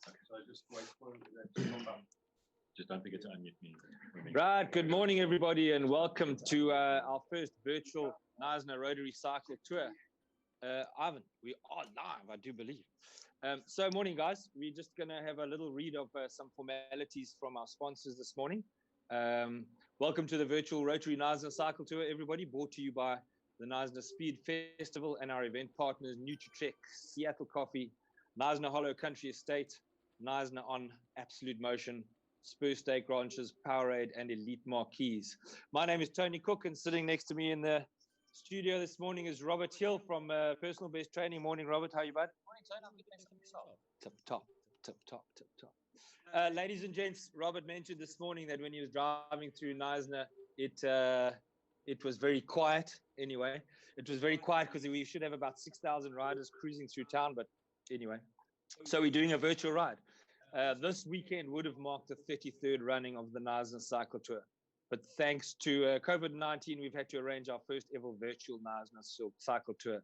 Okay, so I just wait for that to come up. Just don't forget to unmute me. Right, good morning everybody and welcome to our first virtual Knysna Rotary Cycle Tour. Ivan, we are live, I do believe. So morning guys, we're just going to have a little read of some formalities from our sponsors this morning. Welcome to the virtual Rotary Knysna Cycle Tour, everybody, brought to you by the Knysna Speed Festival and our event partners, Nutritrek, Seattle Coffee, Knysna Hollow Country Estate, Knysna On, Absolute Motion, Spur Steak Ranches, Powerade, and Elite Marquees. My name is Tony Cook, and sitting next to me in the studio this morning is Robert Hill from Personal Best Training. Morning, Robert. How are you, bud? Morning, Tony. I'm good. Thanks for yourself. Tip top. Ladies and gents, Robert mentioned this morning that when he was driving through Knysna, it was very quiet. Anyway, it was very quiet because we should have about 6,000 riders cruising through town. But anyway, so we're doing a virtual ride. This weekend would have marked the 33rd running of the Knysna Cycle Tour. But thanks to COVID-19, we've had to arrange our first ever virtual Knysna Cycle Tour.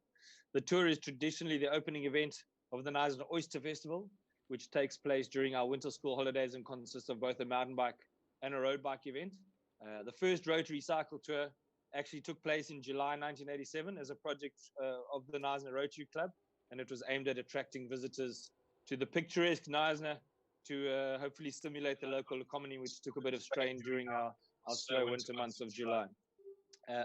The tour is traditionally the opening event of the Knysna Oyster Festival, which takes place during our winter school holidays and consists of both a mountain bike and a road bike event. The first Rotary Cycle Tour actually took place in July 1987 as a project of the Knysna Rotary Club, and it was aimed at attracting visitors to the picturesque Knysna to hopefully stimulate the local economy, which took a bit of strain during our slow winter months of July.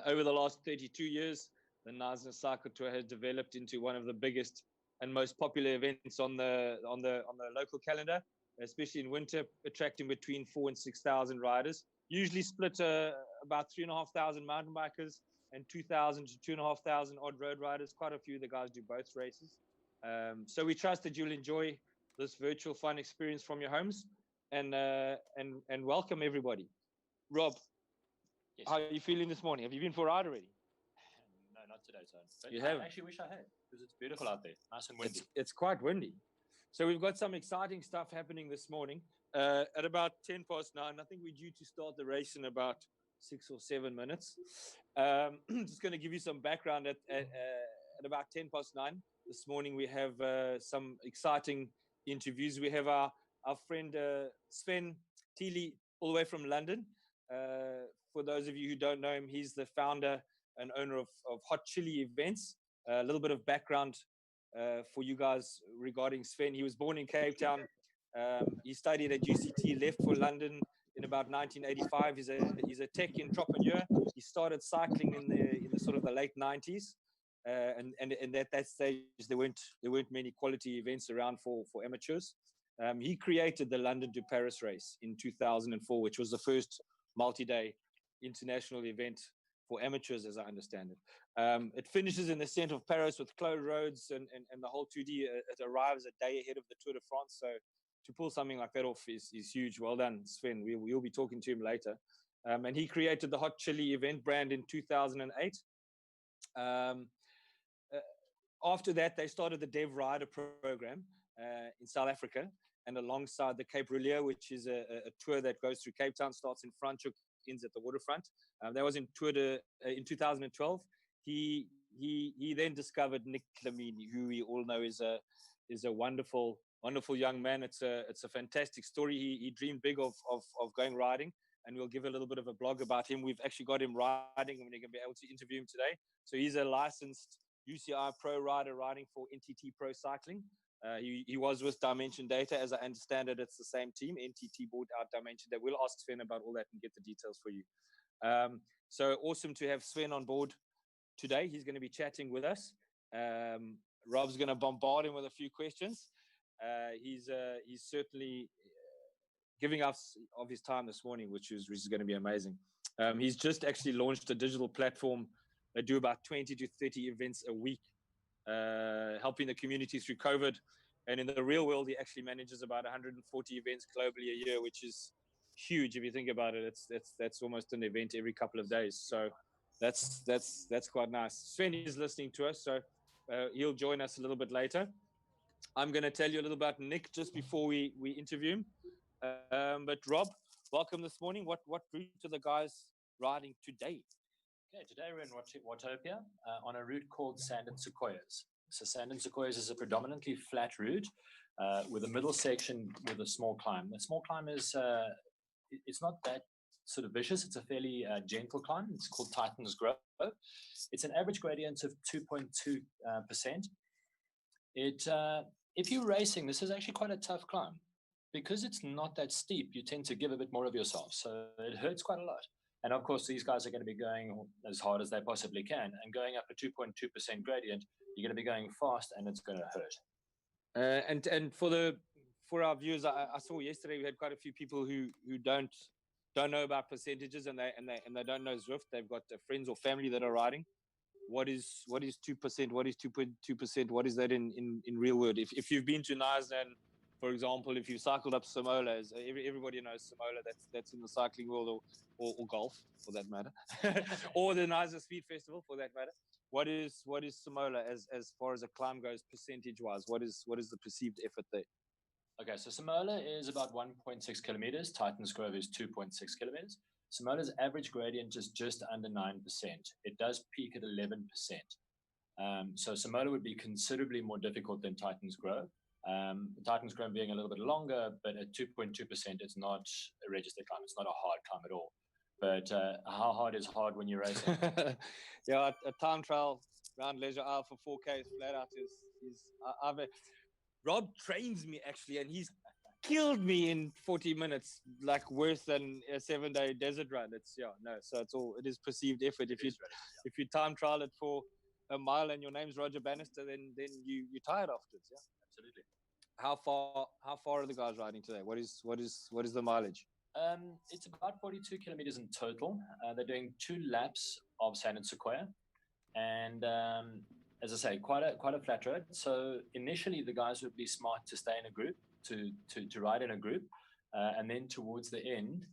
Over the last 32 years, the Knysna Cycle Tour has developed into one of the biggest and most popular events on the local calendar, especially in winter, attracting between 4,000 and 6,000 riders, usually split about 3,500 mountain bikers and 2,000 to 2,500 odd road riders. Quite a few of the guys do both races. So we trust that you'll enjoy this virtual fun experience from your homes. and welcome everybody. Rob, Yes. how are you feeling this morning? Have you been for a ride already? No, not today, son. But You I haven't? actually wish I had, because it's beautiful out there, nice and windy. It's quite windy. So we've got some exciting stuff happening this morning. At about 10 past 9, I think we're due to start the race in about 6 or 7 minutes. Just going to give you some background. At about 10 past 9 this morning, we have some exciting interviews. We have our friend Sven Thiele, all the way from London. For those of you who don't know him, he's the founder and owner of Hot Chili Events. A little bit of background for you guys regarding Sven. He was born in Cape Town. He studied at UCT, left for London in about 1985. He's a tech entrepreneur. He started cycling in the sort of the late 90s, and at that stage there weren't many quality events around for amateurs. He created the London to Paris race in 2004, which was the first multi-day international event for amateurs, as I understand it. It finishes in the center of Paris with closed roads and the whole 2D. It arrives a day ahead of the Tour de France. So to pull something like that off is huge. Well done, Sven. We'll be talking to him later. And he created the Hot Chili event brand in 2008. After that, they started the Dev Rider program in South Africa. And alongside the Cape Rouleau, which is a tour that goes through Cape Town, starts in Franschhoek, ends at the waterfront. That was in 2012. He then discovered Nick Lamini, who we all know is a wonderful young man. It's a fantastic story. He dreamed big of going riding, and we'll give a little bit of a blog about him. We've actually got him riding, and we're going to be able to interview him today. So he's a licensed UCI pro rider riding for NTT Pro Cycling. He was with Dimension Data. As I understand it, it's the same team. NTT bought out Dimension Data. We'll ask Sven about all that and get the details for you. So awesome to have Sven on board today. He's going to be chatting with us. Rob's going to bombard him with a few questions. He's certainly giving us of his time this morning, which is going to be amazing. He's just actually launched a digital platform. They do about 20 to 30 events a week, helping the community through COVID. And in the real world, he actually manages about 140 events globally a year, which is huge if you think about it. That's almost an event every couple of days. So that's quite nice. Sven is listening to us, so he'll join us a little bit later. I'm going to tell you a little about Nick just before we interview him. But Rob, welcome this morning. What route are the guys riding today? Okay, today we're in Watopia on a route called Sand and Sequoias. So Sand and Sequoias is a predominantly flat route with a middle section with a small climb. The small climb is, it's not that sort of vicious. It's a fairly gentle climb. It's called Titan's Grove. It's an average gradient of 2.2%. If you're racing, this is actually quite a tough climb. Because it's not that steep, you tend to give a bit more of yourself. So it hurts quite a lot. And of course, these guys are going to be going as hard as they possibly can. And going up a 2.2% gradient, you're going to be going fast and it's going to hurt. And for our viewers, I saw yesterday we had quite a few people who don't know about percentages and they don't know ZWIFT. They've got friends or family that are riding. What is 2%? What is 2.2%? What is that in real world? If you've been to Knysna, for example, if you cycled up Samola, everybody knows Samola. That's in the cycling world, or golf for that matter, or the Knysna Speed Festival for that matter. What is Samola as far as a climb goes, percentage wise? What is the perceived effort there? Okay, so Samola is about 1.6 kilometers. Titan's Grove is 2.6 kilometers. Samola's average gradient is just under 9%. It does peak at 11%. So Samola would be considerably more difficult than Titan's Grove. Titan's Grove being a little bit longer, but at 2.2%, it's not a registered climb. It's not a hard climb at all. But how hard is hard when you're racing? Yeah, a time trial around Leisure Isle for 4K flat out is Rob trains me actually, and he's killed me in 40 minutes, like worse than a 7-day desert run. So it is perceived effort. If you time trial it for a mile and your name's Roger Bannister, then you're tired afterwards. Yeah, absolutely. How far are the guys riding today? What is the mileage? It's about 42 kilometers in total. They're doing 2 laps of Sand and Sequoia, and as I say, quite a flat road. So initially, the guys would be smart to stay in a group, to ride in a group. And then towards the end,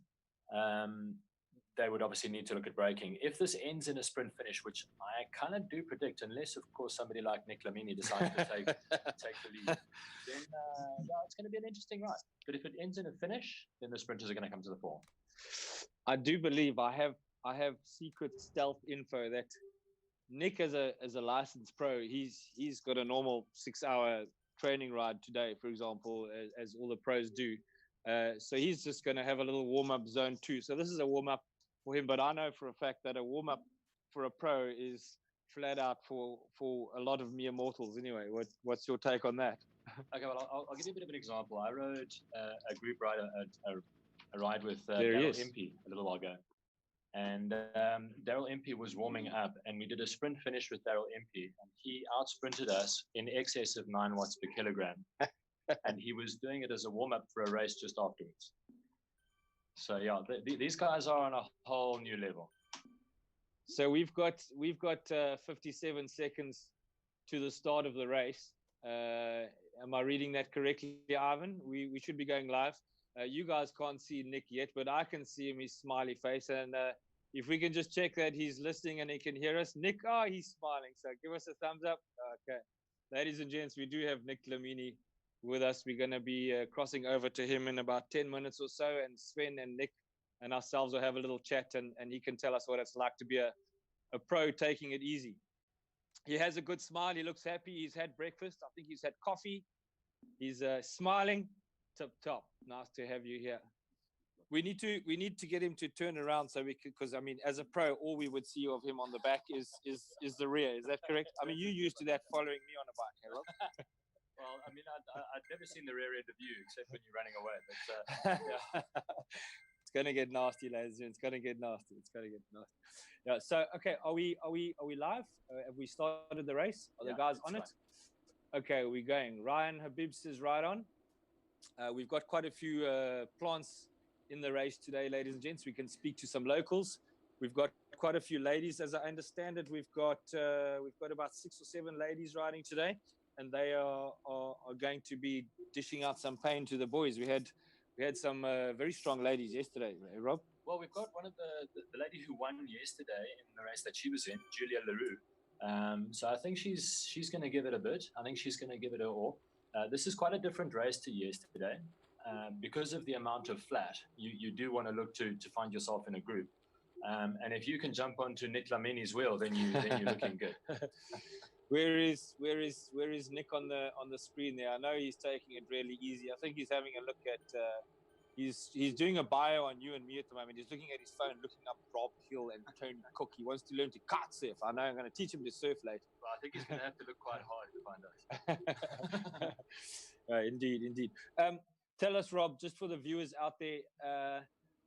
they would obviously need to look at braking. If this ends in a sprint finish, which I kind of do predict, unless of course somebody like Nick Lamini decides to take the lead, then it's going to be an interesting ride. But if it ends in a finish, then the sprinters are going to come to the fore. I do believe I have secret stealth info that Nick, as a licensed pro, he's got a normal 6-hour training ride today, for example, as all the pros do. So he's just going to have a little warm-up zone 2. So this is a warm-up for him, but I know for a fact that a warm-up for a pro is flat out for a lot of mere mortals anyway. What's your take on that? Okay, well, I'll give you a bit of an example. I rode a group ride, a ride with There Daryl Impey a little while ago. And Daryl Impey was warming up, and we did a sprint finish with Daryl Impey, and he outsprinted us in excess of 9 watts per kilogram. And he was doing it as a warm-up for a race just afterwards. So yeah, these guys are on a whole new level. So we've got 57 seconds to the start of the race. Am I reading that correctly, Ivan? We should be going live. You guys can't see Nick yet, but I can see him, his smiley face. And if we can just check that he's listening and he can hear us. Nick, he's smiling. So give us a thumbs up. Okay. Ladies and gents, we do have Nick Lamini with us. We're going to be crossing over to him in about 10 minutes or so. And Sven and Nick and ourselves will have a little chat, and he can tell us what it's like to be a pro taking it easy. He has a good smile. He looks happy. He's had breakfast. I think he's had coffee. He's smiling. Top. Nice to have you here. We need to get him to turn around so we could, because I mean, as a pro, all we would see of him on the back is the rear. Is that correct? I mean, you're used to that following me on a bike, Harold. Well, I mean, I've never seen the rear end of you except when you're running away. But yeah. It's gonna get nasty, ladies and gents. It's gonna get nasty. Yeah. So okay, are we live? Have we started the race? Are the guys on it? Okay, we're going. Ryan Habib says right on. We've got quite a few plants in the race today, ladies and gents. We can speak to some locals. We've got quite a few ladies, as I understand it. We've got about 6 or 7 ladies riding today, and they are going to be dishing out some pain to the boys. We had some very strong ladies yesterday, Rob. Well, we've got one of the lady who won yesterday in the race that she was in, Julia Leroux. So I think she's going to give it a bit. I think she's going to give it her all. This is quite a different race to yesterday. Because of the amount of flat, you do want to look to find yourself in a group. And if you can jump onto Nick Lamini's wheel, then you're looking good. Where is Nick on the screen there? I know he's taking it really easy. I think he's having a look at he's doing a bio on you and me at the moment. He's looking at his phone, looking up Rob Hill and Tony Cook. He wants to learn to kite surf. I know I'm going to teach him to surf later. Well, I think he's going to have to look quite hard to find us. Indeed. Tell us, Rob, just for the viewers out there,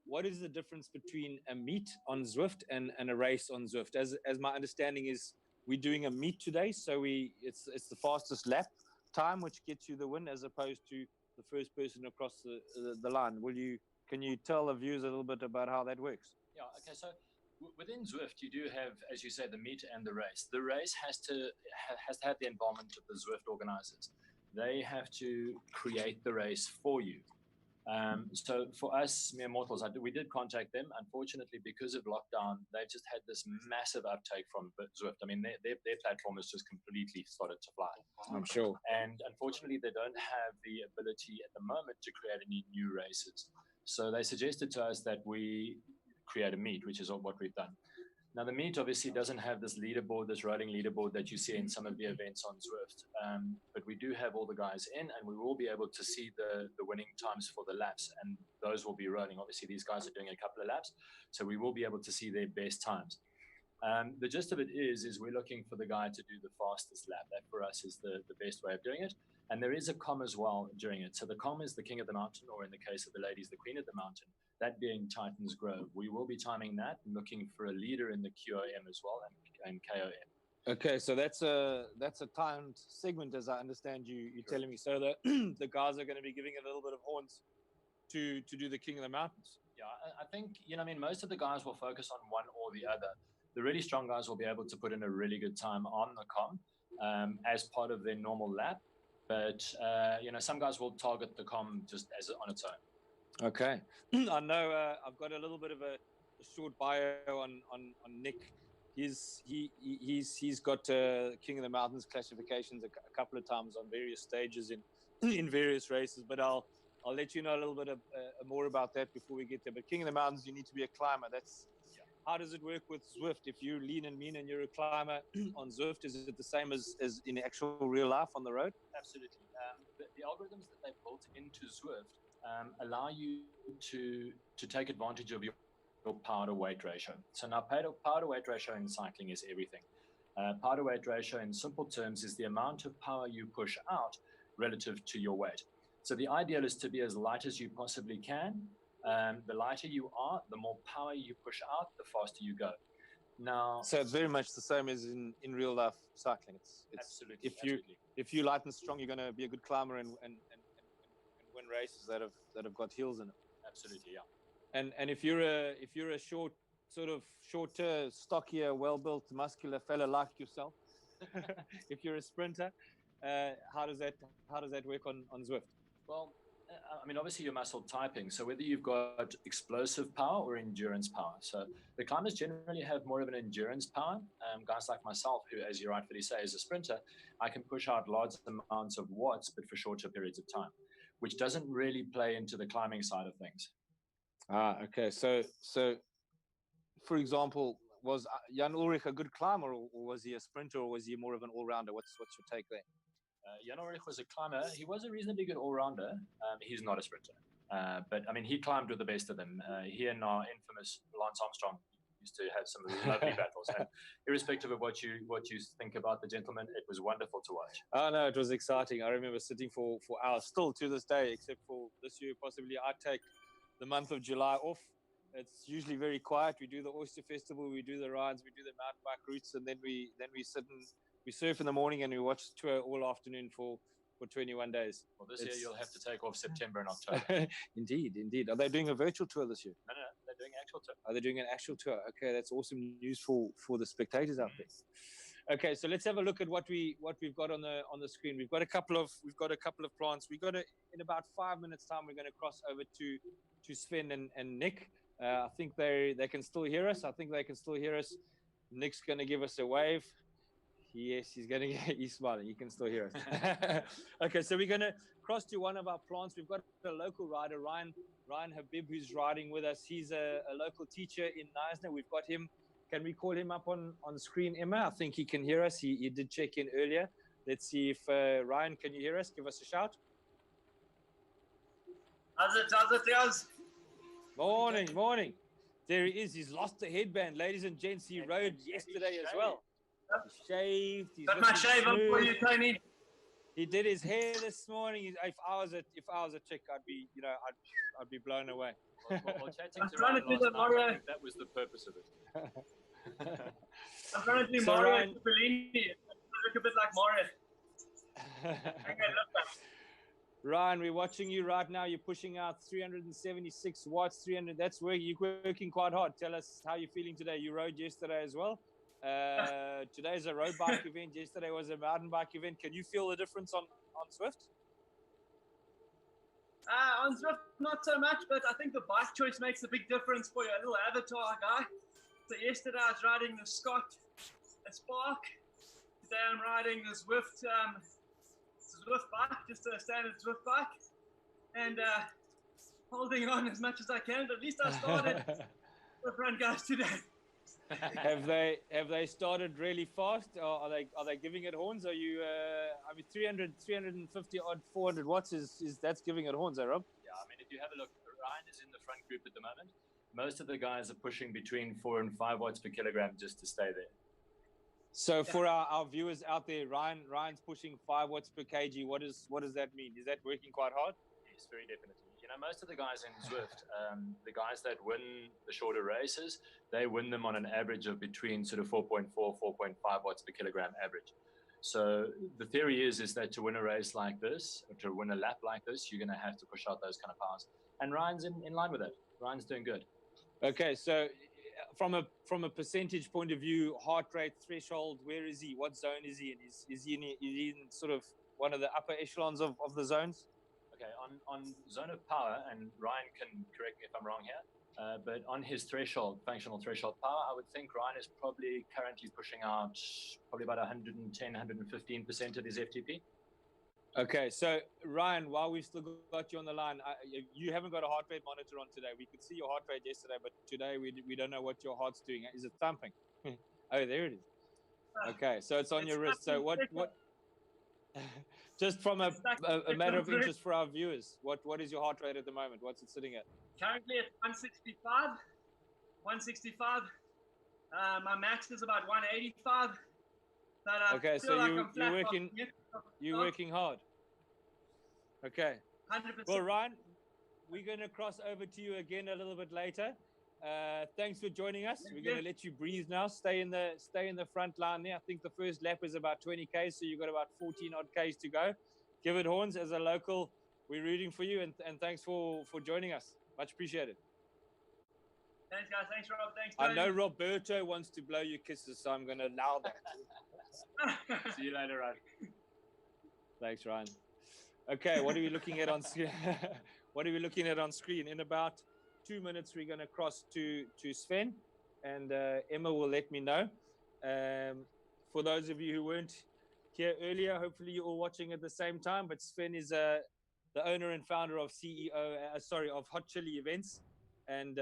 what is the difference between a meet on ZWIFT and a race on ZWIFT? As my understanding is, we're doing a meet today, so it's the fastest lap time, which gets you the win, as opposed to the first person across the line. Can you tell the viewers a little bit about how that works? Yeah. Okay. So within ZWIFT, you do have, as you say, the meet and the race. The race has to have the involvement of the ZWIFT organizers. They have to create the race for you. So for us mere mortals, we did contact them. Unfortunately, because of lockdown, they've just had this massive uptake from ZWIFT. I mean, their platform has just completely started to fly. I'm sure. And unfortunately, they don't have the ability at the moment to create any new races. So they suggested to us that we create a meet, which is what we've done. Now, the meet obviously doesn't have this leaderboard, this rolling leaderboard that you see in some of the events on ZWIFT. But we do have all the guys in, and we will be able to see the winning times for the laps, and those will be rolling. Obviously, these guys are doing a couple of laps, so we will be able to see their best times. The gist of it is we're looking for the guy to do the fastest lap. That for us is the best way of doing it. And there is a com as well during it. So the com is the king of the mountain, or in the case of the ladies, the queen of the mountain, that being Titans Grove. We will be timing that and looking for a leader in the QOM as well and KOM. Okay, so that's a timed segment, as I understand you're telling me. So the guys are going to be giving a little bit of horns to do the king of the mountains. Yeah, I think, most of the guys will focus on one or the other. The really strong guys will be able to put in a really good time on the com as part of their normal lap. But, some guys will target the com just on its own. Okay. I know I've got a little bit of a short bio on Nick. He's got King of the Mountains classifications a couple of times on various stages in various races, but I'll let you know a little bit more about that before we get there. But King of the Mountains, you need to be a climber. That's how does it work with ZWIFT? If you're lean and mean and you're a climber on ZWIFT, is it the same as in actual real life on the road? Absolutely. The algorithms that they built into ZWIFT allow you to take advantage of your power to weight ratio. So now power to weight ratio in cycling is everything. Power to weight ratio in simple terms is the amount of power you push out relative to your weight. So the ideal is to be as light as you possibly can. The lighter you are, the more power you push out, the faster you go. Now, so it's very much the same as in real life cycling. It's absolutely. If you light and strong, you're going to be a good climber and win races that have got heels in them. Absolutely, yeah. And if you're a shorter, stockier, well-built, muscular fella like yourself, if you're a sprinter, how does that work on ZWIFT? Well, I mean, obviously you're muscle typing, so whether you've got explosive power or endurance power. So the climbers generally have more of an endurance power. Guys like myself, who, as you rightfully say, is a sprinter, I can push out large amounts of watts, but for shorter periods of time, which doesn't really play into the climbing side of things. Okay. So for example, was Jan Ulrich a good climber, or was he a sprinter, or was he more of an all-rounder? What's your take there? Jan Ulrich was a climber. He was a reasonably good all-rounder. He's not a sprinter. But, I mean, he climbed with the best of them. He and our infamous Lance Armstrong used to have some lovely battles. And irrespective of what you think about the gentleman, it was wonderful to watch. Oh, no, it was exciting. I remember sitting for hours, still to this day, except for this year, possibly I take the month of July off. It's usually very quiet. We do the Oyster Festival, we do the rides, we do the mountain bike routes, and then we sit and we surf in the morning and we watch the tour all afternoon for 21 days. Well, this year you'll have to take off September and October. Indeed. Are they doing a virtual tour this year? No, they're doing an actual tour. Are they doing an actual tour? Okay, that's awesome news for the spectators out there. Okay, so let's have a look at what we've got on the screen. We've got a couple of plants. In about 5 minutes time, we're going to cross over to Sven and Nick. I think they can still hear us. Nick's going to give us a wave. Yes, he's smiling. He can still hear us. Okay, so we're going to cross to one of our plants. We've got a local rider, Ryan Habib, who's riding with us. He's a local teacher in Knysna. We've got him. Can we call him up on screen, Emma? I think he can hear us. He did check in earlier. Let's see if Ryan, can you hear us? Give us a shout. How's it, guys? Morning. There he is. He's lost the headband, ladies and gents. He rode yesterday as well. He's shaved. He's got my shave up for you, Tony. He did his hair this morning. If I was a chick, I'd be blown away. Well, chatting to Ryan last night, I think that was the purpose of it. I'm trying to do Mario Bellini. I look a bit like Mario. Okay, look. Ryan, we're watching you right now. You're pushing out 376 watts. 300. That's where you're working quite hard. Tell us how you're feeling today. You rode yesterday as well. Today's a road bike event. Yesterday was a mountain bike event. Can you feel the difference on ZWIFT? On ZWIFT, not so much, but I think the bike choice makes a big difference for your little avatar guy. So yesterday I was riding the Scott Spark. Today I'm riding the ZWIFT bike, just a standard ZWIFT bike, and holding on as much as I can. But at least I started the front guys today. Have they started really fast? Or are they giving it horns? Are you? 350 odd 400 watts is that's giving it horns, Rob? Yeah, I mean, if you have a look, Ryan is in the front group at the moment. Most of the guys are pushing between 4 and 5 watts per kilogram just to stay there. So for our viewers out there, Ryan's pushing 5 watts per kg. What does that mean? Is that working quite hard? Yes, very definitely. You know, most of the guys in ZWIFT, the guys that win the shorter races, they win them on an average of between sort of 4.4, 4.5 watts per kilogram average. So the theory is that to win a race like this, or to win a lap like this, you're going to have to push out those kind of powers. And Ryan's in line with it. Ryan's doing good. Okay, so from a percentage point of view, heart rate threshold, where is he? What zone is he in? Is he in sort of one of the upper echelons of the zones? Okay, on zone of power, and Ryan can correct me if I'm wrong here, but on his threshold, functional threshold power, I would think Ryan is probably currently pushing out probably about 110, 115% of his FTP. Okay, so Ryan, while we've still got you on the line, you haven't got a heart rate monitor on today. We could see your heart rate yesterday, but today we don't know what your heart's doing. Is it thumping? Oh, there it is. Okay, so it's on your wrist. So what just from a matter of interest for our viewers, what is your heart rate at the moment? What's it sitting at? Currently at 165. 165. My max is about 185. But okay, so you're working hard. Okay. 100%. Well, Ryan, we're going to cross over to you again a little bit later. Thanks for joining us. We're going to let you breathe now. Stay in the front line there. I think the first lap is about 20 Ks, so you've got about 14 odd Ks to go. Give it horns. As a local, we're rooting for you, and thanks for joining us. Much appreciated. Thanks, guys. Thanks, Rob. Thanks, I know Roberto wants to blow you kisses, so I'm going to allow that. See you later, Ryan. Thanks, Ryan. Okay, what are we looking at on screen? What are we looking at on screen? In about 2 minutes, we're going to cross to Sven, and Emma will let me know. For those of you who weren't here earlier, hopefully you're all watching at the same time. But Sven is the owner and founder of of Hot Chili Events, and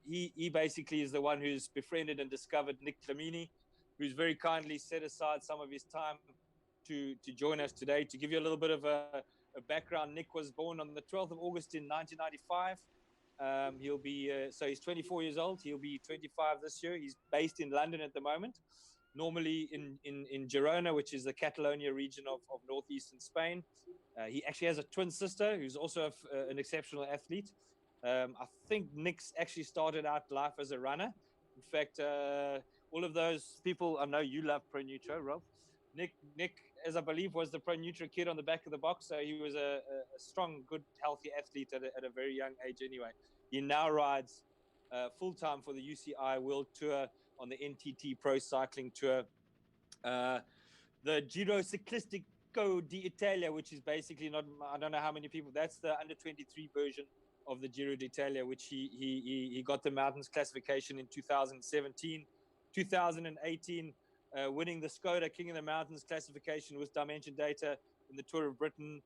he basically is the one who's befriended and discovered Nick Clamini, who's very kindly set aside some of his time to join us today. To give you a little bit of a background, Nick was born on the 12th of August in 1995. He'll be so he's 24 years old. He'll be 25 this year. He's based in London at the moment, normally in Girona, which is the Catalonia region of northeastern Spain. He actually has a twin sister who's also an exceptional athlete. I think Nick's actually started out life as a runner. In fact, all of those people, I know you love Pro Nutro, Rob. Nick, as I believe, was the Pro Nutro kid on the back of the box. So he was a strong, good, healthy athlete at a very young age anyway. He now rides full-time for the UCI World Tour on the NTT Pro Cycling Tour. The Giro Ciclistico d'Italia, which is basically I don't know how many people, that's the under-23 version of the Giro d'Italia, which he got the mountains classification in 2017. 2018, winning the Skoda King of the Mountains classification with Dimension Data in the Tour of Britain.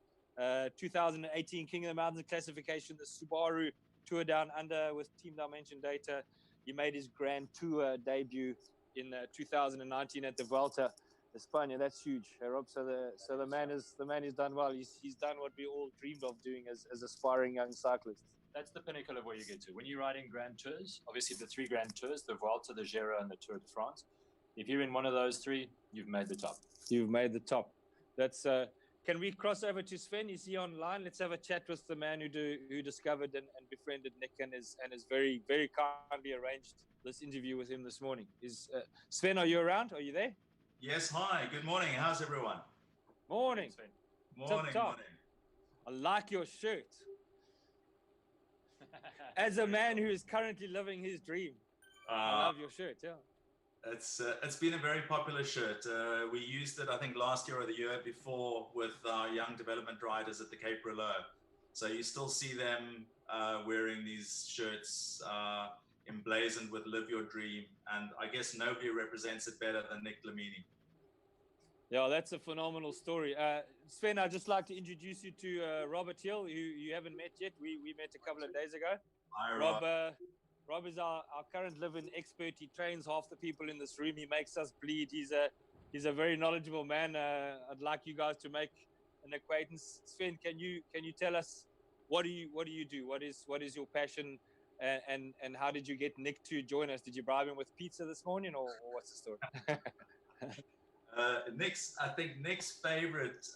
2018 King of the Mountains classification, the Subaru Tour Down Under with Team Dimension Data. He made his Grand Tour debut in 2019 at the Vuelta España. That's huge, Rob. So the man has done well. He's done what we all dreamed of doing as aspiring young cyclists. That's the pinnacle of where you get to. When you're riding Grand Tours, obviously the 3 Grand Tours, the Vuelta, the Giro, and the Tour de France. If you're in one of those 3, you've made the top. You've made the top. That's. Can we cross over to Sven? Is he online? Let's have a chat with the man who discovered and befriended Nick and has very, very kindly arranged this interview with him this morning. Sven, are you around? Are you there? Yes, hi. Good morning. How's everyone? Morning. Sven. Morning, morning. I like your shirt. As a man who is currently living his dream, I love your shirt, yeah. It's been a very popular shirt. We used it, I think, last year or the year before with our young development riders at the Cape Rouleau. So you still see them wearing these shirts emblazoned with "Live Your Dream," and I guess nobody represents it better than Nick Clamini. Yeah, that's a phenomenal story. Sven, I'd just like to introduce you to Robert Hill, who you haven't met yet. We met a couple of days ago. Hi, Rob. Rob is our current living expert. He trains half the people in this room. He makes us bleed. He's a very knowledgeable man. I'd like you guys to make an acquaintance. Sven, can you tell us what do you do? What is your passion, and how did you get Nick to join us? Did you bribe him with pizza this morning, or what's the story? I think Nick's favorite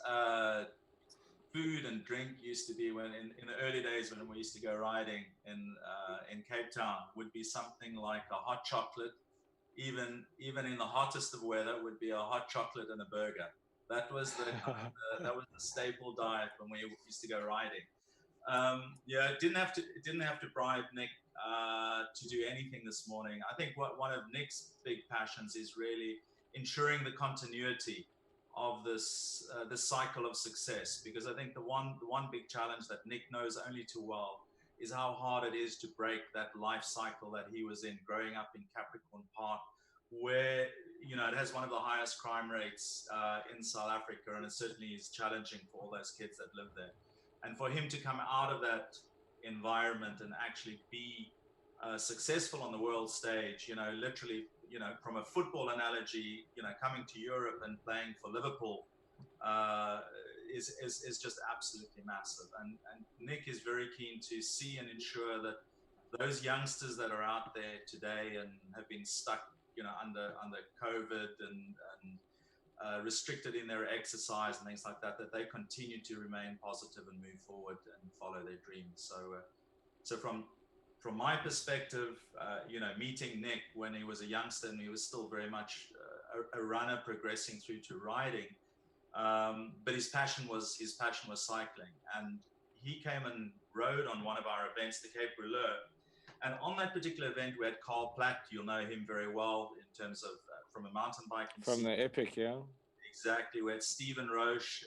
food and drink used to be when in the early days when we used to go riding in Cape Town would be something like a hot chocolate. Even in the hottest of weather would be a hot chocolate and a burger. That was the staple diet when we used to go riding. Didn't have to bribe Nick to do anything this morning. I think one of Nick's big passions is really ensuring the continuity of this cycle of success, because I think the one big challenge that Nick knows only too well is how hard it is to break that life cycle that he was in growing up in Capricorn Park, where it has one of the highest crime rates in South Africa, and it certainly is challenging for all those kids that live there. And for him to come out of that environment and actually be successful on the world stage, literally, from a football analogy, coming to Europe and playing for Liverpool is just absolutely massive. And Nick is very keen to see and ensure that those youngsters that are out there today and have been stuck, under COVID and restricted in their exercise and things like that, that they continue to remain positive and move forward and follow their dreams. So from my perspective, meeting Nick when he was a youngster and he was still very much a runner progressing through to riding, but his passion was cycling, and he came and rode on one of our events, the Cape Rouleur. And on that particular event, we had Carl Platt. You'll know him very well in terms of from a mountain biking from scene. the Epic, yeah. Exactly. We had Stephen Roche,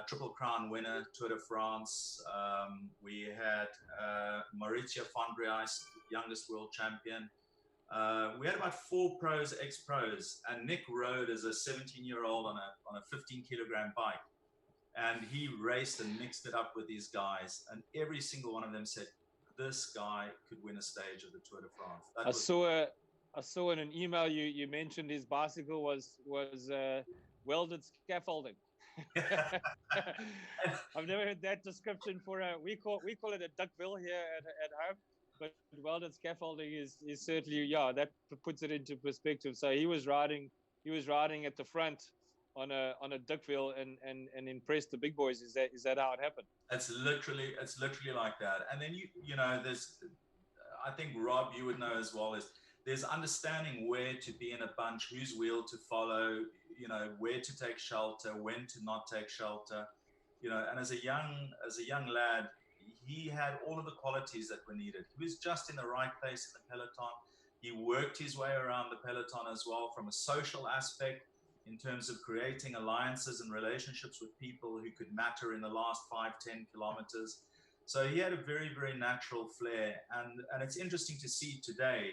Triple Crown winner, Tour de France. We had Maurizio Fondriais, youngest world champion. We had about 4 pros, ex-pros, and Nick rode as a 17-year-old on a 15-kilogram bike. And he raced and mixed it up with these guys, and every single one of them said, this guy could win a stage of the Tour de France. I saw in an email you mentioned his bicycle was welded scaffolding. I've never heard that description for we call it a duckbill here at home, but welded scaffolding is certainly, that puts it into perspective. So he was riding at the front on a duckbill and impressed the big boys. Is that how it happened? It's literally like that. And then there's, I think Rob, you would know as well, there's understanding where to be in a bunch, whose wheel to follow, where to take shelter, when to not take shelter, and as a young lad, he had all of the qualities that were needed. He was just in the right place in the peloton. He worked his way around the peloton as well from a social aspect, in terms of creating alliances and relationships with people who could matter in the last 5-10 kilometers. So he had a very, very natural flair. And it's interesting to see today,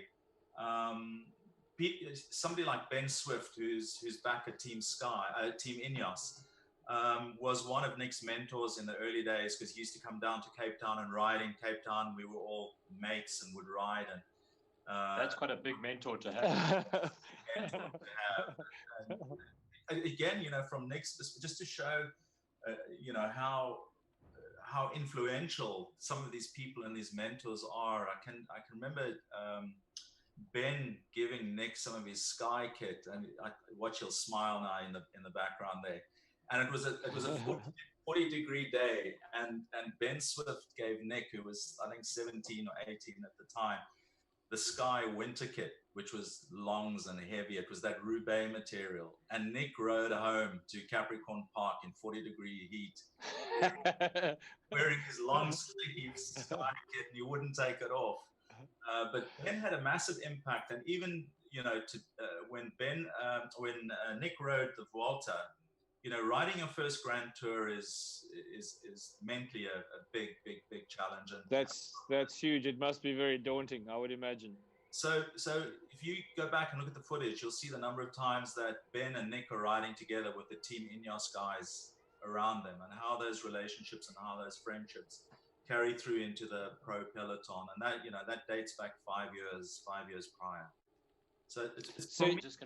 somebody like Ben Swift, who's back at Team Ineos, was one of Nick's mentors in the early days, because he used to come down to Cape Town and ride in Cape Town. We were all mates and would ride. And that's quite a big mentor to have. And again, from Nick's, just to show, how influential some of these people and these mentors are. I can remember Ben giving Nick some of his Sky kit, and I watch, he'll smile now in the background there. And it was a 40-degree day, and Ben Swift gave Nick, who was I think 17 or 18 at the time, the Sky winter kit, which was longs and heavy. It was that Roubaix material. And Nick rode home to Capricorn Park in 40-degree heat, wearing his long sleeves Sky kit, and he wouldn't take it off. But Ben had a massive impact. And even, when Nick rode the Vuelta, riding your first Grand Tour is mentally a big challenge. And that's huge. It must be very daunting, I would imagine. So if you go back and look at the footage, you'll see the number of times that Ben and Nick are riding together with the Team Ineos guys around them, and how those relationships and how those friendships carry through into the pro peloton. And that dates back 5 years prior. So I'm just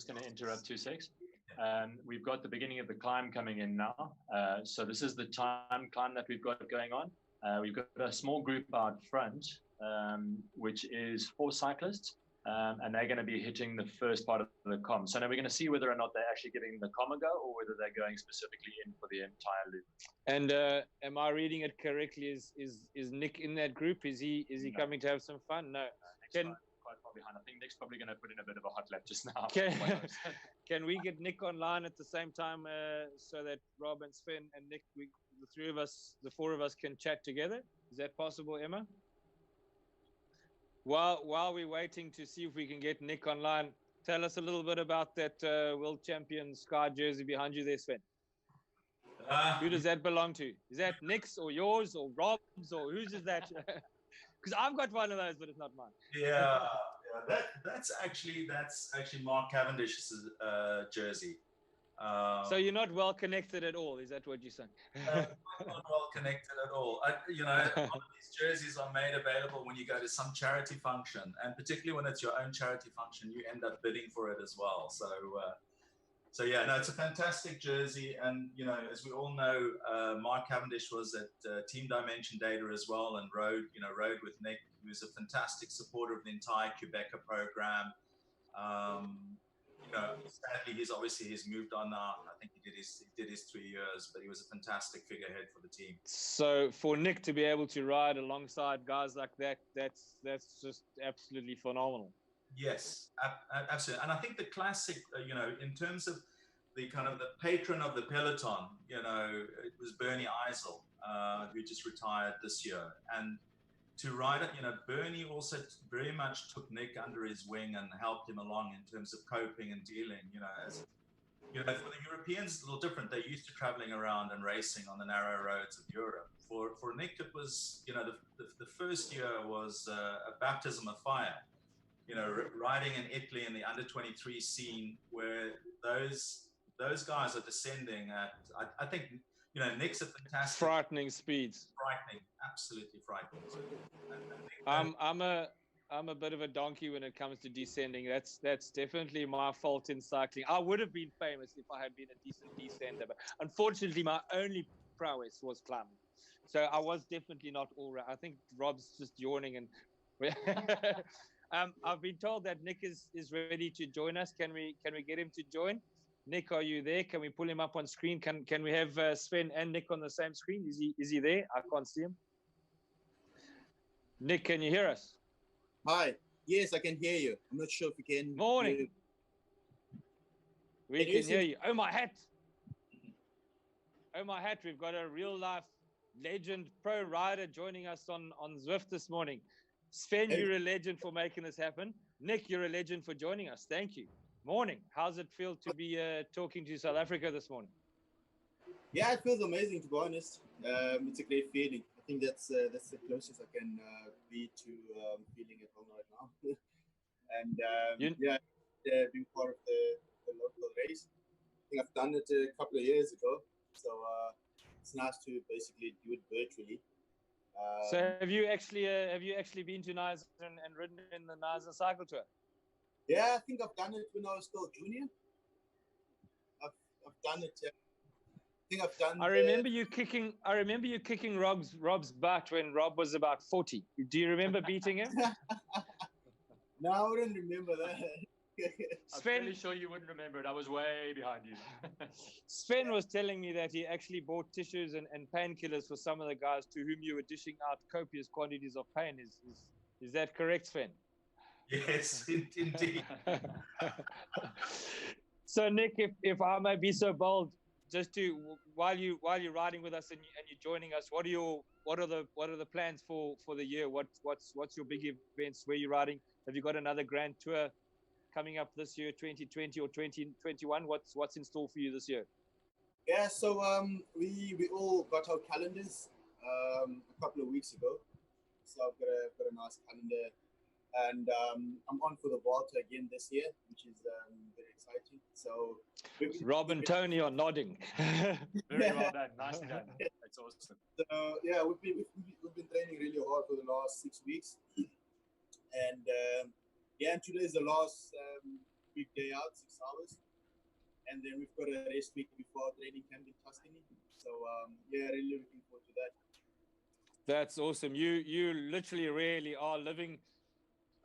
going to interrupt 2 seconds. We've got the beginning of the climb coming in now. So this is the time climb that we've got going on. We've got a small group out front, which is 4 cyclists, and they're going to be hitting the first part of the comm. So now we're going to see whether or not they're actually giving the comm a go, or whether they're going specifically in for the entire loop. And am I reading it correctly? Is Nick in that group? Is he coming to have some fun? No. Quite far behind. I think Nick's probably going to put in a bit of a hot lap just now. Can we get Nick online at the same time, so that Rob and Sven and Nick, the 4 of us can chat together? Is that possible, Emma? While we're waiting to see if we can get Nick online, Tell us a little bit about that world champion Sky jersey behind you there, Sven. Who does that belong to? Is that Nick's or yours or Rob's or whose is that? Because I've got one of those, but it's not mine. Yeah, that's actually Mark Cavendish's jersey. So you're not well connected at all. Is that what you're saying? Not well connected at all. You know, a lot of these jerseys are made available when you go to some charity function, and particularly when it's your own charity function, you end up bidding for it as well. So yeah, no, it's a fantastic jersey, and you know, as we all know, Mark Cavendish was at Team Dimension Data as well, and rode with Nick, who's a fantastic supporter of the entire Quebecer program. You know, sadly, he's moved on now. I think he did his 3 years, but he was a fantastic figurehead for the team. So for Nick to be able to ride alongside guys like that, that's just absolutely phenomenal. Yes, absolutely. And I think the classic, you know, in terms of the kind of the patron of the peloton, you know, it was Bernie Eisel, who just retired this year. And to ride it, you know, Bernie also very much took Nick under his wing and helped him along in terms of coping and dealing, you know, as, you know, for the Europeans, it's a little different. They're used to traveling around and racing on the narrow roads of Europe. For Nick, it was, you know, the first year was a baptism of fire. You know, riding in Italy in the under-23 scene, where those guys are descending at, I think, you know, Nick's a fantastic, frightening speeds. Frightening, absolutely frightening. I'm a bit of a donkey when it comes to descending. That's definitely my fault in cycling. I would have been famous if I had been a decent descender, but unfortunately, my only prowess was climbing. So I was definitely not all right. I think Rob's just yawning and. I've been told that Nick is ready to join us. Can we get him to join? Nick, are you there? Can we pull him up on screen? Can we have Sven and Nick on the same screen? Is he there? I can't see him. Nick, can you hear us? Hi. Yes, I can hear you. I'm not sure if you can. Morning. We can hear you. Oh my hat! Oh my hat! We've got a real life legend pro rider joining us on ZWIFT this morning. Sven, you're a legend for making this happen. Nick, you're a legend for joining us. Thank you. Morning. How's it feel to be talking to South Africa this morning? Yeah, it feels amazing, to be honest. It's a great feeling. I think that's the closest I can be to feeling at home right now. And being part of the local race. I think I've done it a couple of years ago. So it's nice to basically do it virtually. So have you actually been to Knysna and ridden in the Knysna Cycle Tour? Yeah, I think I've done it when I was still junior. I've done it. I think I've done. I remember you kicking Rob's butt when Rob was about 40. Do you remember beating him? No, I wouldn't remember that. I'm fairly sure you wouldn't remember it. I was way behind you. Sven was telling me that he actually bought tissues and painkillers for some of the guys to whom you were dishing out copious quantities of pain. Is that correct, Sven? Yes, indeed. So Nick, if I may be so bold, just to while you're riding with us and you're joining us, what are the plans for the year? What's your big events? Where you're riding? Have you got another grand tour coming up this year, 2020 or 2021? What's in store for you this year? Yeah, so we all got our calendars a couple of weeks ago. So I've got a nice calendar, and I'm on for the Volta again this year, which is very exciting. So Rob and Tony are nodding. Very well done, nicely done. That's awesome. So yeah, we've been training really hard for the last 6 weeks, and and today is the last big day out, 6 hours, and then we've got a rest week before our training camp in Tuscany. So really looking forward to that. That's awesome. You literally really are living.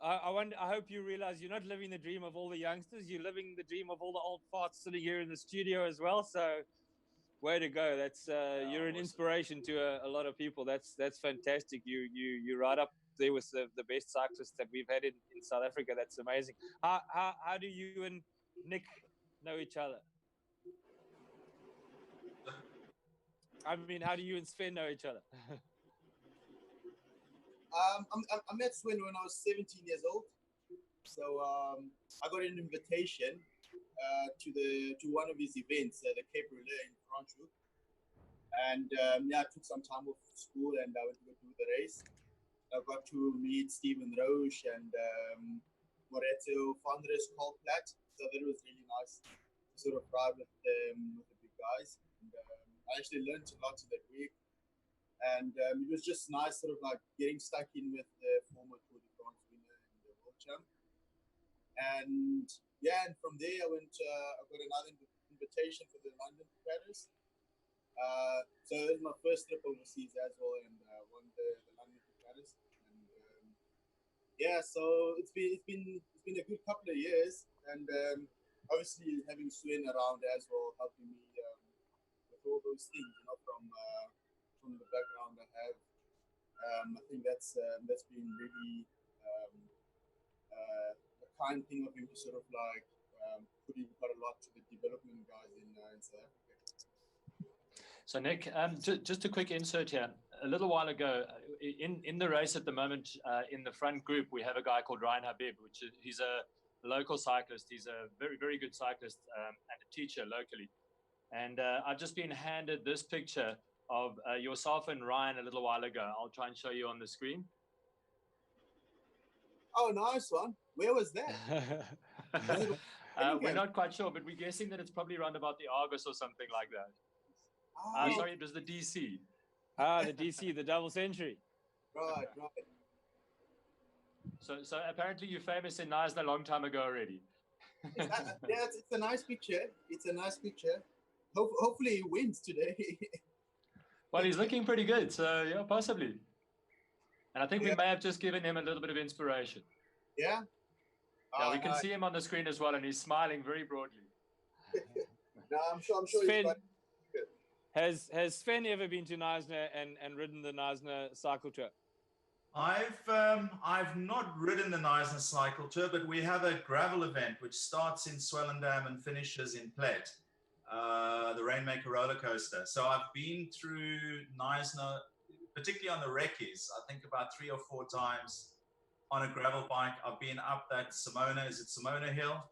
I hope you realize you're not living the dream of all the youngsters. You're living the dream of all the old farts sitting here in the studio as well. So, way to go! That's you're an inspiration to a lot of people. That's fantastic. You right up there with the best cyclists that we've had in South Africa. That's amazing. How do you and Nick know each other? I mean, how do you and Sven know each other? I met Sven when I was 17 years old. So I got an invitation to one of his events, the Cape Relay in Toronto. And I took some time off school and I went to go do the race. I got to meet Stephen Roche and Moretto Fondres Colplat. So that was really nice to sort of ride with the big guys. And I actually learned a lot in that week. And it was just nice sort of like getting stuck in with the former Tour de France winner and the world champ. And and from there I went, I got another invitation for the London to Paris. So it was my first trip overseas as well, and won the London to Paris. And so it's been a good couple of years, and obviously having Sven around as well, helping me with all those things, from the background I have. I think that's been really a kind thing of him to sort of like put in quite a lot to the development guys in South Africa. So Nick, just a quick insert here. A little while ago, in the race at the moment, in the front group, we have a guy called Ryan Habib, he's a local cyclist. He's a very, very good cyclist and a teacher locally. And I've just been handed this picture of yourself and Ryan a little while ago. I'll try and show you on the screen. Oh, nice one. Where was that? We're not quite sure, but we're guessing that it's probably around about the Argos or something like that. Sorry, it was the DC. The DC, the double century. Right. So apparently you're famous in Knysna a long time ago already. It's a nice picture. It's a nice picture. Hopefully he wins today. Well, he's looking pretty good, so yeah, possibly. And I think we may have just given him a little bit of inspiration. Yeah? Yeah, we can see him on the screen as well, and he's smiling very broadly. No, I'm sure Sven, he's quite... Has Sven ever been to Knysna and ridden the Knysna Cycle Tour? I've not ridden the Knysna Cycle Tour, but we have a gravel event which starts in Swellendam and finishes in Plet, the Rainmaker roller coaster. So I've been through Knysna, particularly on the recce's, I think about 3 or 4 times on a gravel bike. I've been up that Simona Hill?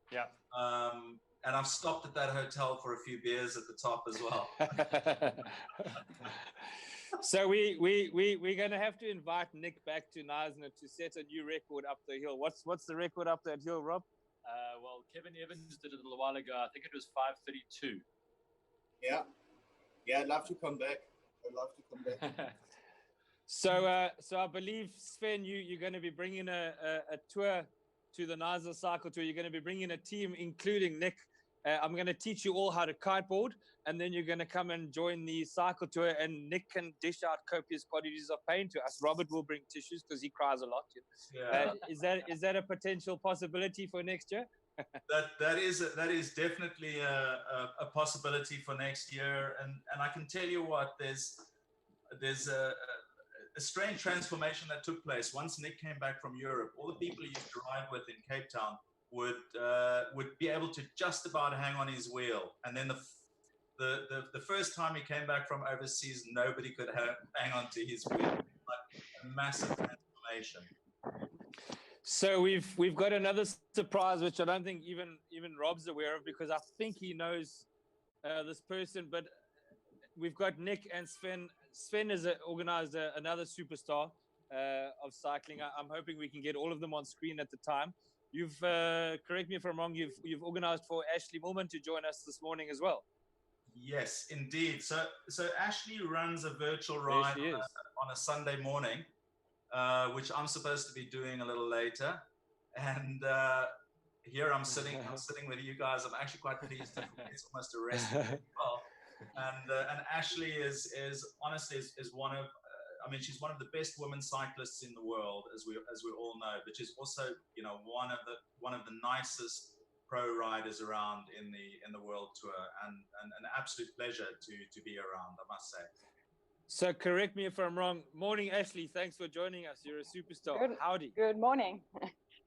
Yeah. And I've stopped at that hotel for a few beers at the top as well. So we're going to have to invite Nick back to Knysna to set a new record up the hill. What's the record up that hill, Rob? Well, Kevin Evans did it a little while ago. I think it was 5:32. Yeah, I'd love to come back. So I believe, Sven, you're going to be bringing a tour to the Knysna Cycle Tour. You're going to be bringing a team, including Nick. I'm going to teach you all how to kiteboard, and then you're going to come and join the cycle tour, and Nick can dish out copious quantities of pain to us. Robert will bring tissues because he cries a lot. Yeah. Is that a potential possibility for next year? that is definitely a possibility for next year, and I can tell you what, there's a strange transformation that took place once Nick came back from Europe. All the people he used to ride with in Cape Town would be able to just about hang on his wheel, and then the first time he came back from overseas, nobody could hang on to his wheel. Like a massive transformation. So we've got another surprise, which I don't think even Rob's aware of, because I think he knows this person. But we've got Nick and Sven. Sven has organized another superstar of cycling. I'm hoping we can get all of them on screen at the time. You've correct me if I'm wrong. You've organized for Ashley Millman to join us this morning as well. Yes, indeed. So Ashley runs a virtual ride on a Sunday morning, which I'm supposed to be doing a little later. And here I'm sitting with you guys. I'm actually quite pleased. It's almost a rest as well. And Ashley is honestly one of, I mean, she's one of the best women cyclists in the world, as we all know. But she's also, one of the nicest pro riders around in the world tour, and an absolute pleasure to be around, I must say. So correct me if I'm wrong. Morning, Ashley. Thanks for joining us. You're a superstar. Howdy. Good morning.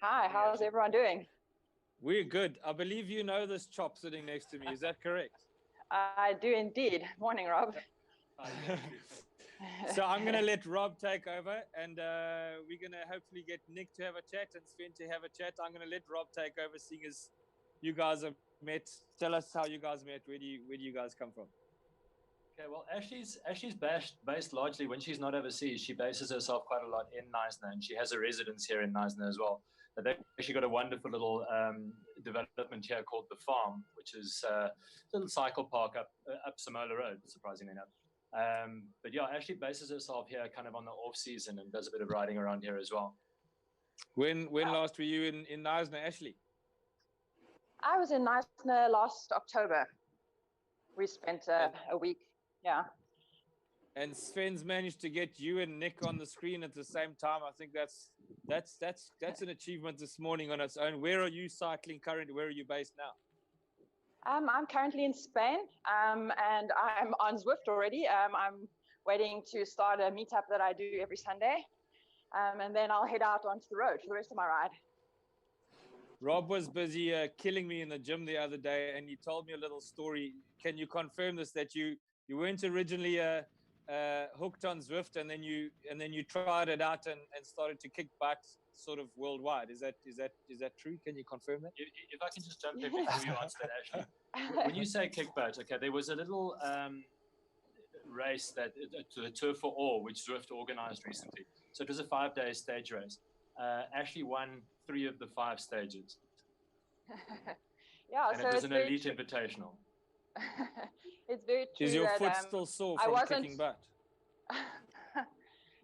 Hi. How's everyone doing? We're good. I believe you know this chop sitting next to me. Is that correct? I do indeed. Morning, Rob. So I'm going to let Rob take over, and we're going to hopefully get Nick to have a chat and Sven to have a chat. I'm going to let Rob take over, seeing as you guys have met. Tell us how you guys met. Where do you guys come from? Okay, well, Ashley's based largely, when she's not overseas, she bases herself quite a lot in Knysna, and she has a residence here in Knysna as well. But they've actually got a wonderful little development here called The Farm, which is a little cycle park up Samola Road, surprisingly enough. But yeah, Ashley bases herself here kind of on the off season and does a bit of riding around here as well. When last were you in Knysna, Ashley? I was in Knysna last October. We spent a week. Yeah. And Sven's managed to get you and Nick on the screen at the same time. I think that's an achievement this morning on its own. Where are you cycling currently? Where are you based now? I'm currently in Spain, and I'm on ZWIFT already. I'm waiting to start a meetup that I do every Sunday, and then I'll head out onto the road for the rest of my ride. Rob was busy killing me in the gym the other day, and he told me a little story. Can you confirm this, that you weren't originally hooked on ZWIFT, and then you tried it out and started to kick butt sort of worldwide? Is that true? Can you confirm that? If I can just jump in before you answer that, Ashley. When you say kick butt, okay, there was a little race the Tour for All, which ZWIFT organized recently. So it was a 5-day stage race. Ashley won 3 of the 5 stages. Yeah, and so it was an elite invitational. It's very true. Is your foot still sore from kicking butt?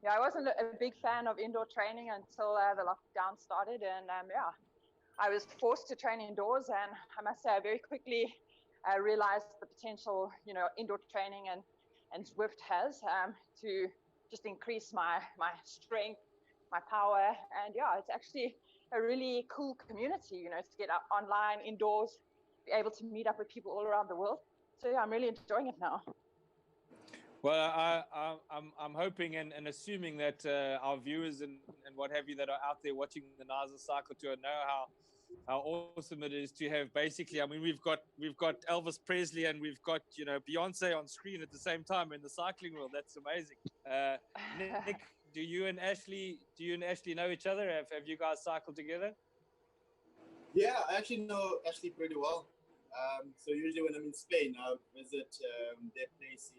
Yeah, I wasn't a big fan of indoor training until the lockdown started, and yeah, I was forced to train indoors, and I must say I very quickly realized the potential, indoor training and ZWIFT has to just increase my strength, my power, and yeah, it's actually a really cool community, to get out online, indoors, be able to meet up with people all around the world. So yeah, I'm really enjoying it now. Well, I'm hoping and assuming that our viewers and what have you that are out there watching the Knysna Cycle Tour know how awesome it is to have basically. I mean, we've got Elvis Presley and we've got Beyonce on screen at the same time in the cycling world. That's amazing. Nick, do you and Ashley know each other? Have you guys cycled together? Yeah, I actually know Ashley pretty well. So usually when I'm in Spain, I visit their place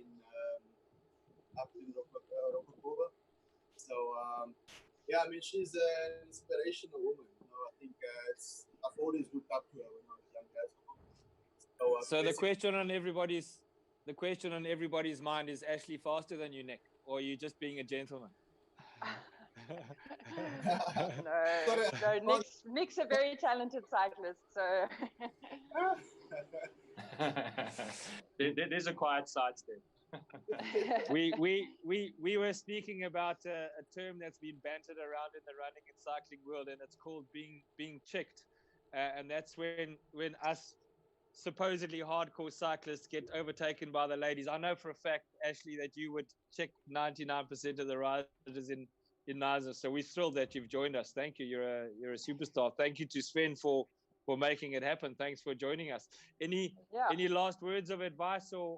up in Rococova. So yeah, I mean, she's an inspirational woman. I think I've always looked up to her when I was younger. So the question on everybody's mind is: Ashley faster than you, Nick, or are you just being a gentleman? No, Nick's a very talented cyclist, so there's a quiet side step. we were speaking about a term that's been bantered around in the running and cycling world, and it's called being chicked, and that's when us supposedly hardcore cyclists get overtaken by the ladies. I know for a fact, Ashley, that you would check 99% of the riders in Knysna. So we're thrilled that you've joined us. Thank you. You're a superstar. Thank you to Sven for making it happen. Thanks for joining us. Any last words of advice or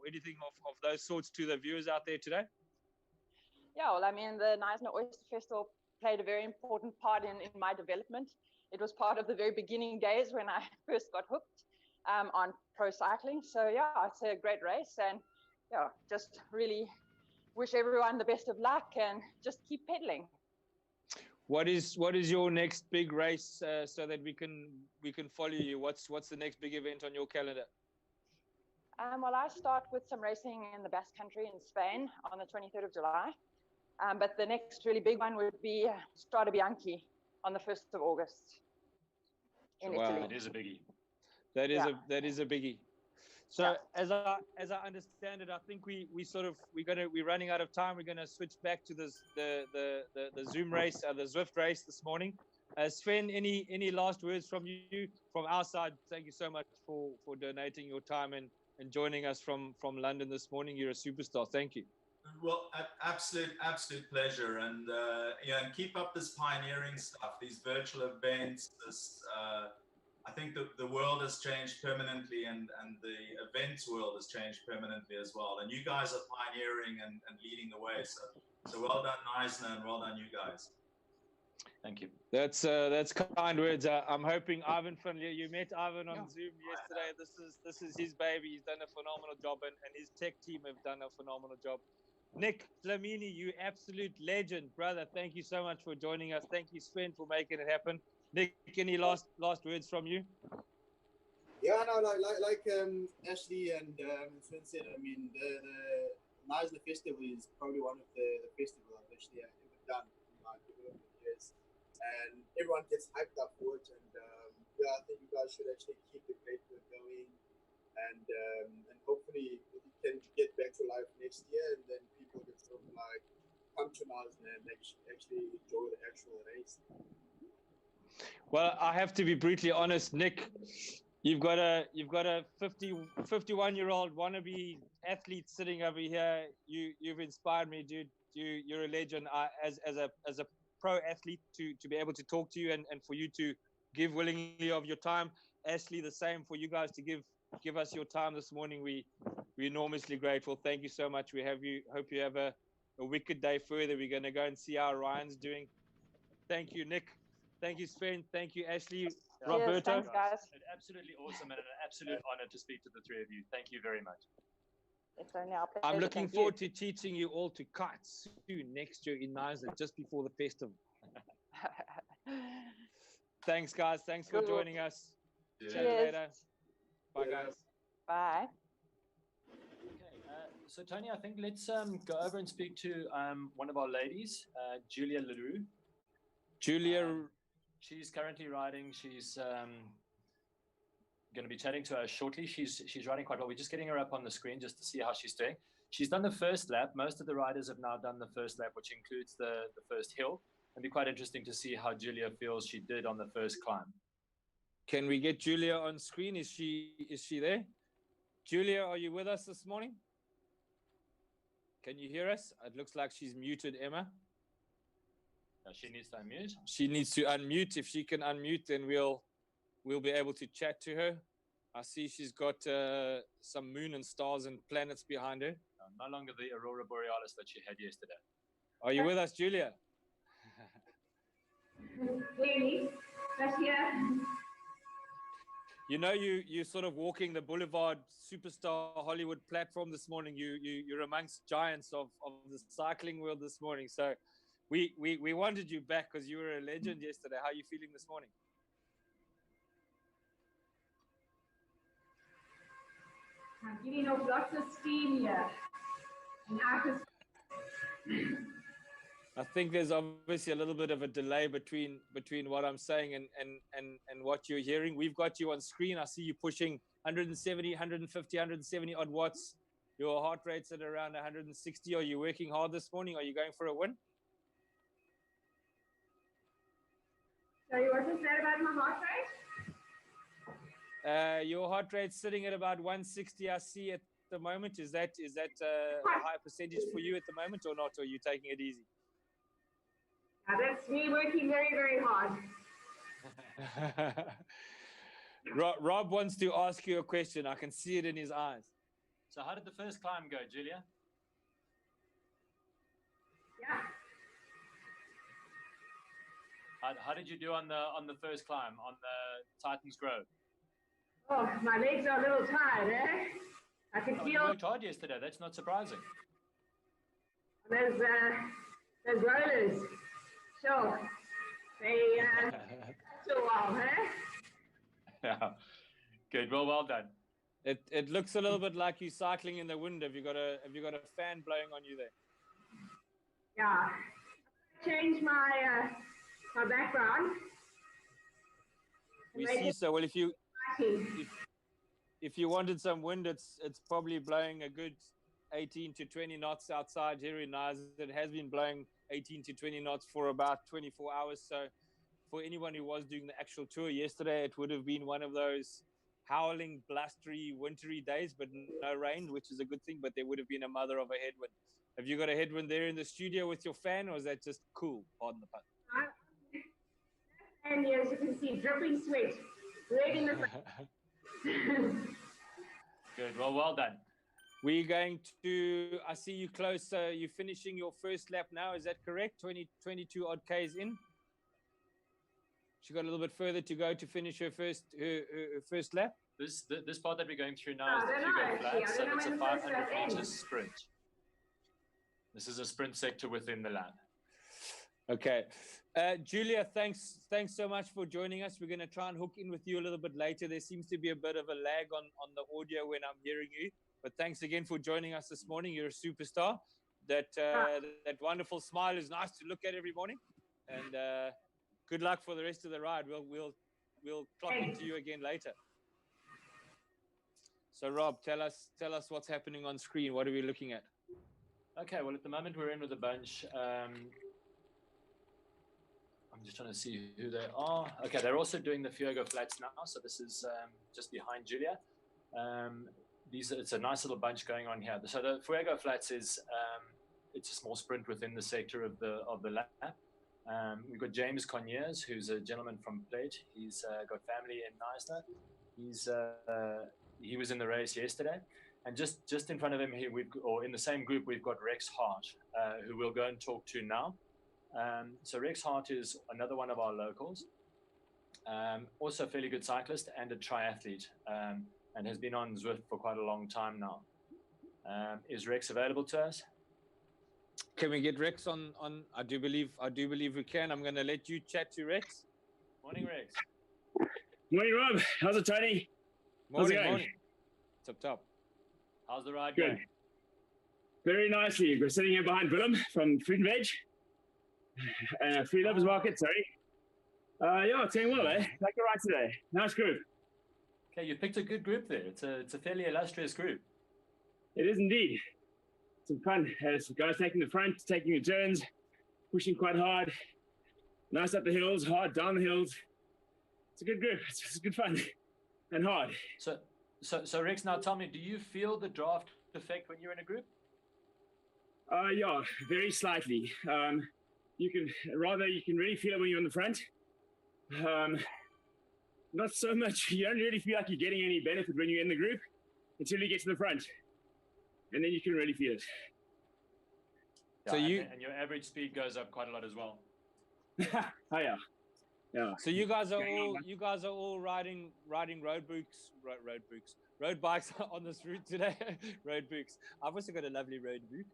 anything of those sorts to the viewers out there today? Yeah, well, I mean, the Knysna Oyster Festival played a very important part in my development. It was part of the very beginning days when I first got hooked on pro cycling. So yeah, it's a great race, and yeah, just really wish everyone the best of luck and just keep pedaling. What is your next big race so that we can follow you? What's the next big event on your calendar? Well, I start with some racing in the Basque Country in Spain on the 23rd of July. But the next really big one would be Strade Bianche on the 1st of August in Italy. That is a biggie. That is a biggie. So as I understand it, I think we're running out of time. We're gonna switch back to the Zoom race, the ZWIFT race this morning. Sven, any last words from you from our side? Thank you so much for donating your time and joining us from London this morning. You're a superstar. Thank you. Well, absolute pleasure, and and keep up this pioneering stuff, these virtual events, this I think the world has changed permanently, and the events world has changed permanently as well. And you guys are pioneering and leading the way. So well done, Knysna, and well done, you guys. Thank you. That's kind words. I'm hoping Ivan you met Ivan on Zoom yesterday. This is his baby. He's done a phenomenal job, and his tech team have done a phenomenal job. Nick Flamini, you absolute legend, brother. Thank you so much for joining us. Thank you, Sven, for making it happen. Nick, any last words from you? Yeah, no, like Ashley and Sven said, I mean, the Knysna Festival is probably one of the festivals I've actually ever done in my development years. And everyone gets hyped up for it. And yeah, I think you guys should actually keep the great work going. And hopefully it can get back to life next year, and then people can sort of like come to Knysna and actually enjoy the actual race. Well, I have to be brutally honest, Nick. You've got a 51-year-old wannabe athlete sitting over here. You've inspired me, dude. You're a legend. As a pro athlete, to be able to talk to you and for you to give willingly of your time. Ashley, the same for you guys to give us your time this morning. We're enormously grateful. Thank you so much. Hope you have a wicked day further. We're going to go and see how Ryan's doing. Thank you, Nick. Thank you, Sven. Thank you, Ashley. Roberto. Yes, thanks, guys. Absolutely awesome, and an absolute honor to speak to the three of you. Thank you very much. It's only our pleasure. I'm looking forward to teaching you all to kite soon next year in Knysna, just before the festival. Thanks, guys. Thanks for joining us. Cheers. See you later. Bye, guys. Bye. Okay, so Tony, I think let's go over and speak to one of our ladies, Julia Leroux. Julia. She's currently riding. She's going to be chatting to her shortly. She's riding quite well. We're just getting her up on the screen just to see how she's doing. She's done the first lap. Most of the riders have now done the first lap, which includes the first hill. It'll be quite interesting to see how Julia feels she did on the first climb. Can we get Julia on screen? Is she there? Julia, are you with us this morning? Can you hear us? It looks like she's muted, Emma. She needs to unmute. She needs to unmute. If she can unmute, then we'll be able to chat to her. I see she's got some moon and stars and planets behind her. No longer the Aurora Borealis that she had yesterday. Are you with us, Julia? Really? But yeah. You know, you're sort of walking the Boulevard Superstar Hollywood platform this morning. You're amongst giants of the cycling world this morning. So we wanted you back because you were a legend yesterday. How are you feeling this morning? I'm giving off lots of steam here. And I think there's obviously a little bit of a delay between what I'm saying and what you're hearing. We've got you on screen. I see you pushing 170, 150, 170 odd watts. Your heart rate's at around 160. Are you working hard this morning? Are you going for a win? Sorry, what was that about my heart rate? Your heart rate's sitting at about 160. I see at the moment. Is that a high percentage for you at the moment or not? Or are you taking it easy? That's me working very, very hard. Rob wants to ask you a question. I can see it in his eyes. So how did the first climb go, Julia? Yeah. How did you do on the first climb on the Titans Grove? Oh, my legs are a little tired, eh? I can feel. You worked hard yesterday. That's not surprising. Those rollers. Sure. They took a while, eh? Yeah. Good. Well done. It looks a little bit like you cycling in the wind. Have you got a fan blowing on you there? Yeah. Change my my background. We see so. Well, if you wanted some wind, it's probably blowing a good 18 to 20 knots outside here in Knysna. It has been blowing 18 to 20 knots for about 24 hours. So for anyone who was doing the actual tour yesterday, it would have been one of those howling, blustery, wintry days, but no rain, which is a good thing. But there would have been a mother of a headwind. Have you got a headwind there in the studio with your fan, or is that just cool? Pardon the pun. And as you can see, dripping sweat. Readiness. Good. Well done. We're going to, I see you close. So you're finishing your first lap now. Is that correct? 22 odd Ks in. She got a little bit further to go to finish her first lap. This part that we're going through now is the Hugo Flat, so it's a 500 meter sprint. This is a sprint sector within the lap. Okay. Julia, thanks so much for joining us. We're going to try and hook in with you a little bit later. There seems to be a bit of a lag on the audio when I'm hearing you. But thanks again for joining us this morning. You're a superstar. That wonderful smile is nice to look at every morning. And good luck for the rest of the ride. We'll clock into you again later. So Rob, tell us what's happening on screen. What are we looking at? Okay, well, at the moment we're in with a bunch. I'm just trying to see who they are. Okay, they're also doing the Fuego Flats now. So this is just behind Julia. It's a nice little bunch going on here. So the Fuego Flats is it's a small sprint within the sector of the lap. We've got James Conyers, who's a gentleman from Plate. He's got family in Knysna. He was in the race yesterday, and just in front of him here, in the same group, we've got Rex Hart, who we'll go and talk to now. So Rex Hart is another one of our locals, also a fairly good cyclist and a triathlete, and has been on ZWIFT for quite a long time now. Is Rex available to us? Can we get Rex on? I do believe we can. I'm going to let you chat to Rex. Morning, Rex. Morning, Rob. How's it, Tony? Morning. Top. How's the ride Good. going? Very nicely. We're sitting here behind Willem from Fruit and Veg. Free Lovers Market, sorry. Yeah, it's going well, eh? Like the ride today. Nice group. Okay, you picked a good group there. It's a fairly illustrious group. It is indeed. Some fun. Some guys taking the front, taking the turns, pushing quite hard. Nice up the hills, hard down the hills. It's a good group. It's good fun and hard. So Rex, now tell me, do you feel the draft effect when you're in a group? Yeah, very slightly. You can really feel it when you're in the front. Not so much. You don't really feel like you're getting any benefit when you're in the group until you get to the front, and then you can really feel it. Yeah, so and your average speed goes up quite a lot as well. Oh yeah. Yeah. So you guys are all riding road bikes on this route today. Road books. I've also got a lovely road book.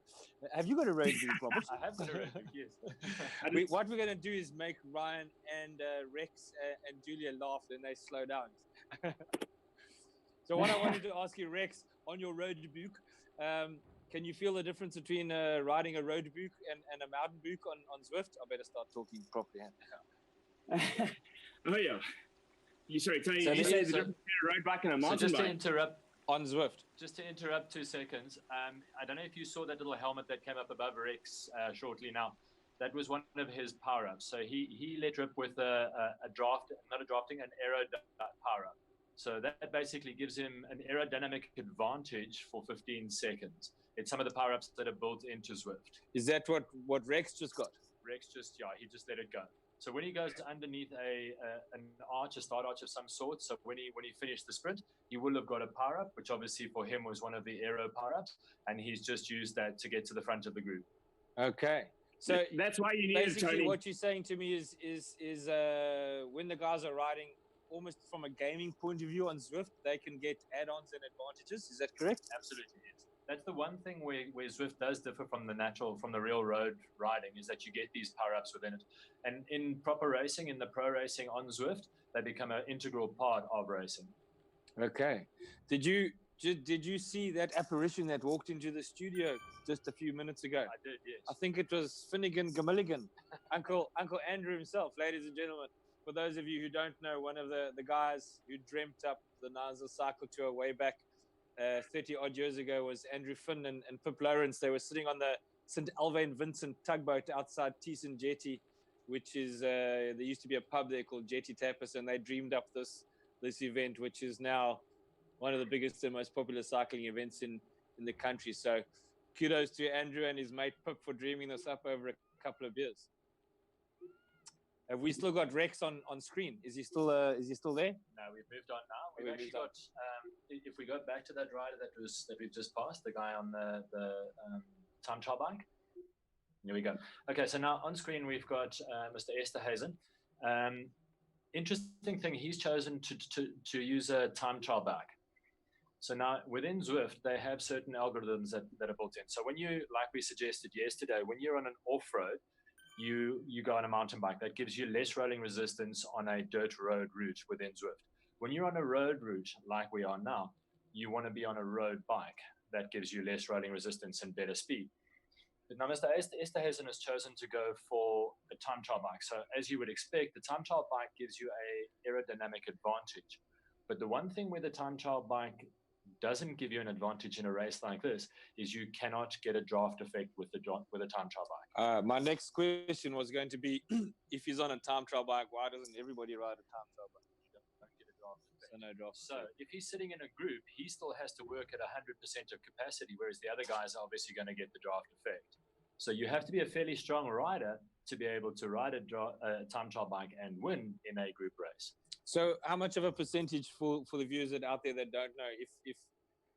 Have you got a road book, Robert? I have got a road book, yes. What we're going to do is make Ryan and Rex and Julia laugh, then they slow down. So what I wanted to ask you, Rex, on your road book, can you feel the difference between riding a road book and a mountain book on ZWIFT? I better start talking properly. Oh yeah. Sorry, Tony, you said the difference between a road bike and a mountain bike. Just to interrupt on ZWIFT. Just to interrupt 2 seconds. I don't know if you saw that little helmet that came up above Rex shortly now. That was one of his power-ups. So he let rip with an aero power-up. So that basically gives him an aerodynamic advantage for 15 seconds. It's some of the power-ups that are built into ZWIFT. Is that what Rex just got? Rex he just let it go. So when he goes underneath an arch, a start arch of some sort, so when he finished the sprint, he will have got a power-up, which obviously for him was one of the aero power-ups, and he's just used that to get to the front of the group. Okay. So that's why you need basically it, Tony. What you're saying to me is when the guys are riding almost from a gaming point of view on ZWIFT, they can get add-ons and advantages. Is that correct? Absolutely, yes. That's the one thing where ZWIFT does differ from the real road riding, is that you get these power-ups within it. And in proper racing, in the pro racing on ZWIFT, they become an integral part of racing. Okay. Did you see that apparition that walked into the studio just a few minutes ago? I did, yes. I think it was Finnegan Gamilligan, Uncle Andrew himself, ladies and gentlemen. For those of you who don't know, one of the guys who dreamt up the Knysna Cycle Tour way back 30 odd years ago was Andrew Finn and Pip Lawrence. They were sitting on the St. Alvain Vincent tugboat outside Teeson Jetty, which is there used to be a pub there called Jetty Tapas, and they dreamed up this event, which is now one of the biggest and most popular cycling events in the country. So kudos to Andrew and his mate Pip for dreaming this up over a couple of years. Have we still got Rex on screen? Is he still there? No, we've moved on now. We've actually got. If we go back to that rider that we've just passed, the guy on the time trial bike. Here we go. Okay, so now on screen we've got Mr. Esterhuizen. Interesting thing, he's chosen to use a time trial bike. So now within ZWIFT, they have certain algorithms that are built in. So when you, like we suggested yesterday, when you're on an off-road, you go on a mountain bike. That gives you less rolling resistance on a dirt road route within ZWIFT. When you're on a road route like we are now, you want to be on a road bike. That gives you less rolling resistance and better speed. But now Mr. Esterhuizen has chosen to go for a time trial bike. So as you would expect, the time trial bike gives you a aerodynamic advantage. But the one thing where the time trial bike doesn't give you an advantage in a race like this is you cannot get a draft effect with a time trial bike. My next question was going to be, if he's on a time trial bike, why doesn't everybody ride a time trial bike? Don't get a draft effect. So no draft. So if he's sitting in a group, he still has to work at 100% of capacity, whereas the other guys are obviously going to get the draft effect. So you have to be a fairly strong rider to be able to ride a time trial bike and win in a group race. So how much of a percentage for the viewers that out there that don't know, if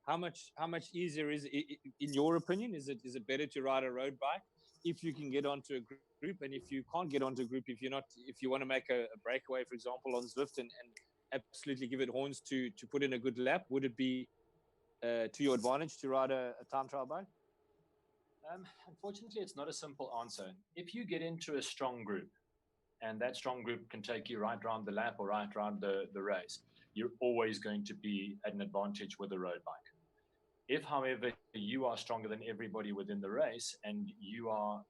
how much easier is it, in your opinion? Is it better to ride a road bike if you can get onto a group, and if you can't get onto a group, if you want to make a breakaway, for example, on ZWIFT and absolutely give it horns to put in a good lap, would it be to your advantage to ride a time trial bike? Unfortunately, it's not a simple answer. If you get into a strong group, and that strong group can take you right around the lap or right around the race, you're always going to be at an advantage with a road bike. If, however, you are stronger than everybody within the race and you are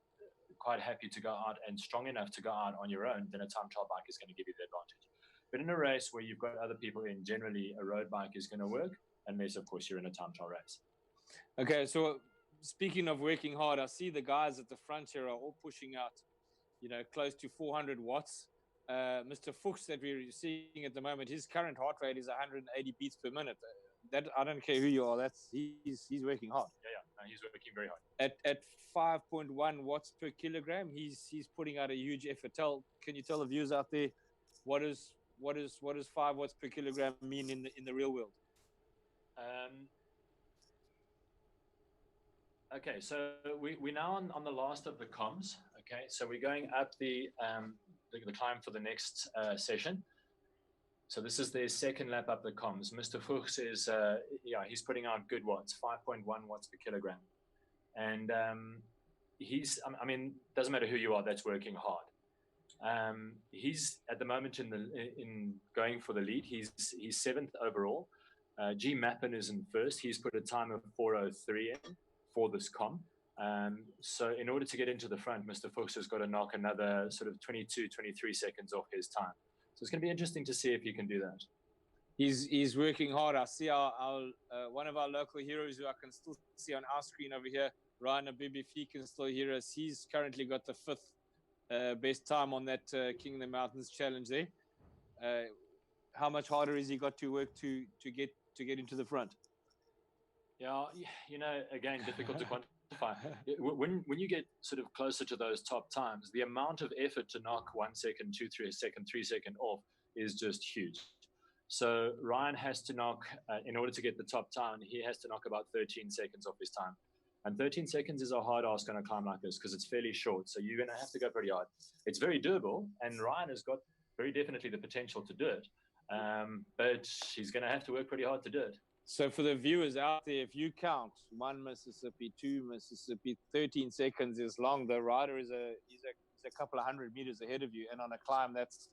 quite happy to go out and strong enough to go out on your own, then a time trial bike is going to give you the advantage. But in a race where you've got other people in, generally a road bike is going to work, unless, of course, you're in a time trial race. Okay, so speaking of working hard, I see the guys at the front here are all pushing out, close to 400 watts. Mr. Fuchs that we're seeing at the moment, his current heart rate is 180 beats per minute. That I don't care who you are. He's working hard. Yeah, he's working very hard. At 5.1 watts per kilogram, he's putting out a huge effort. Can you tell the viewers out there what does 5 watts per kilogram mean in the real world? Okay, so we're now on the last of the comms. Okay, so we're going up the climb for the next session. So this is their second lap up the comms. Mr. Fuchs is, he's putting out good watts, 5.1 watts per kilogram. And doesn't matter who you are, that's working hard. He's at the moment in going for the lead. He's 7th overall. G. Mappin is in first. He's put a time of 4:03 in for this comm. So in order to get into the front, Mr. Fuchs has got to knock another sort of 22, 23 seconds off his time. So it's going to be interesting to see if he can do that. He's working hard. I see our one of our local heroes who I can still see on our screen over here, Ryan Abib, if he can still hear us. He's currently got the 5th best time on that King of the Mountains challenge there. How much harder has he got to work to get into the front? Yeah, again, difficult to quantify. When you get sort of closer to those top times, the amount of effort to knock 1 second, 2, 3 second, 3 second off is just huge. So Ryan has to knock, in order to get the top time, he has to knock about 13 seconds off his time. And 13 seconds is a hard ask on a climb like this because it's fairly short. So you're going to have to go pretty hard. It's very doable, and Ryan has got very definitely the potential to do it. But he's going to have to work pretty hard to do it. So for the viewers out there, if you count 1 Mississippi, 2 Mississippi, 13 seconds is long. The rider is a couple of 100 meters ahead of you, and on a climb that's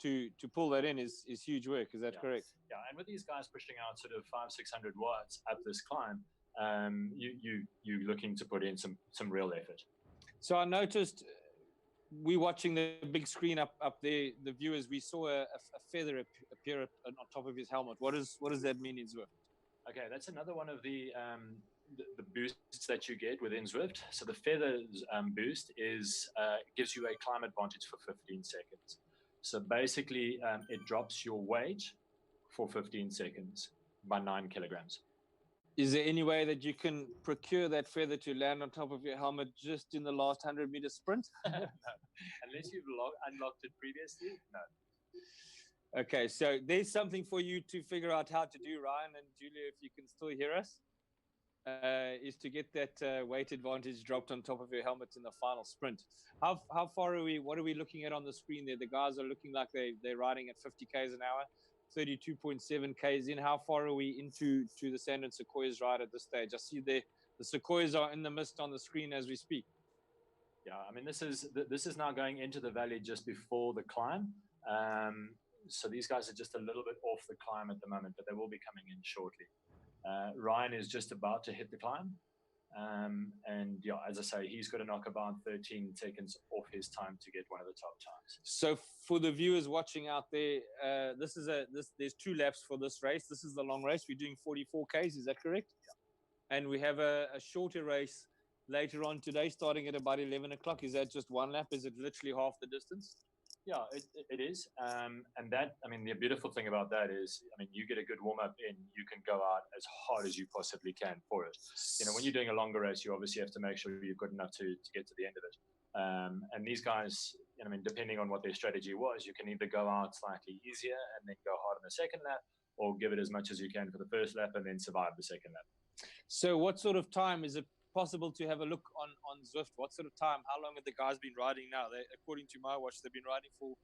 to pull that in is huge work. Is that correct? Yeah, and with th00 guys pushing out sort of 500-600 watts up this climb, you're looking to put in some real effort. So I noticed we watching the big screen up there. The viewers, we saw a feather appear on top of his helmet. What does that mean in ZWIFT? Okay, that's another one of the boosts that you get within ZWIFT. So the feathers boost gives you a climb advantage for 15 seconds. So basically, it drops your weight for 15 seconds by 9 kilograms. Is there any way that you can procure that feather to land on top of your helmet just in the last 100-meter sprint? No. Unless you've unlocked it previously, no. Okay, so there's something for you to figure out how to do, Ryan and Julia, if you can still hear us, is to get that weight advantage dropped on top of your helmet in the final sprint. How far are we? What are we looking at on the screen there? The guys are looking like they're riding at 50 k's an hour. 32.7 k's in. How far are we into the sand and sequoias ride at this stage? I see the sequoias are in the mist on the screen as we speak. Yeah, I mean, this is now going into the valley just before the climb. So these guys are just a little bit off the climb at the moment, but they will be coming in shortly. Ryan is just about to hit the climb. And yeah, as I say, he's got to knock about 13 seconds off his time to get one of the top times. So for the viewers watching out there, there's 2 laps for this race. This is the long race. We're doing 44 Ks, is that correct? Yeah. And we have a shorter race later on today, starting at about 11 o'clock. Is that just 1 lap? Is it literally half the distance? Yeah, it is. And that, I mean, the beautiful thing about that is, I mean, you get a good warm-up in, you can go out as hard as you possibly can for it. You know, when you're doing a longer race, you obviously have to make sure you're good enough to get to the end of it. And these guys, I mean, depending on what their strategy was, you can either go out slightly easier and then go hard on the second lap, or give it as much as you can for the first lap and then survive the second lap. So what sort of time is it possible to have a look on ZWIFT? What sort of time? How long have the guys been riding now? According to my watch, they've been riding for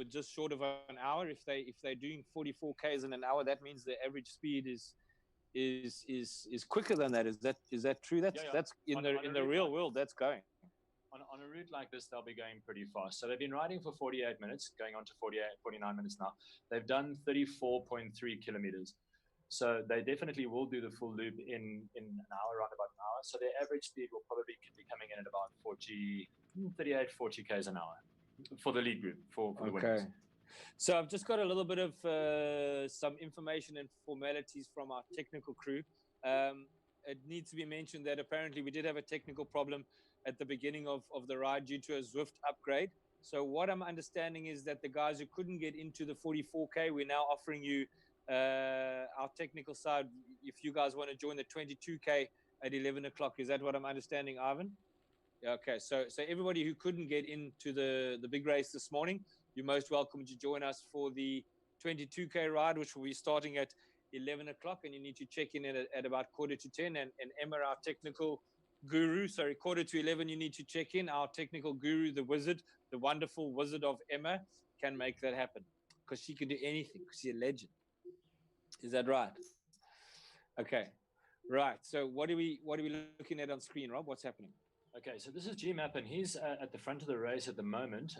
just short of an hour. If they're doing 44 k's in an hour, that means the average speed is quicker than that. Is that true? That's in the real world. That's going on a route like this, they'll be going pretty fast. So they've been riding for 48 minutes, going on to 49 minutes now. They've done 34.3 kilometers. So they definitely will do the full loop in an hour, around about an hour. So their average speed will probably be coming in at about 40 k's an hour for the lead group, for the winners. So I've just got a little bit of some information and formalities from our technical crew. It needs to be mentioned that apparently we did have a technical problem at the beginning of the ride due to a ZWIFT upgrade. So what I'm understanding is that the guys who couldn't get into the 44K, we're now offering you our technical side, if you guys want to join the 22K at 11 o'clock. Is that what I'm understanding, Ivan? Okay, so everybody who couldn't get into the big race this morning, you're most welcome to join us for the 22K ride, which will be starting at 11 o'clock, and you need to check in at about 10:45. And Emma, our technical guru, sorry, 10:45, you need to check in. Our technical guru, the wizard, the wonderful wizard of Emma, can make that happen because she can do anything because she's a legend. Is that right? Okay, right. So what are we looking at on screen, Rob? What's happening? Okay, so this is GMAP, and he's at the front of the race at the moment,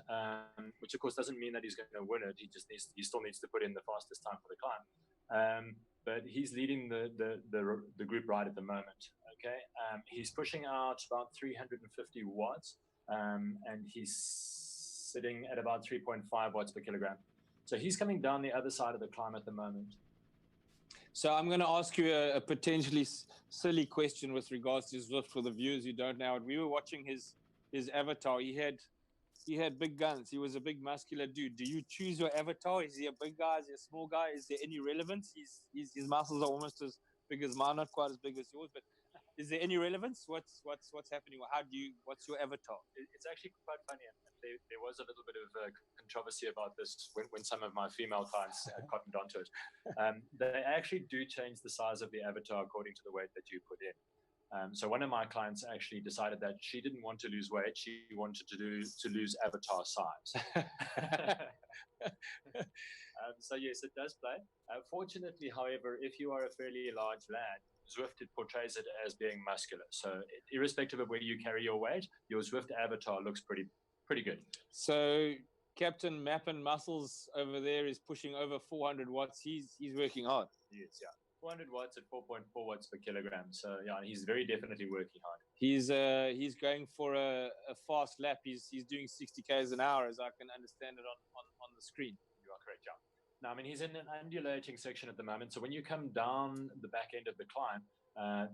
which of course doesn't mean that he's going to win it. He still needs to put in the fastest time for the climb. But he's leading the group ride at the moment. Okay, he's pushing out about 350 watts, and he's sitting at about 3.5 watts per kilogram. So he's coming down the other side of the climb at the moment. So I'm going to ask you a potentially silly question with regards to ZWIFT for the viewers who don't know it. We were watching his avatar. He had big guns. He was a big muscular dude. Do you choose your avatar? Is he a big guy? Is he a small guy? Is there any relevance? His muscles are almost as big as mine, not quite as big as yours, but is there any relevance? What's happening? What's your avatar? It's actually quite funny. There was a little bit of controversy about this when some of my female clients cottoned onto it. They actually do change the size of the avatar according to the weight that you put in. So one of my clients actually decided that she didn't want to lose weight; she wanted to lose avatar size. So yes, it does play. Fortunately, however, if you are a fairly large lad, ZWIFT portrays it as being muscular. So irrespective of where you carry your weight, your ZWIFT avatar looks pretty good. So Captain Mappin Muscles over there is pushing over 400 watts. He's working hard. Yes, yeah. 400 watts at 4.4 watts per kilogram. So yeah, he's very definitely working hard. He's going for a fast lap. He's doing 60 k's an hour, as I can understand it on the screen. You are correct, yeah. Now, I mean, he's in an undulating section at the moment. So when you come down the back end of the climb,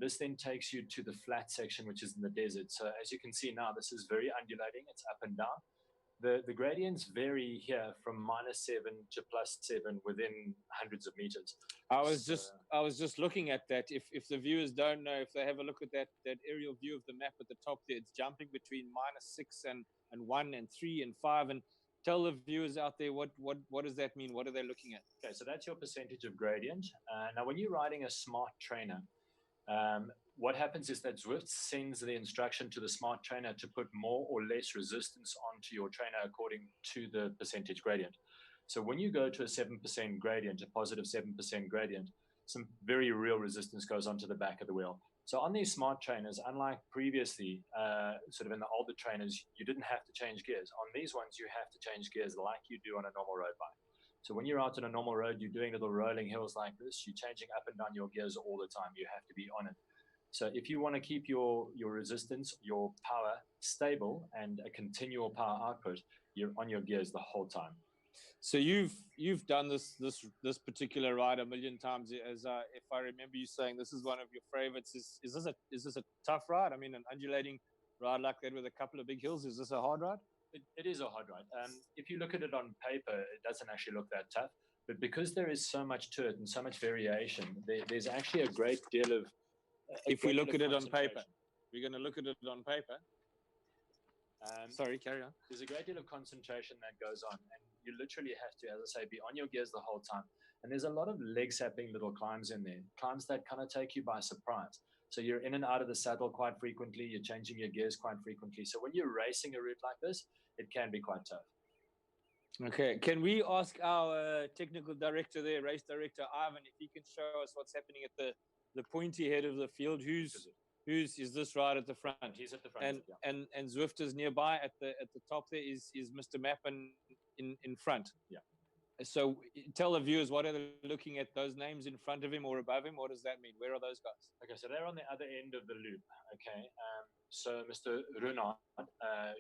this then takes you to the flat section, which is in the desert. So as you can see now, this is very undulating. It's up and down. The gradients vary here from -7 to +7 within hundreds of meters. I was just looking at that. If the viewers don't know, if they have a look at that aerial view of the map at the top there, it's jumping between -6 and 1 and 3 and 5. And tell the viewers out there what does that mean? What are they looking at? Okay, so that's your percentage of gradient. Now, when you're riding a smart trainer, what happens is that ZWIFT sends the instruction to the smart trainer to put more or less resistance onto your trainer according to the percentage gradient. So when you go to a 7% gradient, a positive 7% gradient, some very real resistance goes onto the back of the wheel. So on these smart trainers, unlike previously, sort of in the older trainers, you didn't have to change gears. On these ones, you have to change gears like you do on a normal road bike. So when you're out on a normal road, you're doing little rolling hills like this, you're changing up and down your gears all the time. You have to be on it. So if you want to keep your resistance, your power stable and a continual power output, you're on your gears the whole time. So you've done this particular ride a million times. As if I remember you saying, this is one of your favorites. Is this a tough ride? I mean, an undulating ride like that with a couple of big hills. Is this a hard ride? It is a hard ride. If you look at it on paper, it doesn't actually look that tough. But because there is so much to it and so much variation, there's actually a great deal of. If we look at it on paper, we're going to look at it on paper. Sorry, carry on. There's a great deal of concentration that goes on, and you literally have to, as I say, be on your gears the whole time. And there's a lot of leg-sapping little climbs in there, climbs that kind of take you by surprise. So you're in and out of the saddle quite frequently. You're changing your gears quite frequently. So when you're racing a route like this, it can be quite tough. Okay, can we ask our technical director there, race director Ivan, if he can show us what's happening at the pointy head of the field? Is this right at the front? He's at the front. And ZWIFT is nearby at the top. There is Mr. Mappen in front. Yeah. So tell the viewers, what are they looking at? Those names in front of him or above him? What does that mean? Where are those guys? Okay, so they're on the other end of the loop. Okay, so Mr. Runard,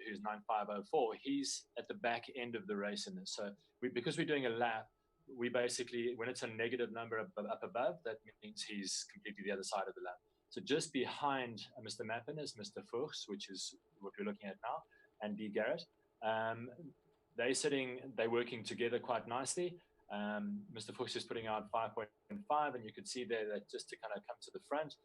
who's 9504, he's at the back end of the race in this. So because we're doing a lap, we basically, when it's a negative number up above, that means he's completely the other side of the lap. So just behind Mr. Mappen is Mr. Fuchs, which is what we're looking at now, and D. Garrett. They're working together quite nicely. Mr. Fuchs is putting out 5.5, and you could see there that just to kind of come to the front,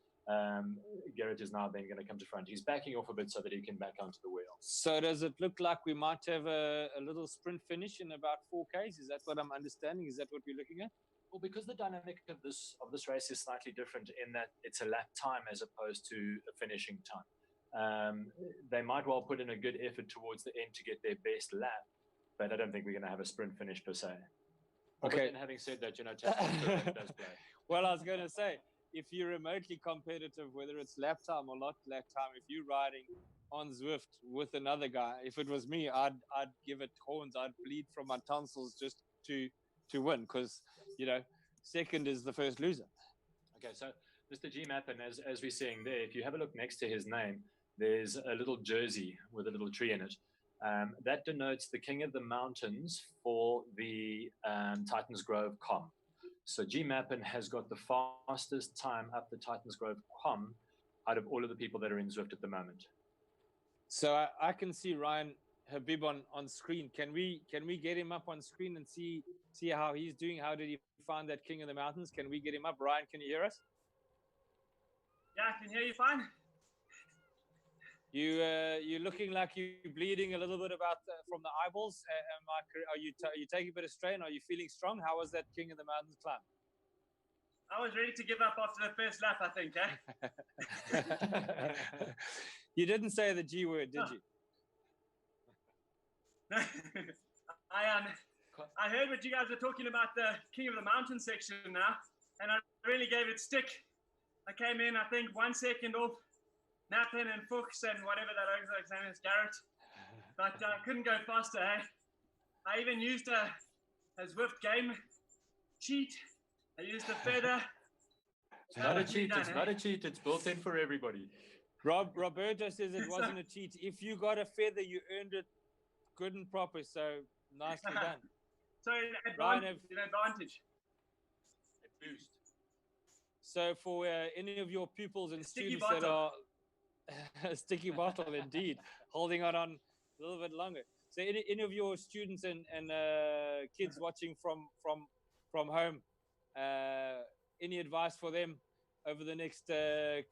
Garrett is now then going to come to front. He's backing off a bit so that he can back onto the wheel. So does it look like we might have a little sprint finish in about 4Ks? Is that what I'm understanding? Is that what we're looking at? Well, because the dynamic of this race is slightly different in that it's a lap time as opposed to a finishing time. They might well put in a good effort towards the end to get their best lap, but I don't think we're going to have a sprint finish per se. Okay. And having said that, does play. Well, I was going to say, if you're remotely competitive, whether it's lap time or not lap time, if you're riding on ZWIFT with another guy, if it was me, I'd give it horns. I'd bleed from my tonsils just to win, because second is the first loser. Okay, so Mr. G Mappen, as we're seeing there, if you have a look next to his name, there's a little jersey with a little tree in it. That denotes the King of the Mountains for the Titans Grove Com. So G Mappen has got the fastest time up the Titans Grove Com out of all of the people that are in ZWIFT at the moment. So I can see Ryan Habib on screen. Can we get him up on screen and see how he's doing? How did he find that King of the Mountains? Can we get him up? Ryan, can you hear us? Yeah, I can hear you fine. You're looking like you're bleeding a little bit from the eyeballs. Are you taking a bit of strain? Are you feeling strong? How was that King of the Mountains climb? I was ready to give up after the first lap, I think. You didn't say the G word, did you? I heard what you guys were talking about, the King of the Mountain section now, and I really gave it stick. I came in, I think, 1 second off Mappen and Fuchs and whatever that other name is, Garrett, but I couldn't go faster. I even used a ZWIFT game cheat. I used a feather. It's not a cheat. It's not a cheat. It's built in for everybody. Roberto says it wasn't a cheat. If you got a feather, you earned it good and proper. So nicely done. So advantage. A boost. So for any of your pupils and students that are a sticky bottle, indeed, holding on a little bit longer. So any of your students and kids watching from home, any advice for them over the next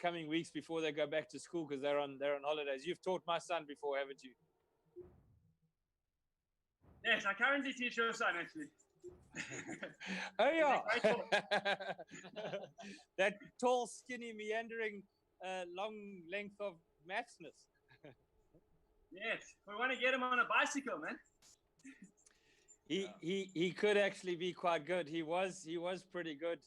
coming weeks before they go back to school, because they're on holidays? You've taught my son before, haven't you? Yes, I currently teach your son, actually. Oh yeah, that tall, skinny, meandering, long length of mathness. Yes, we want to get him on a bicycle, man. He could actually be quite good. He was pretty good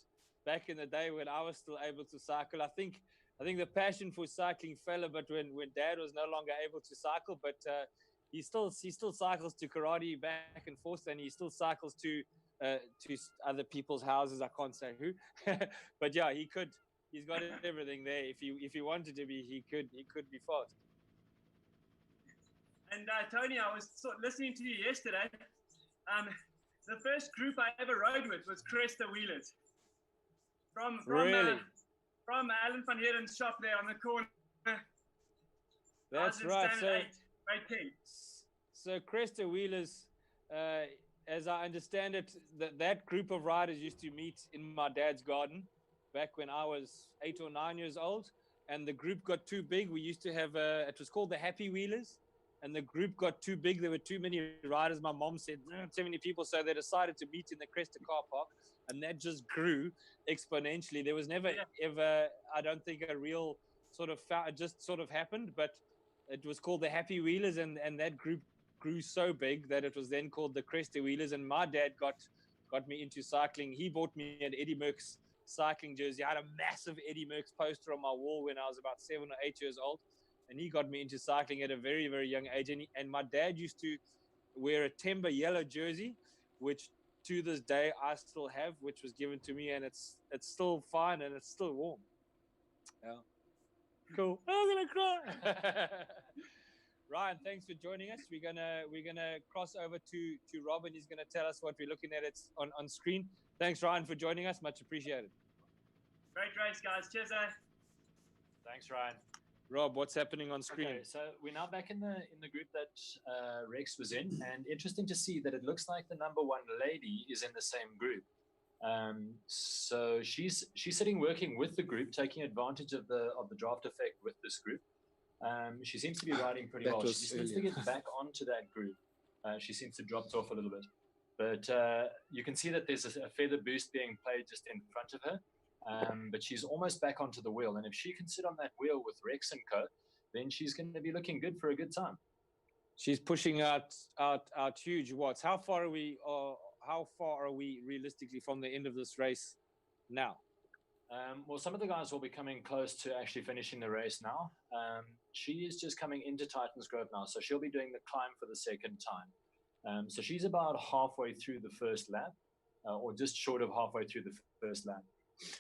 back in the day when I was still able to cycle. I think the passion for cycling fell a bit when Dad was no longer able to cycle, but he still cycles to karate back and forth, and he still cycles to other people's houses. I can't say who, but yeah, he could. He's got everything there. If he wanted to be, he could be fast. And Tony, I was listening to you yesterday. The first group I ever rode with was Knysna Wheelers. From really? From Alan van Heeren's shop there on the corner. That's right. So Knysna Wheelers, as I understand it, that group of riders used to meet in my dad's garden back when I was 8 or 9 years old, and the group got too big. We used to have it was called the Happy Wheelers, and the group got too big. There were too many riders. My mom said too many people, so they decided to meet in the Knysna car park, and that just grew exponentially. There was never ever, I don't think, a real sort of it just sort of happened, but it was called the Happy Wheelers, and that group grew so big that it was then called the Knysna Wheelers. And my dad got me into cycling. He bought me an Eddie Merckx cycling jersey. I had a massive Eddie Merckx poster on my wall when I was about 7 or 8 years old, and he got me into cycling at a very, very young age. And my dad used to wear a timber yellow jersey, which to this day I still have, which was given to me, and it's still fine and it's still warm. Yeah, cool. I'm gonna cry. Ryan, thanks for joining us. We're gonna cross over to Robin. He's gonna tell us what we're looking at. It's on screen. Thanks, Ryan, for joining us. Much appreciated. Great race, guys. Cheers, Thanks, Ryan. Rob, what's happening on screen? Okay, so we're now back in the group that Rex was in, and interesting to see that it looks like the number one lady is in the same group. So she's sitting working with the group, taking advantage of the draft effect with this group. She seems to be riding pretty well. She just needs to get back onto that group. She seems to have dropped off a little bit, but you can see that there's a feather boost being played just in front of her. But she's almost back onto the wheel, and if she can sit on that wheel with Rex and Co, then she's going to be looking good for a good time. She's pushing out huge watts. How far are we realistically from the end of this race now? Well, some of the guys will be coming close to actually finishing the race now. She is just coming into Titans Grove now, so she'll be doing the climb for the second time. So she's about halfway through the first lap, or just short of halfway through the first lap.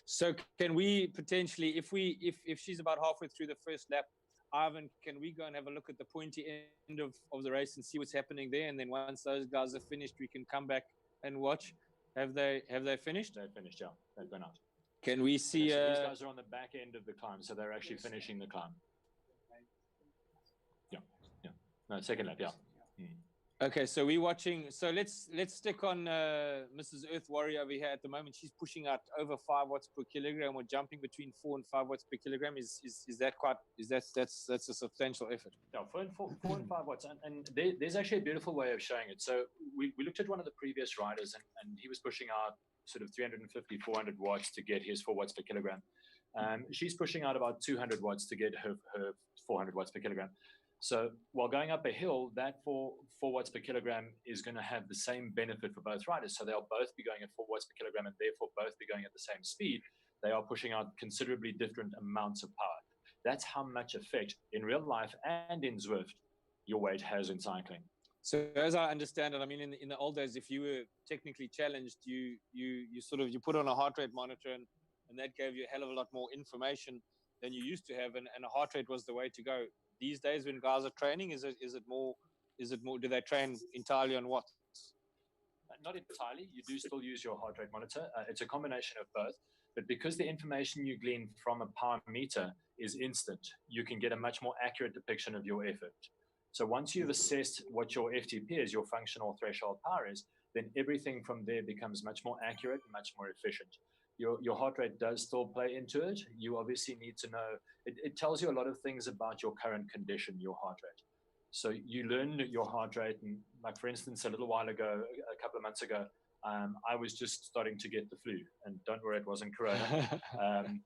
So can we potentially, if she's about halfway through the first lap, Ivan, can we go and have a look at the pointy end of the race and see what's happening there? And then once those guys are finished, we can come back and watch. Have they finished? They've finished, yeah. They've gone out. Can we see? So these guys are on the back end of the climb, so they're actually finishing the climb. Yeah. No, second lap, yeah. Okay, so we're watching. So let's stick on Mrs. Earth Warrior over here at the moment. She's pushing out over 5 watts per kilogram. We're jumping between 4 and 5 watts per kilogram. Is that's a substantial effort? Yeah, 4 and 5 watts, and there's actually a beautiful way of showing it. So we looked at one of the previous riders, and he was pushing out sort of 350, 400 watts to get his 4 watts per kilogram. She's pushing out about 200 watts to get her 400 watts per kilogram. So while going up a hill, that 4 watts per kilogram is going to have the same benefit for both riders. So they'll both be going at 4 watts per kilogram and therefore both be going at the same speed. They are pushing out considerably different amounts of power. That's how much effect in real life and in ZWIFT your weight has in cycling. So as I understand it, I mean, in the old days, if you were technically challenged, you put on a heart rate monitor and that gave you a hell of a lot more information than you used to have, and a heart rate was the way to go. These days, when guys are training, is it more? Do they train entirely on watts? Not entirely. You do still use your heart rate monitor. It's a combination of both. But because the information you glean from a power meter is instant, you can get a much more accurate depiction of your effort. So once you've assessed what your FTP is, your functional threshold power is, then everything from there becomes much more accurate and much more efficient. Your heart rate does still play into it. You obviously need to know, it tells you a lot of things about your current condition, your heart rate. So you learn your heart rate, and like for instance, a little while ago, a couple of months ago, I was just starting to get the flu, and don't worry, it wasn't corona. And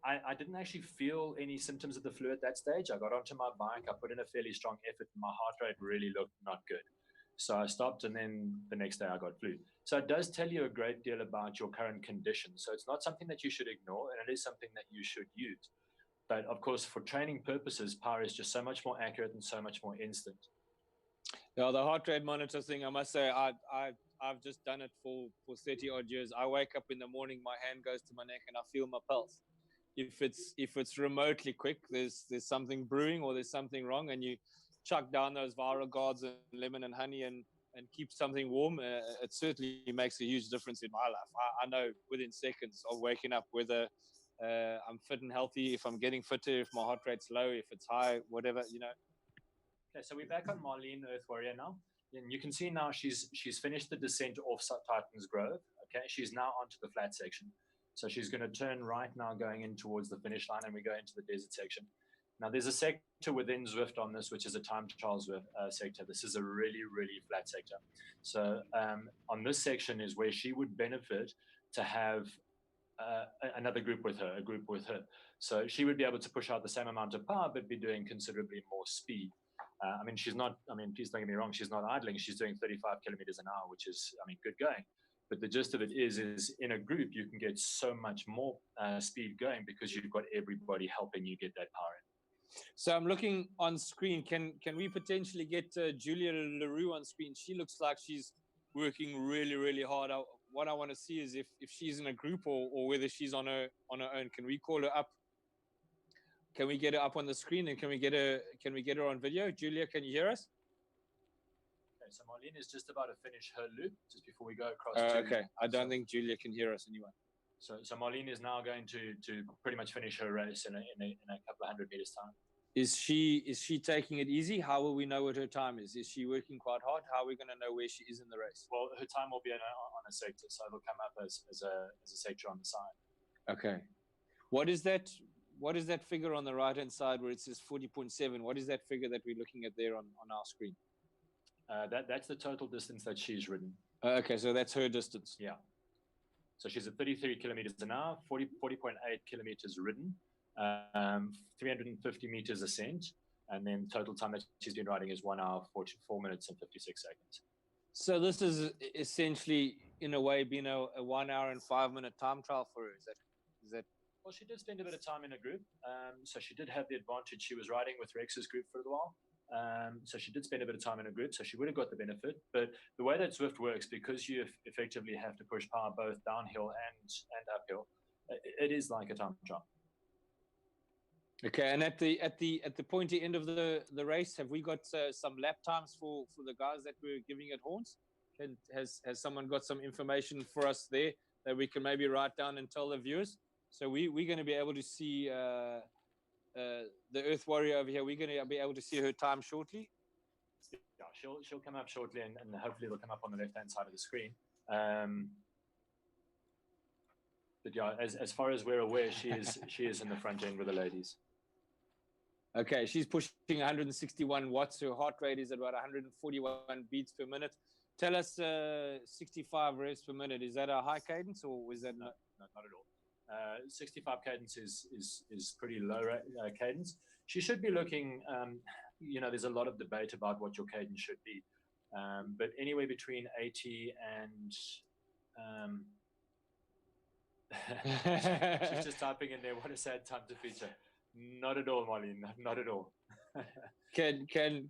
I didn't actually feel any symptoms of the flu at that stage. I got onto my bike, I put in a fairly strong effort, and my heart rate really looked not good. So I stopped, and then the next day I got flu. So it does tell you a great deal about your current condition. So it's not something that you should ignore, and it is something that you should use. But of course, for training purposes, power is just so much more accurate and so much more instant. Yeah, the heart rate monitor thing, I must say, I've just done it for 30 odd years. I wake up in the morning, my hand goes to my neck, and I feel my pulse. If it's remotely quick, there's something brewing or there's something wrong, and you chuck down those viral guards and lemon and honey and keep something warm, it certainly makes a huge difference in my life. I know within seconds of waking up whether I'm fit and healthy, if I'm getting fitter, if my heart rate's low, if it's high, whatever, you know. Okay, so we're back on Marlene, Earth Warrior now. And you can see now she's finished the descent off Titan's Grove. Okay, she's now onto the flat section. So she's going to turn right now going in towards the finish line, and we go into the desert section. Now there's a sector within ZWIFT on this, which is a time trial sector. This is a really, really flat sector. So on this section is where she would benefit to have another group with her, a group with her. So she would be able to push out the same amount of power, but be doing considerably more speed. I mean, she's not, I mean, please don't get me wrong, she's not idling. She's doing 35 kilometers an hour, which is, I mean, good going. But the gist of it is in a group, you can get so much more speed going because you've got everybody helping you get that power in. So I'm looking on screen. Can we potentially get Julia LaRue on screen? She looks like she's working really, really hard. What I want to see is if she's in a group or whether she's on her own. Can we call her up? Can we get her up on the screen, and can we get her on video? Julia, can you hear us? Okay, so Marlene is just about to finish her loop just before we go across. Okay, I don't think Julia can hear us anyway. So Marlene is now going to pretty much finish her race in a couple of 100 meters time. Is she taking it easy? How will we know what her time is? Is she working quite hard? How are we going to know where she is in the race? Well, her time will be on a sector, so it'll come up as a sector on the side. Okay. What is that figure on the right hand side where it says 40.7? What is that figure that we're looking at there on our screen? That's the total distance that she's ridden. Okay, so that's her distance. Yeah. So she's at 33 kilometers an hour, 40.8 kilometers ridden, 350 meters ascent, and then total time that she's been riding is 1 hour, 4 minutes and 56 seconds. So this is essentially, in a way, been a 1 hour and 5 minute time trial for her. Is that? Well, she did spend a bit of time in a group, so she did have the advantage. She was riding with Rex's group for a while. So she did spend a bit of time in a group, so she would have got the benefit. But the way that ZWIFT works, because you effectively have to push power both downhill and uphill, it is like a time trial. Okay, and at the pointy end of the race, have we got some lap times for the guys that we're giving it horns? Has someone got some information for us there that we can maybe write down and tell the viewers? So we're going to be able to see the Earth Warrior over here. We're going to be able to see her time shortly. Yeah, she'll come up shortly, and hopefully it'll come up on the left-hand side of the screen. But yeah, as far as we're aware, she is in the front end with the ladies. Okay, she's pushing 161 watts. Her heart rate is at about 141 beats per minute. Tell us 65 revs per minute. Is that a high cadence, or is that not at all? 65 cadence is pretty low cadence. She should be looking, there's a lot of debate about what your cadence should be, but anywhere between 80 and she's just typing in there, what a sad time to feature. Not at all, Marlene, not at all. Can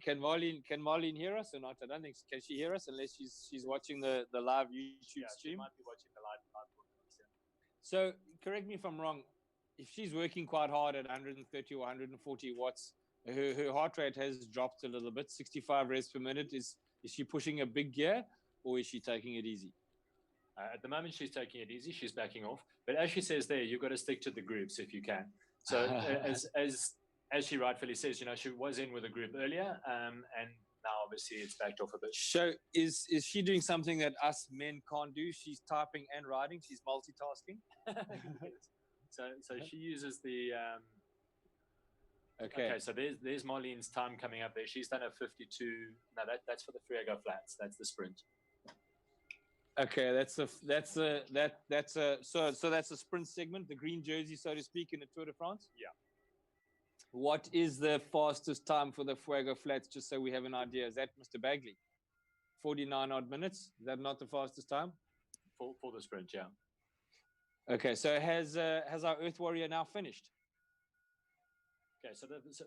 Marlene hear us or not? I don't think, can she hear us unless she's watching the live YouTube stream? She might be watching the live broadcast, yeah. So correct me if I'm wrong. If she's working quite hard at 130 or 140 watts, her heart rate has dropped a little bit. 65 revs per minute. Is she pushing a big gear, or is she taking it easy? At the moment, she's taking it easy. She's as she rightfully says, she was in with a group earlier, and now obviously it's backed off a bit. So is she doing something that us men can't do? She's typing and writing. She's multitasking. So she uses the. Okay. So there's Marlene's time coming up there. She's done a 52. No, that's for the Fuego Flats. That's the sprint. Okay, that's a sprint segment, the green jersey, so to speak, in the Tour de France. Yeah. What is the fastest time for the Fuego Flats? Just so we have an idea. Is that Mr. Bagley? 49 odd minutes. Is that not the fastest time? For the sprint, yeah. Okay, so has our Earth Warrior now finished? Okay, so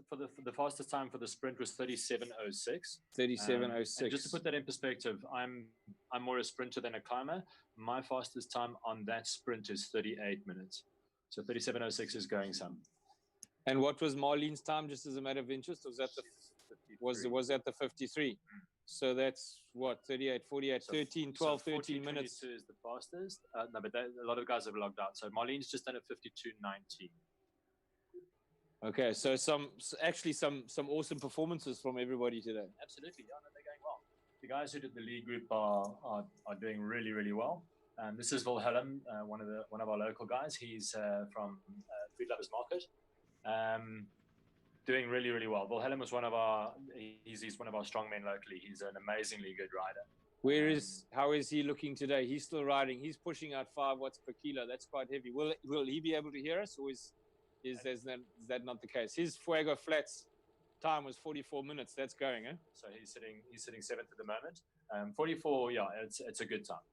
for the fastest time for the sprint was 37:06. 37:06. Just to put that in perspective, I'm more a sprinter than a climber. My fastest time on that sprint is 38 minutes. So 37:06 is going some. And what was Marlene's time, just as a matter of interest? Was that the 53? So that's what, 38, 48, so, 13, 12, 13 minutes. 42 is the fastest. No, but a lot of guys have logged out. So Marlene's just done a 52:19. Okay, so some awesome performances from everybody today. Absolutely, yeah, no, they're going well. The guys who did the lead group are doing really, really well. This is Wilhelm, one of our local guys. He's from Food Lovers Market, doing really, really well. Wilhelm was he's one of our strongmen locally. He's an amazingly good rider. How is he looking today? He's still riding. He's pushing out 5 watts per kilo. That's quite heavy. Will he be able to hear us, or is that not the case? His Fuego Flats time was 44 minutes. That's going, eh? So he's sitting 7th at the moment. 44, yeah, it's a good time.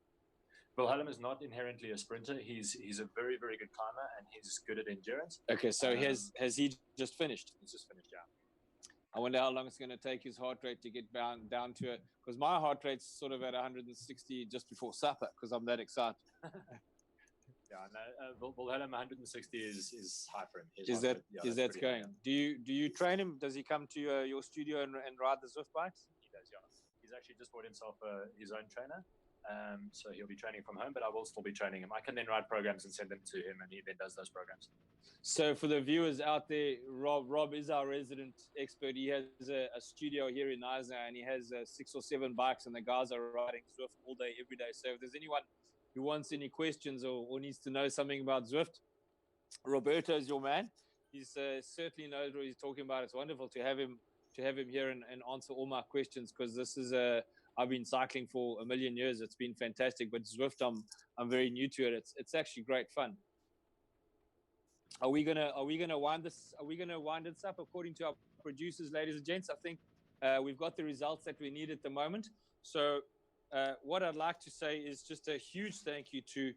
Wilhelm is not inherently a sprinter. He's a very, very good climber, and he's good at endurance. Okay, so has he just finished? He's just finished, yeah. I wonder how long it's going to take his heart rate to get down to it, because my heart rate's sort of at 160 just before supper, because I'm that excited. Yeah, no, Wilhelm 160 is high for him. Is that going? Yeah. Do you train him? Does he come to your studio and ride the ZWIFT bikes? He does, yeah. He's actually just bought himself his own trainer, so he'll be training from home. But I will still be training him. I can then write programs and send them to him, and he then does those programs. So for the viewers out there, Rob is our resident expert. He has a studio here in Knysna, and he has 6 or 7 bikes, and the guys are riding ZWIFT all day, every day. So if there's anyone who wants any questions or needs to know something about ZWIFT, Roberto is your man. He's certainly knows what he's talking about. It's wonderful to have him here and answer all my questions, because this is I've been cycling for a million years. It's been fantastic, but ZWIFT, I'm very new to it. It's actually great fun. Are we gonna wind this up according to our producers, ladies and gents? I think we've got the results that we need at the moment. So what I'd like to say is just a huge thank you to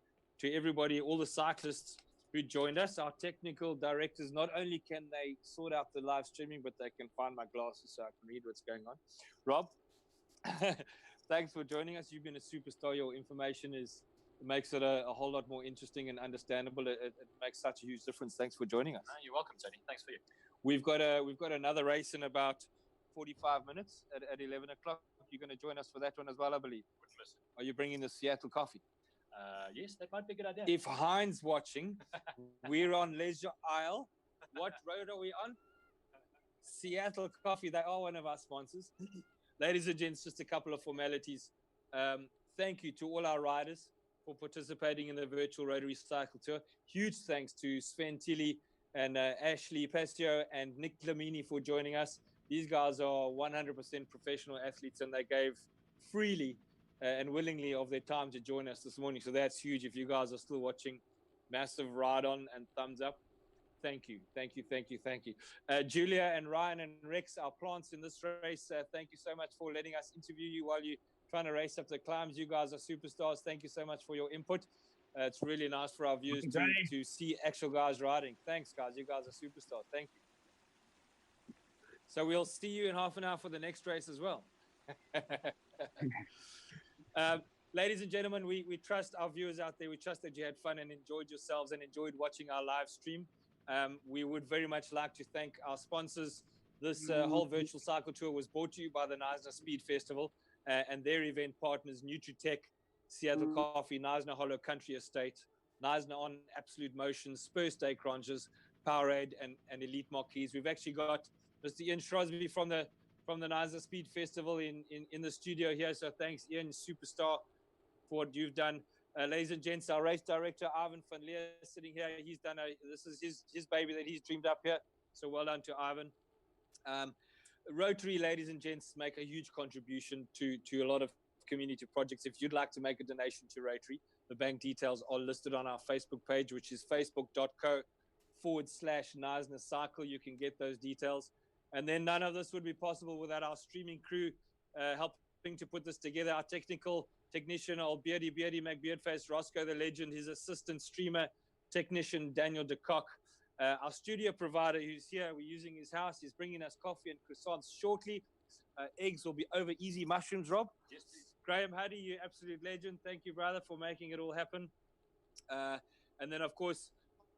everybody, all the cyclists who joined us, our technical directors. Not only can they sort out the live streaming, but they can find my glasses so I can read what's going on. Rob, thanks for joining us. You've been a superstar. Your information makes it a whole lot more interesting and understandable. It makes such a huge difference. Thanks for joining us. No, you're welcome, Tony. Thanks for you. We've got another race in about 45 minutes at 11 o'clock. You're going to join us for that one as well, I believe. Wouldn't miss it. Are you bringing the Seattle coffee? Yes, that might be a good idea. If Heinz watching, we're on Leisure Isle. What road are we on? Seattle Coffee. They are one of our sponsors. Ladies and gents, just a couple of formalities. Thank you to all our riders for participating in the virtual Rotary Cycle Tour. Huge thanks to Sven Tilly and Ashley Pasio and Nick Lamini for joining us. These guys are 100% professional athletes, and they gave freely and willingly of their time to join us this morning. So that's huge. If you guys are still watching, massive ride on and thumbs up. Thank you. Thank you. Thank you. Thank you. Julia and Ryan and Rex, our plants in this race, thank you so much for letting us interview you while you're trying to race up the climbs. You guys are superstars. Thank you so much for your input. It's really nice for our viewers to see actual guys riding. Thanks, guys. You guys are superstars. Thank you. So we'll see you in half an hour for the next race as well. Ladies and gentlemen, we trust our viewers out there. We trust that you had fun and enjoyed yourselves and enjoyed watching our live stream. We would very much like to thank our sponsors. This whole virtual cycle tour was brought to you by the Knysna Speed Festival and their event partners, Nutritech, Seattle Coffee, Knysna Hollow Country Estate, Knysna On Absolute Motion, Spur Stake Ranches, Powerade, and Elite Marquees. We've actually got Mr. Ian Shrosby from the Knysna Speed Festival in the studio here. So thanks, Ian, superstar, for what you've done. Ladies and gents, our race director, Ivan van Leer, sitting here. He's done this is his baby that he's dreamed up here. So well done to Ivan. Rotary, ladies and gents, make a huge contribution to a lot of community projects. If you'd like to make a donation to Rotary, the bank details are listed on our Facebook page, which is facebook.co/Knysna Cycle. You can get those details. And then none of this would be possible without our streaming crew helping to put this together. Our technician, old Beardy McBeardface, Roscoe the legend, his assistant streamer technician, Daniel DeCock. Our studio provider who's here, we're using his house. He's bringing us coffee and croissants shortly. Eggs will be over easy. Mushrooms, Rob? Yes, please. Graham Huddy, you absolute legend. Thank you, brother, for making it all happen. And then, of course,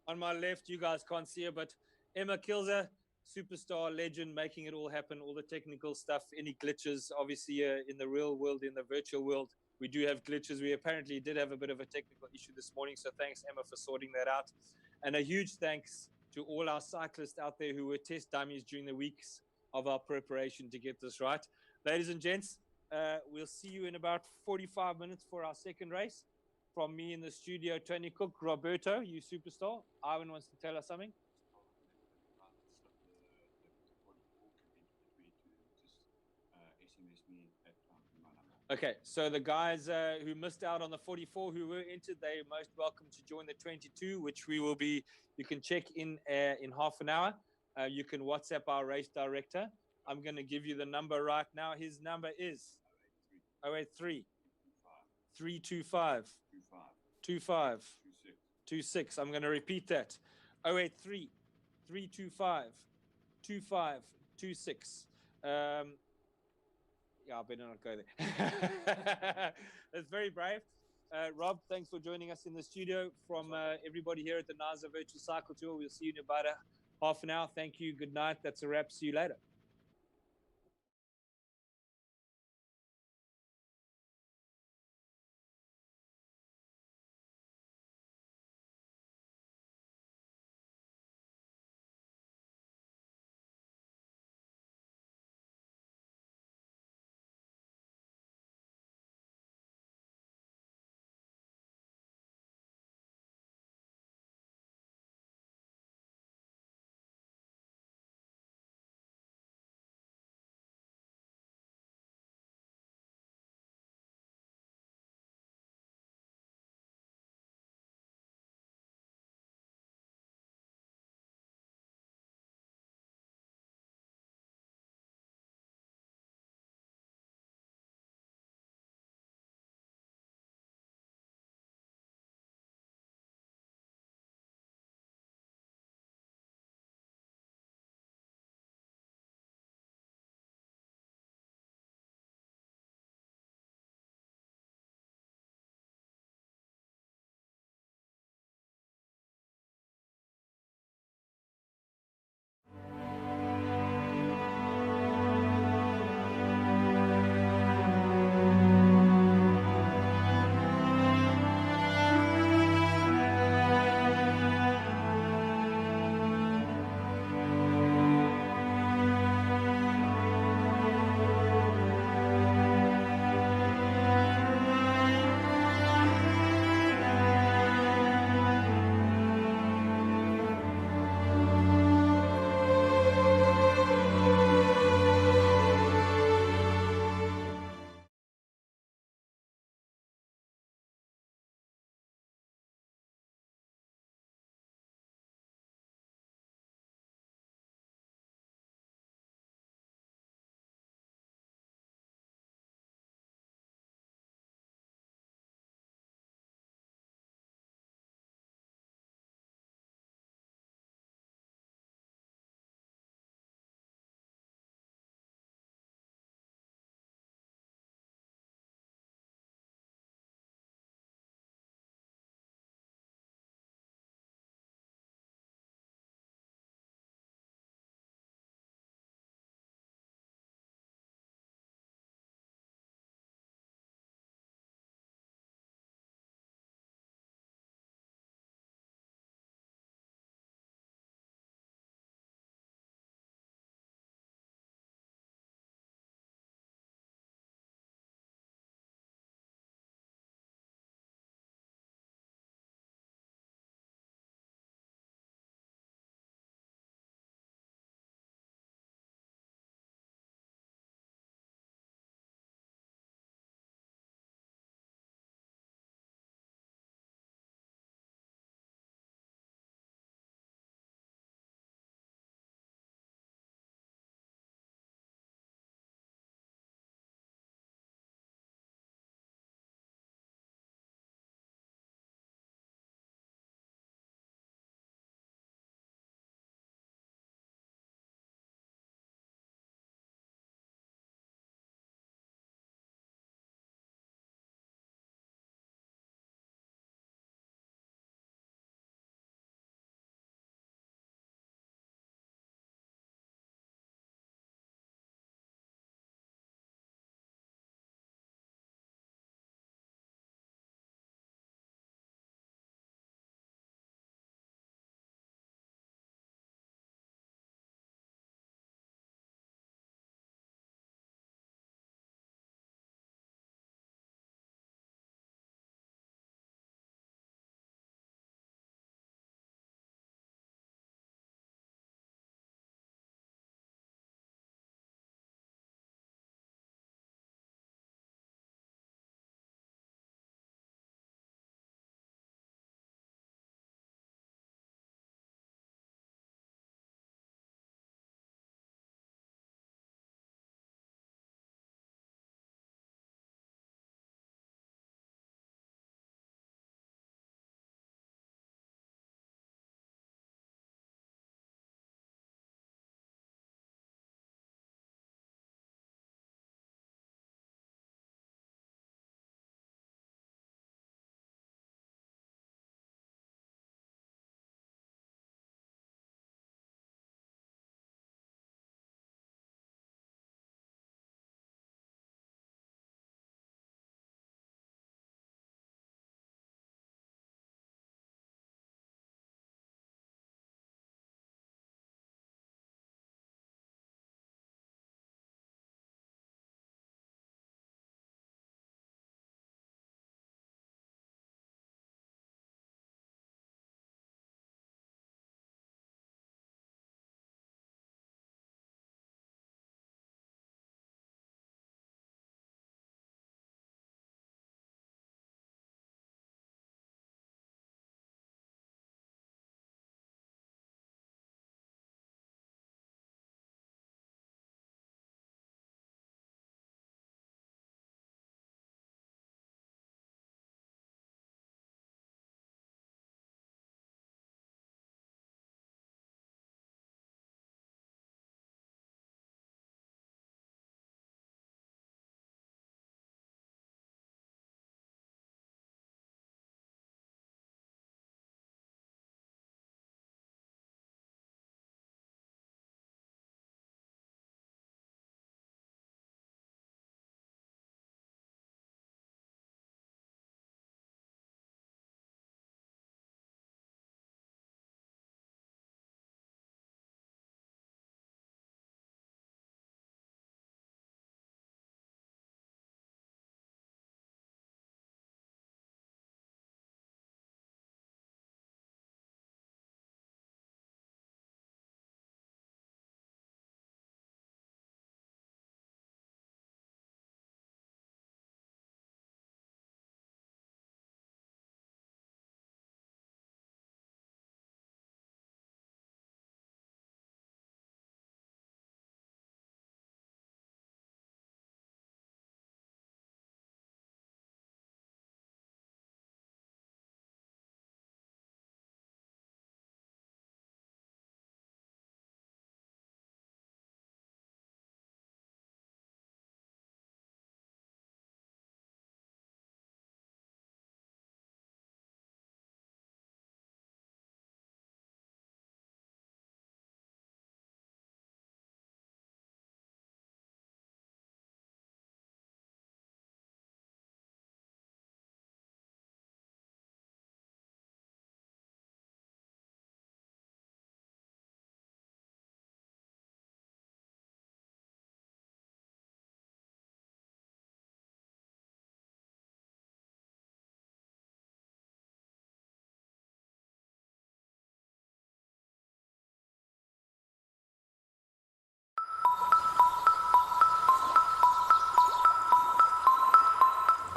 on my left, you guys can't see her, but Emma Kilzer, superstar legend, making it all happen, all the technical stuff, any glitches, obviously in the real world, in the virtual world, we do have glitches. We apparently did have a bit of a technical issue this morning, so thanks, Emma, for sorting that out. And a huge thanks to all our cyclists out there who were test dummies during the weeks of our preparation to get this right. Ladies and gents, we'll see you in about 45 minutes for our second race. From me in the studio, Tony Cook, Roberto, you superstar. Ivan wants to tell us something. Okay, so the guys who missed out on the 44 who were entered, they're most welcome to join the 22, which we will be, you can check in half an hour. You can WhatsApp our race director. I'm going to give you the number right now. His number is 083 325 25 26. I'm going to repeat that. 083 325 25 26. Yeah, I better not go there. That's very brave. Rob, thanks for joining us in the studio. From everybody here at the Knysna Virtual Cycle Tour, we'll see you in about half an hour. Thank you. Good night. That's a wrap. See you later.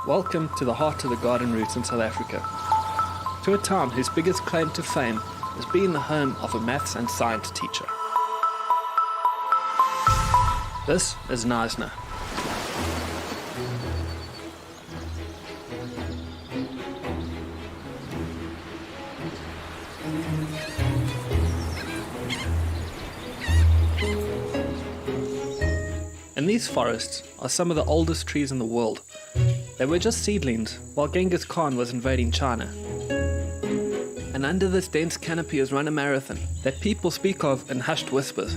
Welcome to the heart of the garden route in South Africa, to a town whose biggest claim to fame is being the home of a maths and science teacher. This is Knysna. And these forests are some of the oldest trees in the world. They were just seedlings while Genghis Khan was invading China. And under this dense canopy is run a marathon that people speak of in hushed whispers.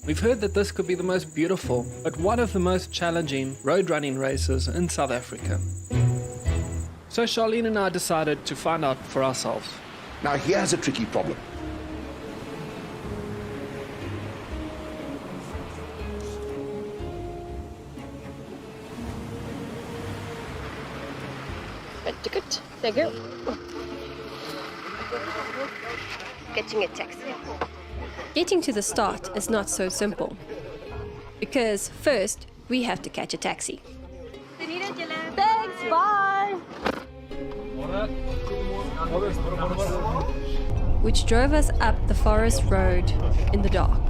We've heard that this could be the most beautiful, but one of the most challenging road running races in South Africa. So Charlene and I decided to find out for ourselves. Now here's a tricky problem. Ticket. Thank you. Getting a taxi. Getting to the start is not so simple. Because first, we have to catch a taxi. Thanks, bye! Which drove us up the forest road in the dark,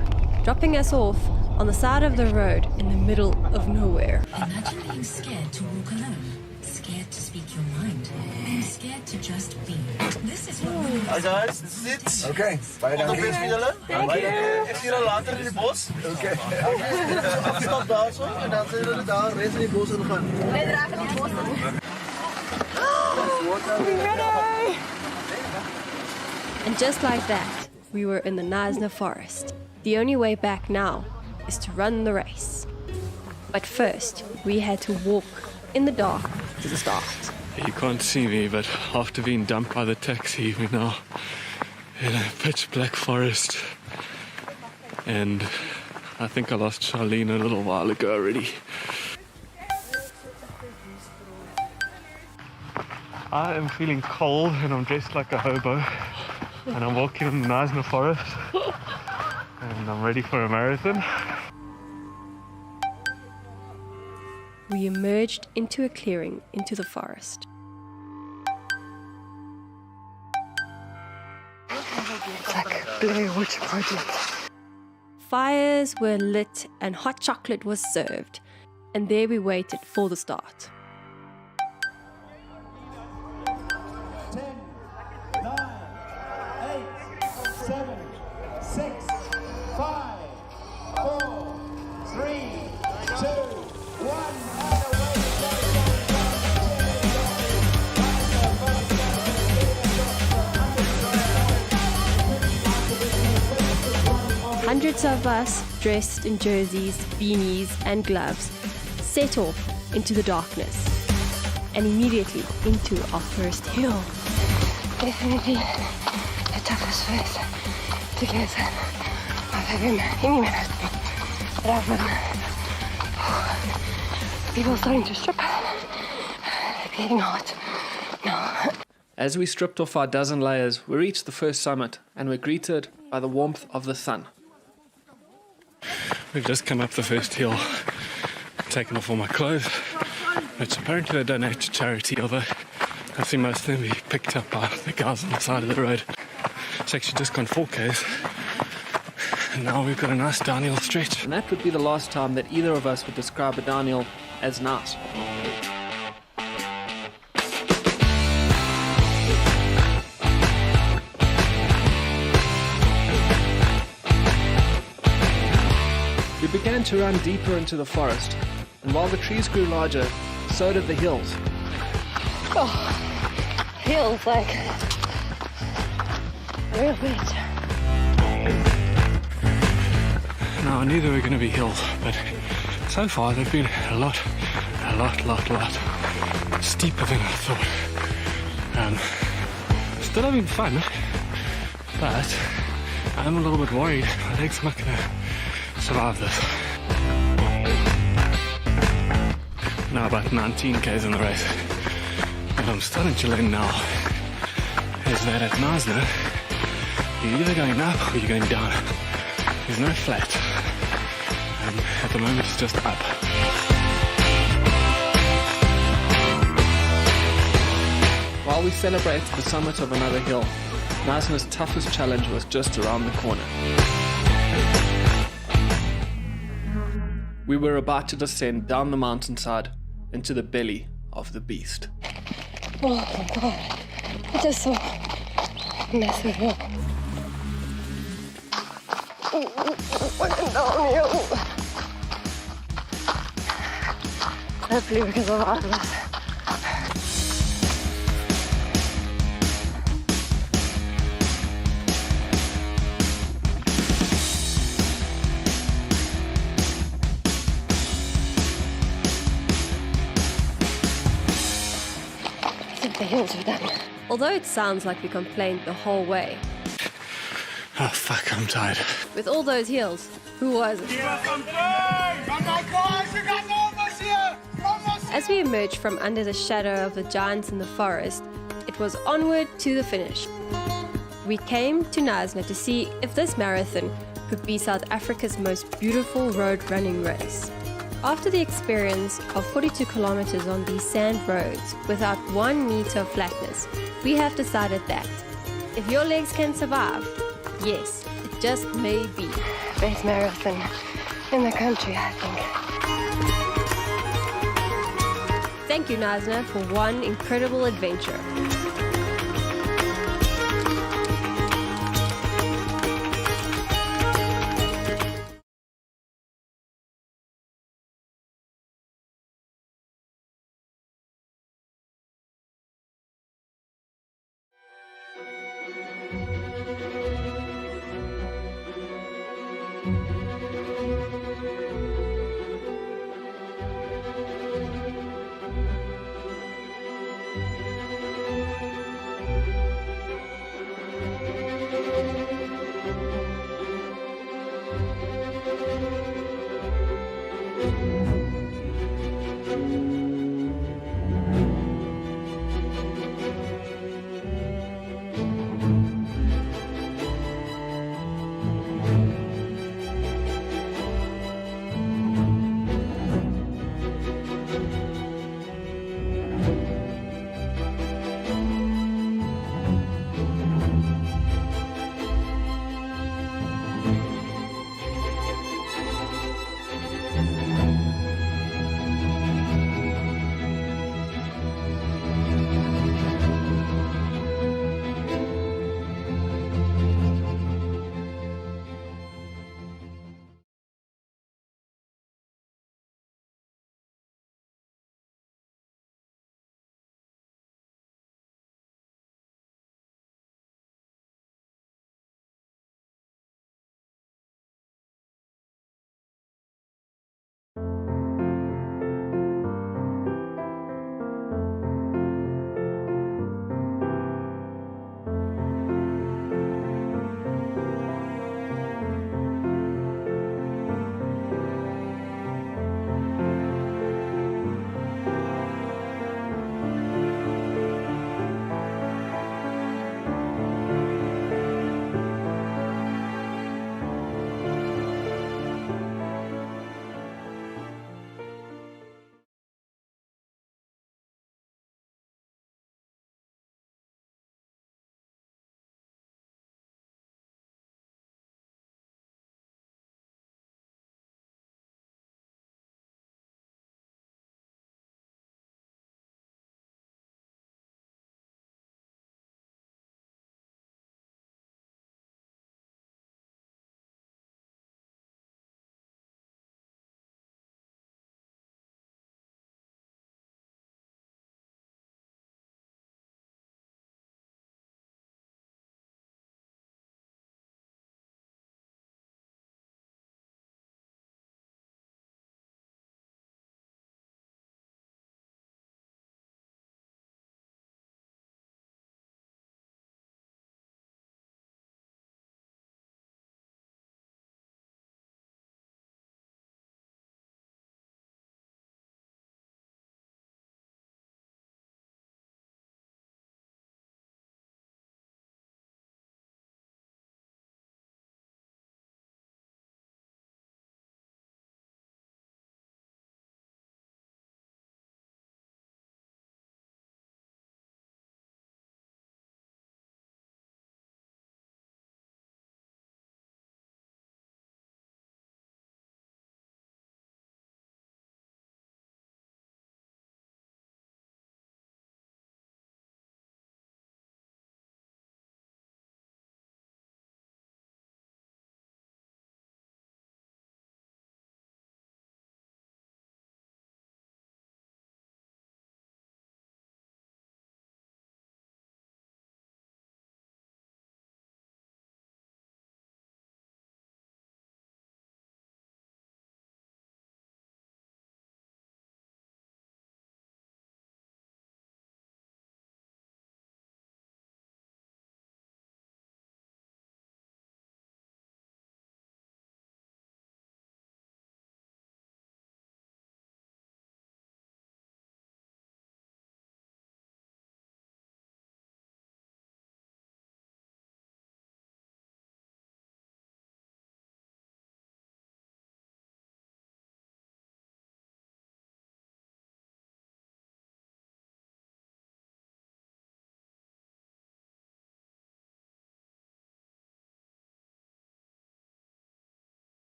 dropping us off on the side of the road in the middle of nowhere. Imagine being scared to walk alone, scared to speak your mind, being scared to just be. This is what we Hi guys, this is it. Okay, baie All the dankie. best vir julle. Thank you. Ek sien julle later in die bos. Okay. Stop daar so en dan sien julle daar res in die bos ingaan. And just like that, we were in the Knysna forest. The only way back now is to run the race. But first, we had to walk in the dark to the start. You can't see me, but after being dumped by the taxi, we're now in a pitch black forest. And I think I lost Charlene a little while ago already. I am feeling cold and I'm dressed like a hobo. And I'm walking in the Knysna forest. And I'm ready for a marathon. We emerged into a clearing into the forest. It's like a Blair Witch Project. Fires were lit and hot chocolate was served. And there we waited for the start. 10, 9, 8, 7, 6, 5, 4, 3, 2, 1. Hundreds of us, dressed in jerseys, beanies and gloves, set off into the darkness and immediately into our first hill. Definitely the toughest race to get I've ever in any marathon that I've run. People are starting to strip. They're getting hot now. As we stripped off our dozen layers, we reached the first summit and were greeted by the warmth of the sun. We've just come up the first hill, taken off all my clothes, which apparently they donate to charity, although I see most of them be picked up by the guys on the side of the road. It's actually just gone 4Ks, and now we've got a nice downhill stretch. And that would be the last time that either of us would describe a downhill as nice. We began to run deeper into the forest, and while the trees grew larger, so did the hills. Oh, hills like real bit. Now, I knew there were going to be hills, but so far they've been a lot steeper than I thought. Still having fun, but I'm a little bit worried my legs are not going to survive this. Now about 19 Ks in the race. And I'm starting to learn now is that at Knysna, you're either going up or you're going down. There's no flat. At the moment it's just up. celebrated the summit of another hill. Knysna's toughest challenge was just around the corner. We were about to descend down the mountainside into the belly of the beast. Oh my god, it is so massive hill. Downhill. Hopefully we can survive this. The hills are done. Although it sounds like we complained the whole way. Oh fuck, I'm tired. With all those hills, who was it? As we emerged from under the shadow of the giants in the forest, it was onward to the finish. We came to Knysna to see if this marathon could be South Africa's most beautiful road running race. After the experience of 42 kilometers on these sand roads without 1 meter of flatness, we have decided that if your legs can survive, yes, it just may be. Best marathon in the country, I think. Thank you, Knysna, for one incredible adventure.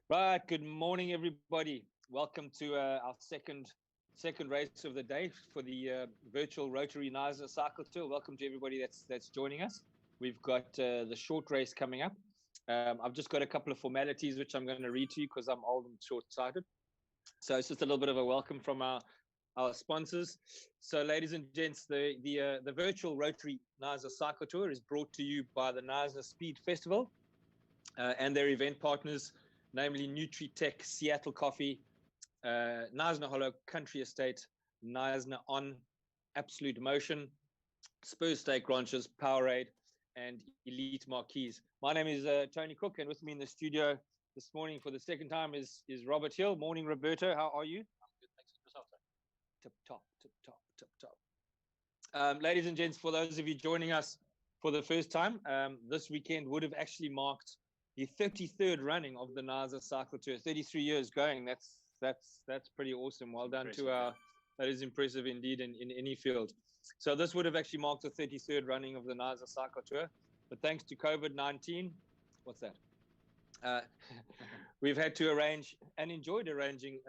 Right, good morning, everybody. Welcome to our second race of the day for the virtual Rotary Knysna Cycle Tour. Welcome to everybody that's joining us. We've got the short race coming up. I've just got a couple of formalities which I'm going to read to you because I'm old and short-sighted. So it's just a little bit of a welcome from our sponsors. So, ladies and gents, the virtual Rotary Knysna Cycle Tour is brought to you by the Knysna Speed Festival and their event partners, namely Nutri-Tech, Seattle Coffee, Knysna Hollow Country Estate, Knysna On, Absolute Motion, Spurs Steak Ranches, Powerade, and Elite Marquees. My name is Tony Cook, and with me in the studio this morning for the second time is Robert Hill. Morning, Roberto. How are you? I'm good, thanks. Yourself, sir? Tip top. Ladies and gents, for those of you joining us for the first time, this weekend would have actually marked the 33rd running of the Knysna Cycle Tour. 33 years going. That's pretty awesome. Well done to our. That is impressive indeed in any field. So this would have actually marked the 33rd running of the Knysna Cycle Tour, but thanks to COVID-19, what's that? We've had to arrange and enjoyed arranging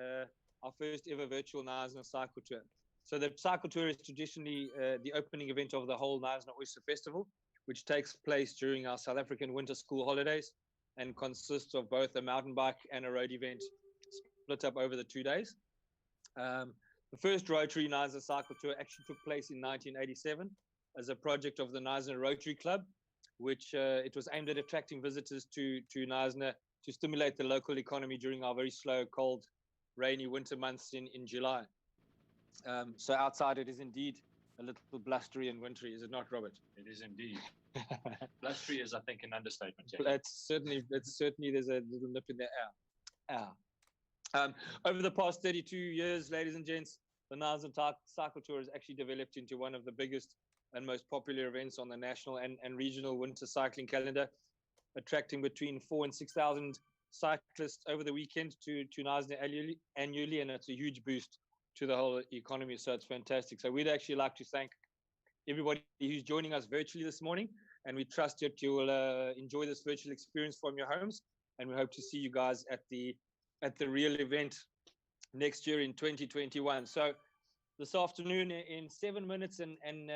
our first ever virtual Knysna Cycle Tour. So the Cycle Tour is traditionally the opening event of the whole Knysna Oyster Festival, which takes place during our South African winter school holidays and consists of both a mountain bike and a road event split up over the 2 days. The first Rotary Knysna Cycle Tour actually took place in 1987 as a project of the Knysna Rotary Club, which it was aimed at attracting visitors to Knysna to stimulate the local economy during our very slow, cold, rainy winter months in July. So outside it is indeed a little blustery and wintry, is it not, Robert? It is indeed. Blustery is, I think, an understatement. Yeah. It's certainly there's a little nip in the air. Over the past 32 years, ladies and gents, the Knysna Cycle Tour has actually developed into one of the biggest and most popular events on the national and regional winter cycling calendar, attracting between 4,000 and 6,000 cyclists over the weekend to Knysna annually, and it's a huge boost to the whole economy. So it's fantastic. So we'd actually like to thank everybody who's joining us virtually this morning, and we trust that you will enjoy this virtual experience from your homes, and we hope to see you guys at the real event next year in 2021. So this afternoon, in 7 minutes and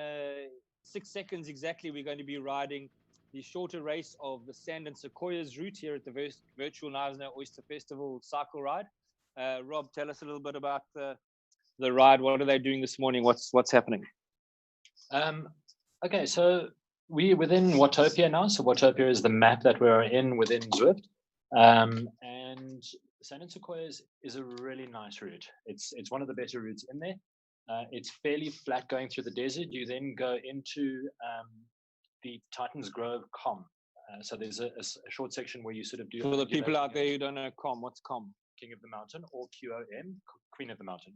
6 seconds exactly, we're going to be riding the shorter race of the Sand and Sequoias route here at the virtual Knysna Oyster Festival cycle ride. Rob, tell us a little bit about the ride. What are they doing this morning? What's happening? Okay, so we're within Watopia now. So Watopia is the map that we're in within ZWIFT. And Sand and Sequoias is a really nice route. It's one of the better routes in there. It's fairly flat going through the desert. You then go into the Titans Grove COM. So there's a short section where you sort of do. For the people out there who don't know COM, what's COM? King of the Mountain, or QOM, Queen of the Mountain.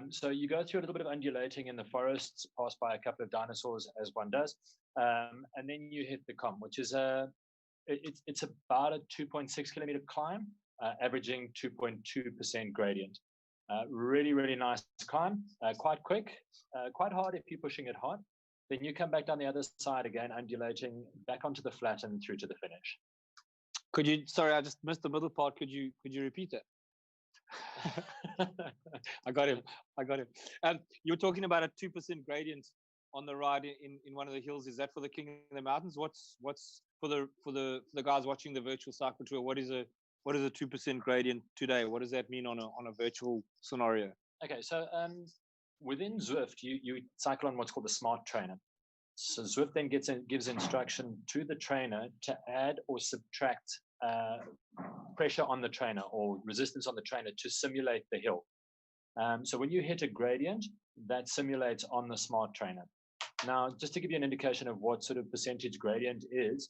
So you go through a little bit of undulating in the forests, pass by a couple of dinosaurs as one does, and then you hit the COM, which is it's about a 2.6 kilometer climb, averaging 2.2% gradient. Really, really nice climb, quite quick, quite hard if you're pushing it hard. Then you come back down the other side again, undulating back onto the flat and through to the finish. Could you? Sorry, I just missed the middle part. Could you repeat that? I got him. You're talking about a 2% gradient on the ride in one of the hills. Is that for the King of the Mountains? What's for the guys watching the virtual cycle tour? What is a 2% gradient today? What does that mean on a virtual scenario? Okay, so within ZWIFT, you cycle on what's called the smart trainer. So ZWIFT then gives instruction to the trainer to add or subtract pressure on the trainer or resistance on the trainer to simulate the hill. So when you hit a gradient, that simulates on the smart trainer. Now, just to give you an indication of what sort of percentage gradient is,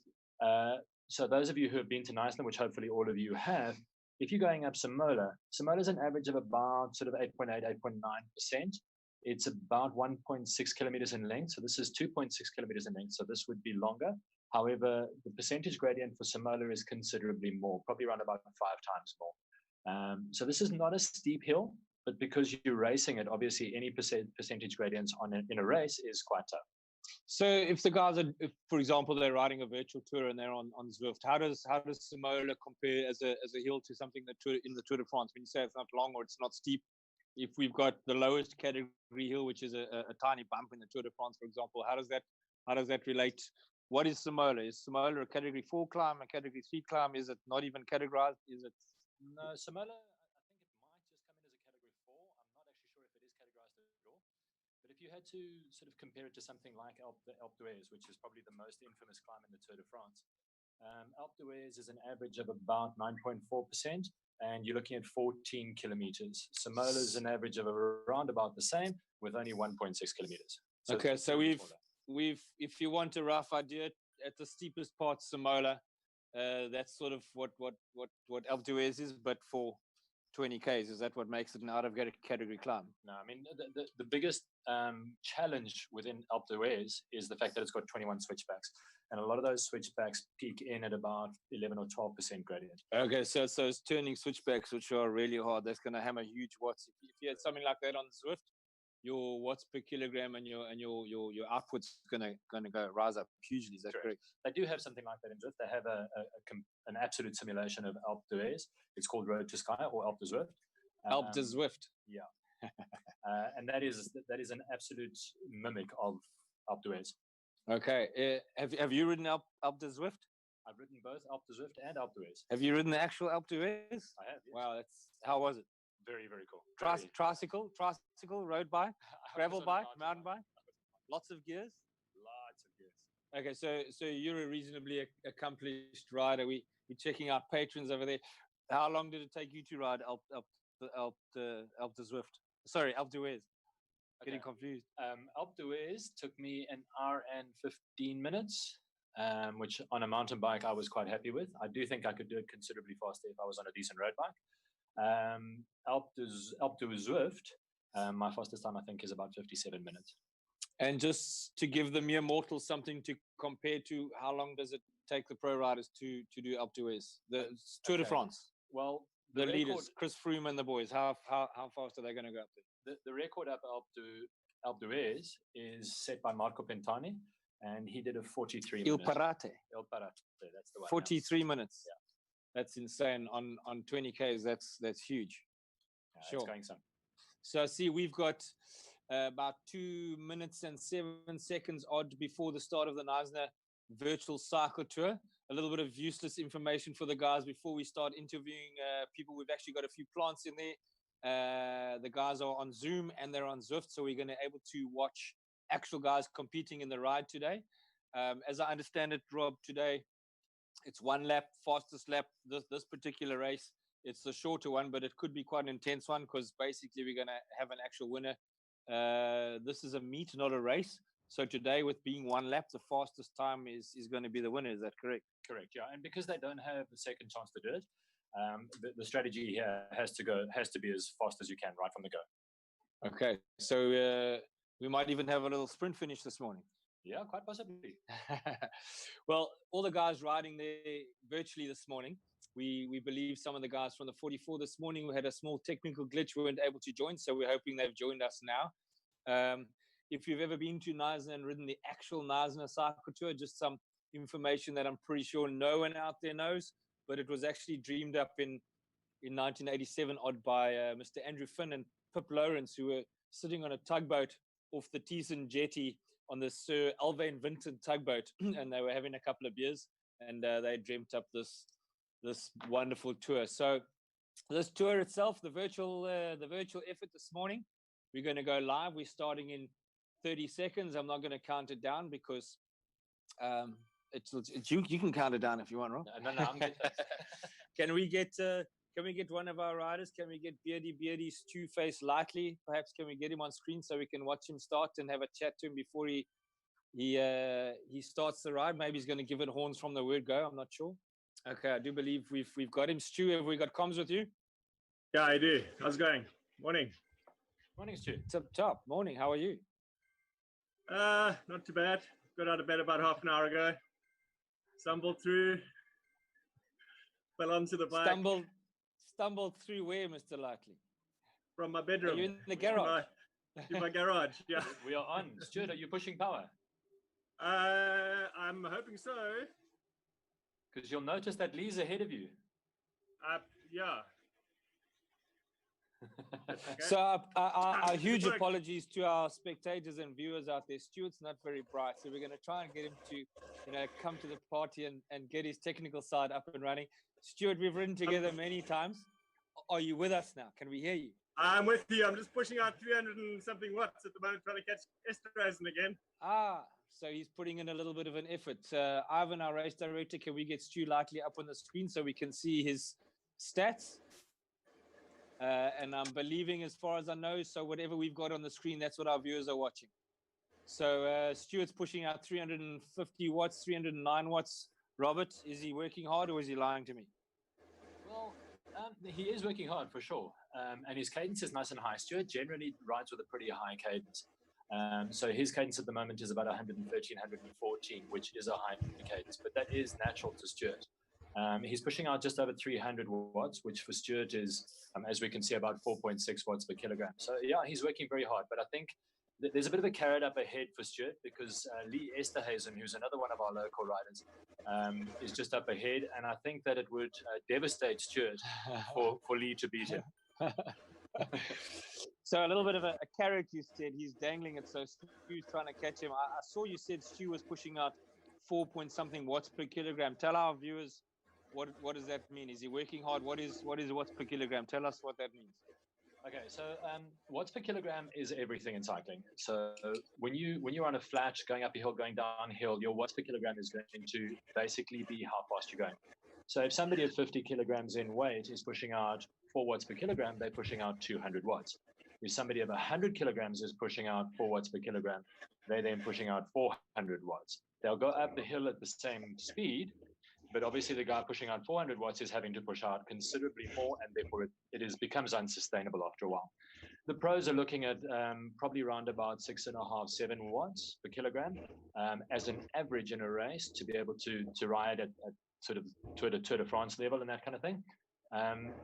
so those of you who have been to Knysna, which hopefully all of you have, if you're going up Simola is an average of about sort of 8.8, 8.9%. It's about 1.6 kilometers in length. So this is 2.6 kilometers in length. So this would be longer. However, the percentage gradient for Simola is considerably more, probably around about 5 times more. So this is not a steep hill, but because you're racing it, obviously any percentage gradients in a race is quite tough. So if the guys are, if, for example, they're riding a virtual tour and they're on ZWIFT, how does Samola compare as a hill to something that in the Tour de France? When you say it's not long or it's not steep, if we've got the lowest category hill, which is a tiny bump in the Tour de France, for example, how does that relate? What is Samola? Is Samola a category 4 climb, a category 3 climb? Is it not even categorized? Is it? No, Samola, I think it might just come in as a category 4. I'm not actually sure if it is categorized at all. But if you had to sort of compare it to something like the Alpe d'Huez, which is probably the most infamous climb in the Tour de France, Alpe d'Huez is an average of about 9.4%, and you're looking at 14 kilometers. Samola is an average of around about the same, with only 1.6 kilometers. So okay, so if you want a rough idea, at the steepest part, Samola, that's sort of what Alpe d'Huez is, but for 20 Ks. Is that what makes it an out of category climb? No, I mean, the biggest challenge within Alpe d'Huez is the fact that it's got 21 switchbacks. And a lot of those switchbacks peak in at about 11 or 12% gradient. Okay, so it's turning switchbacks, which are really hard. That's going to hammer huge watts. If you had something like that on ZWIFT, your watts per kilogram and your output's going to go rise up hugely. Is that correct? They do have something like that in ZWIFT. They have an absolute simulation of Alpe d'Huez. It's called Road to Sky or Alpe d'Huez. Alpe d'Huez. Yeah. And that is an absolute mimic of Alpe d'Huez. Okay. Have you ridden Alpe d'Huez? I've ridden both Alpe d'Huez and Alpe d'Huez. Have you ridden the actual Alpe d'Huez? I have. Yes. Wow, how was it? Very, very cool. Tricycle, road bike, gravel bike, mountain bike, lots of gears. Lots of gears. Okay, so you're a reasonably accomplished rider. We're checking out patrons over there. How long did it take you to ride Alpe d'Huez? Sorry, Alpe d'Huez. Getting confused. Alpe d'Huez took me an hour and 15 minutes, which on a mountain bike I was quite happy with. I do think I could do it considerably faster if I was on a decent road bike. Alpe d'Huez, my fastest time I think is about 57 minutes. And just to give the mere mortals something to compare to, how long does it take the pro riders to do Alpe d'Huez? The Tour de France. Well, the leaders, Chris Froome and the boys, how fast are they going to go up there? The record up Alpe d'Huez is set by Marco Pantani, and he did a 43 minutes. Il Parate, that's the one. 43 minutes. Yeah. That's insane. On 20 Ks, that's huge. Sure. It's going some. So see, we've got about 2 minutes and 7 seconds odd before the start of the Knysna virtual cycle tour. A little bit of useless information for the guys before we start interviewing people. We've actually got a few plants in there. The guys are on Zoom and they're on ZWIFT, so we're going to be able to watch actual guys competing in the ride today. As I understand it, Rob, today it's one lap, fastest lap. This particular race, it's a shorter one, but it could be quite an intense one because basically we're going to have an actual winner. This is a meet, not a race. So today, with being one lap, the fastest time is going to be the winner. Is that correct? Correct, yeah. And because they don't have a second chance to do it, the strategy here has to be as fast as you can right from the go. Okay, so we might even have a little sprint finish this morning. Yeah, quite possibly. Well, all the guys riding there virtually this morning, we believe some of the guys from the 44 this morning, we had a small technical glitch, we weren't able to join, so we're hoping they've joined us now. If you've ever been to Knysna and ridden the actual Knysna Cycle Tour, just some information that I'm pretty sure no one out there knows, but it was actually dreamed up in 1987 odd by Mr. Andrew Finn and Pip Lawrence, who were sitting on a tugboat off the Teeson jetty on the Sir Alvain Vinton tugboat, and they were having a couple of beers, and they dreamt up this wonderful tour. So this tour itself, the virtual effort this morning, we're going to go live. We're starting in 30 seconds. I'm not going to count it down because you can count it down if you want, Rob. No, I'm good. Can we get one of our riders? Can we get Beardy Stew Face Lightly? Perhaps can we get him on screen so we can watch him start and have a chat to him before he starts the ride? Maybe he's going to give it horns from the word go. I'm not sure. Okay, I do believe we've got him. Stu, have we got comms with you? Yeah, I do. How's it going? Morning. Morning, Stu. Top. Morning. How are you? Not too bad. Got out of bed about half an hour ago. Stumbled through. Fell onto the bike. Stumbled through where, Mr. Lightly? From my bedroom. Are you in the garage? In my garage, yeah. We are on. Stuart, are you pushing power? I'm hoping so. Because you'll notice that Lee's ahead of you. Yeah. So our huge apologies to our spectators and viewers out there. Stuart's not very bright, so we're going to try and get him to, come to the party and get his technical side up and running. Stuart, we've ridden together many times. Are you with us now? Can we hear you? I'm with you. I'm just pushing out 300 and something watts at the moment, trying to catch Esterhazen again. So he's putting in a little bit of an effort. Ivan, our race director, can we get Stu lightly up on the screen so we can see his stats? And I'm believing, as far as I know, so whatever we've got on the screen, that's what our viewers are watching. So Stuart's pushing out 350 watts, 309 watts. Robert, is he working hard or is he lying to me? Well, he is working hard for sure. And his cadence is nice and high. Stuart generally rides with a pretty high cadence. So his cadence at the moment is about 113, 114, which is a high cadence, but that is natural to Stuart. He's pushing out just over 300 watts, which for Stuart is, as we can see, about 4.6 watts per kilogram. So yeah, he's working very hard. But I think there's a bit of a carrot up ahead for Stuart because Lee Esterhazen, who's another one of our local riders, is just up ahead. And I think that it would devastate Stuart for Lee to beat him. So a little bit of a carrot, you said. He's dangling it, so Stu's trying to catch him. I saw you said Stu was pushing out 4-point-something watts per kilogram. Tell our viewers, what does that mean? Is he working hard? What is watts per kilogram? Tell us what that means. Okay, so watts per kilogram is everything in cycling. So when you're on a flat, going up a hill, going downhill, your watts per kilogram is going to basically be how fast you're going. So if somebody at 50 kilograms in weight is pushing out 4 watts per kilogram, they're pushing out 200 watts. If somebody of 100 kilograms is pushing out 4 watts per kilogram, they're then pushing out 400 watts. They'll go up the hill at the same speed, but obviously the guy pushing out 400 watts is having to push out considerably more, and therefore it becomes unsustainable after a while. The pros are looking at probably around about 6.5, 7 watts per kilogram as an average in a race to be able to ride at sort of Tour de France level and that kind of thing.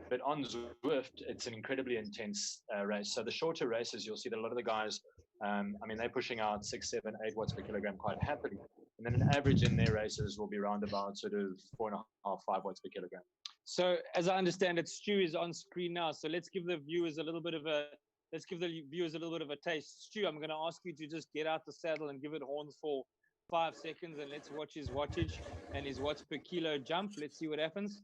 But on ZWIFT, it's an incredibly intense race. So the shorter races, you'll see that a lot of the guys, they're pushing out 6, 7, 8 watts per kilogram quite happily. And then an average in their races will be around about sort of 4.5, 5 watts per kilogram. So as I understand it, Stu is on screen now. So let's give the viewers a little bit of a taste. Stu, I'm going to ask you to just get out the saddle and give it horns for 5 seconds, and let's watch his wattage and his watts per kilo jump. Let's see what happens.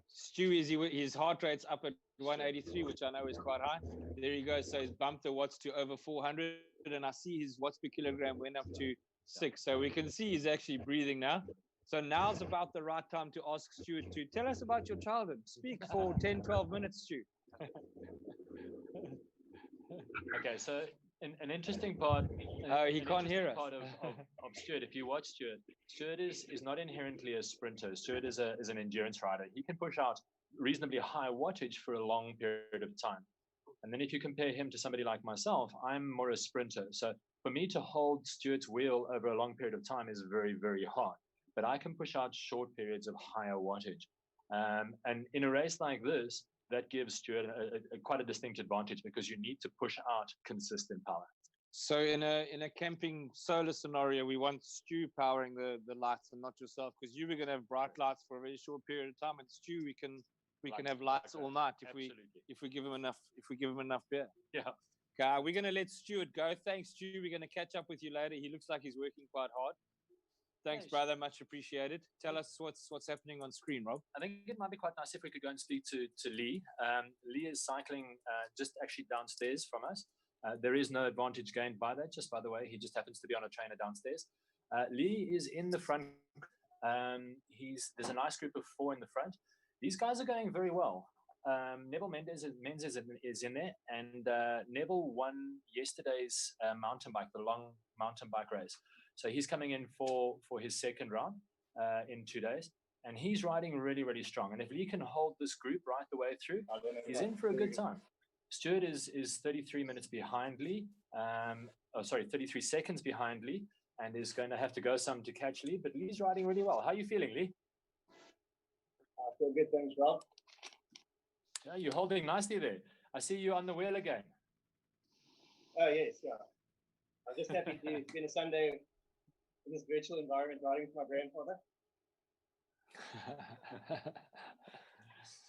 Stu, his heart rate's up at 183, which I know is quite high. There he goes. So he's bumped the watts to over 400, and I see his watts per kilogram went up to 6. So we can see he's actually breathing now. So now's about the right time to ask Stuart to tell us about your childhood. Speak for 10, 12 minutes, Stu. Okay, so an interesting part. He can't hear us. Part of Stuart, if you watch Stuart is not inherently a sprinter. Stuart is an endurance rider. He can push out reasonably high wattage for a long period of time. And then if you compare him to somebody like myself, I'm more a sprinter. So for me to hold Stuart's wheel over a long period of time is very, very hard. But I can push out short periods of higher wattage. And in a race like this, that gives Stuart quite a distinct advantage because you need to push out consistent power. So in a camping solar scenario, we want Stu powering the lights and not yourself, because you were going to have bright lights for a very short period of time, and Stu, we can have lights all night if we give him enough beer. Yeah. Okay, we're going to let Stuart go. Thanks, Stu. We're going to catch up with you later. He looks like he's working quite hard. Thanks, brother. Much appreciated. Tell us what's happening on screen, Rob. I think it might be quite nice if we could go and speak to Lee. Lee is cycling just actually downstairs from us. There is no advantage gained by that. Just by the way, he just happens to be on a trainer downstairs. Lee is in the front. There's a nice group of 4 in the front. These guys are going very well. Neville Mendes is in there, and Neville won yesterday's mountain bike, the long mountain bike race. So he's coming in for his second round in 2 days, and he's riding really, really strong. And if Lee can hold this group right the way through, he's in for a good time. Stuart is 33 minutes behind Lee. 33 seconds behind Lee, and is going to have to go some to catch Lee. But Lee's riding really well. How are you feeling, Lee? I feel good, thanks, Rob. Yeah, you're holding nicely there. I see you on the wheel again. Oh yes, yeah. I'm just happy to spend a Sunday in this virtual environment riding with my grandfather.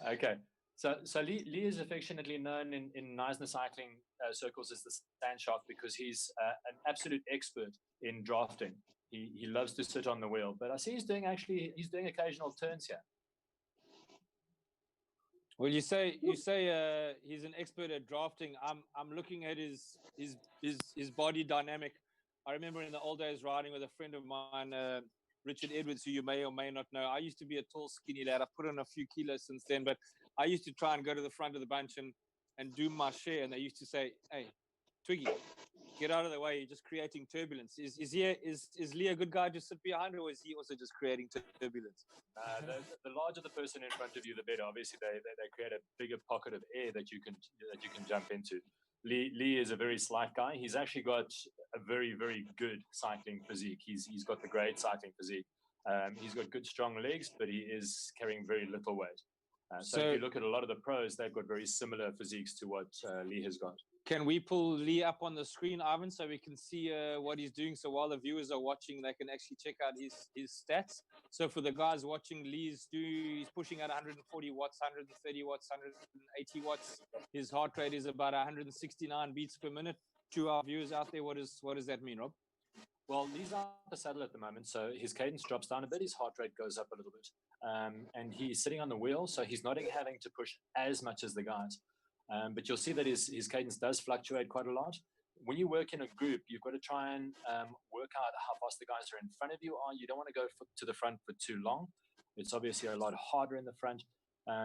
Okay. So Lee is affectionately known in Knysna cycling circles as the sand shark because he's an absolute expert in drafting. He loves to sit on the wheel, but I see he's doing occasional turns here. Well, you say he's an expert at drafting. I'm looking at his body dynamic. I remember in the old days riding with a friend of mine, Richard Edwards, who you may or may not know. I used to be a tall, skinny lad. I've put on a few kilos since then, but I used to try and go to the front of the bunch and do my share. And they used to say, "Hey, Twiggy, get out of the way. You're just creating turbulence." Is Lee a good guy to sit behind, or is he also just creating turbulence? The larger the person in front of you, the better. Obviously, they create a bigger pocket of air that you can jump into. Lee is a very slight guy. He's actually got a very, very good cycling physique. He's got the great cycling physique. He's got good, strong legs, but he is carrying very little weight. So if you look at a lot of the pros, they've got very similar physiques to what Lee has got. Can we pull Lee up on the screen, Ivan, so we can see what he's doing? So while the viewers are watching, they can actually check out his stats. So for the guys watching, he's pushing at 140 watts, 130 watts, 180 watts. His heart rate is about 169 beats per minute. To our viewers out there, what does that mean, Rob? Well, Lee's out the saddle at the moment, so his cadence drops down a bit, his heart rate goes up a little bit. And he's sitting on the wheel, so he's not having to push as much as the guys. But you'll see that his cadence does fluctuate quite a lot. When you work in a group, you've got to try and work out how fast the guys are in front of you are. You don't want to go to the front for too long. It's obviously a lot harder in the front.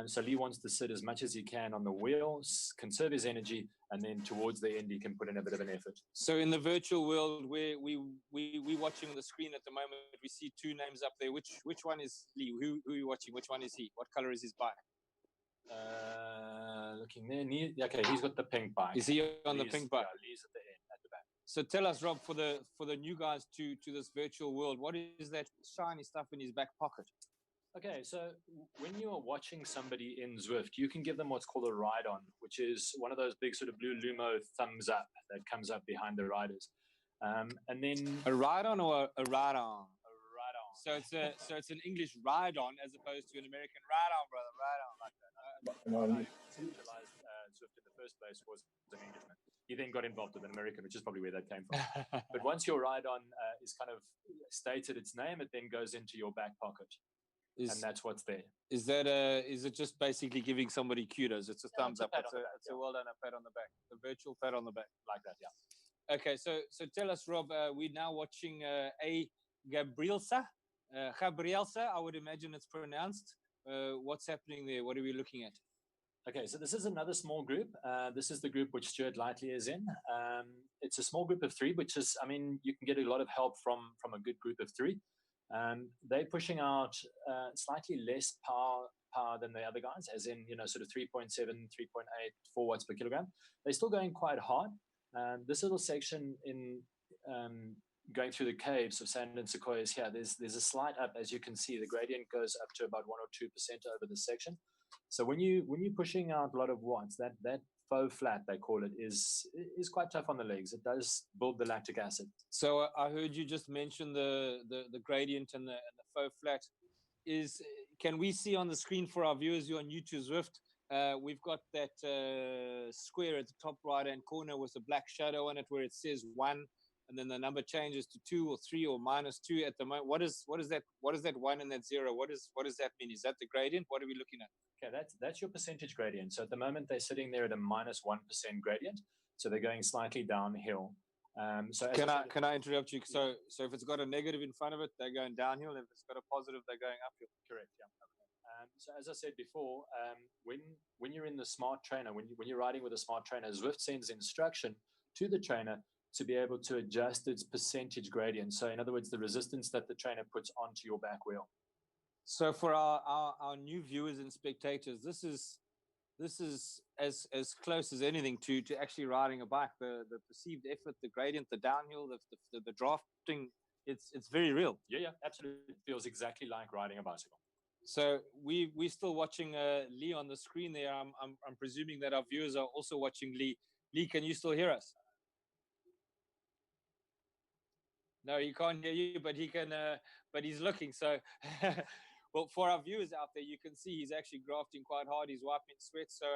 So Lee wants to sit as much as he can on the wheels, conserve his energy, and then towards the end, he can put in a bit of an effort. So in the virtual world, where we watching on the screen at the moment, we see two names up there. Which one is Lee? Who are you watching? Which one is he? What color is his bike? Looking there, okay, he's got the pink bike. Is he on the pink bike? Yeah, Lee's at the end, at the back. So tell us, Rob, for the new guys to this virtual world, what is that shiny stuff in his back pocket? Okay, so when you are watching somebody in ZWIFT, you can give them what's called a ride-on, which is one of those big sort of blue Lumo thumbs up that comes up behind the riders. And then a ride-on or a ride-on? A ride-on. So it's an English ride-on as opposed to an American ride-on, brother, ride-on like that. Centralized ZWIFT in the first place was an Englishman. He then got involved with an American, which is probably where that came from. But once your ride-on is kind of stated its name, it then goes into your back pocket. And that's what's there. Is it just basically giving somebody kudos? It's a thumbs up. It's a well done, a pat on the back, a virtual pat on the back, like that. Yeah. Okay, so tell us, Rob. We're now watching a Gabrielsa, I would imagine it's pronounced. What's happening there? What are we looking at? Okay, so this is another small group. This is the group which Stuart Lightley is in. It's a small group of three, which is, I mean, you can get a lot of help from a good group of three. They're pushing out slightly less power than the other guys, as in, sort of 3.7, 3.8, 4 watts per kilogram. They're still going quite hard. This little section in going through the caves of sand and sequoias here, there's a slight up. As you can see, the gradient goes up to about 1 or 2% over this section. So when you're pushing out a lot of watts, that faux flat, they call it, is quite tough on the legs. It does build the lactic acid. So I heard you just mention the gradient and the faux flat. Can we see on the screen for our viewers who are new to ZWIFT? We've got that square at the top right-hand corner with a black shadow on it where it says 1, and then the number changes to 2 or 3 or -2 at the moment. What is that 1 and that 0? What does that mean? Is that the gradient? What are we looking at? Okay, that's your percentage gradient. So at the moment they're sitting there at a -1% gradient. So they're going slightly downhill. So can I interrupt you? So if it's got a negative in front of it, they're going downhill. If it's got a positive, they're going uphill. Correct. Yeah. So as I said before, when you're in the smart trainer, when you're riding with a smart trainer, ZWIFT sends instruction to the trainer to be able to adjust its percentage gradient. So in other words, the resistance that the trainer puts onto your back wheel. So for our new viewers and spectators, this is as close as anything to actually riding a bike. The perceived effort, the gradient, the downhill, the drafting, it's very real. Yeah, absolutely. It feels exactly like riding a bicycle. So we're still watching Lee on the screen there. I'm presuming that our viewers are also watching Lee. Lee, can you still hear us? No, he can't hear you, but he can. But he's looking. So, well, for our viewers out there, you can see he's actually grafting quite hard. He's wiping sweat. So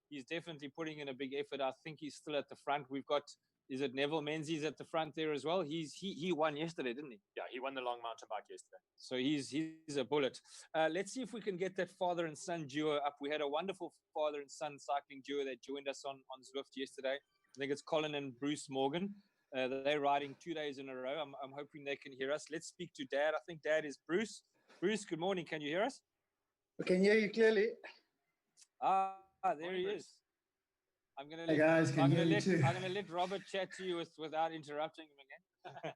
he's definitely putting in a big effort. I think he's still at the front. We've got. Is it Neville Menzies at the front there as well? He won yesterday, didn't he? Yeah, he won the long mountain bike yesterday. So he's a bullet. Let's see if we can get that father and son duo up. We had a wonderful father and son cycling duo that joined us on ZWIFT yesterday. I think it's Colin and Bruce Morgan. They're riding 2 days in a row. I'm hoping they can hear us. Let's speak to Dad. I think Dad is Bruce. Bruce, good morning. Can you hear us? I can hear you clearly. There he is. I'm gonna let Robert chat to you without interrupting him again.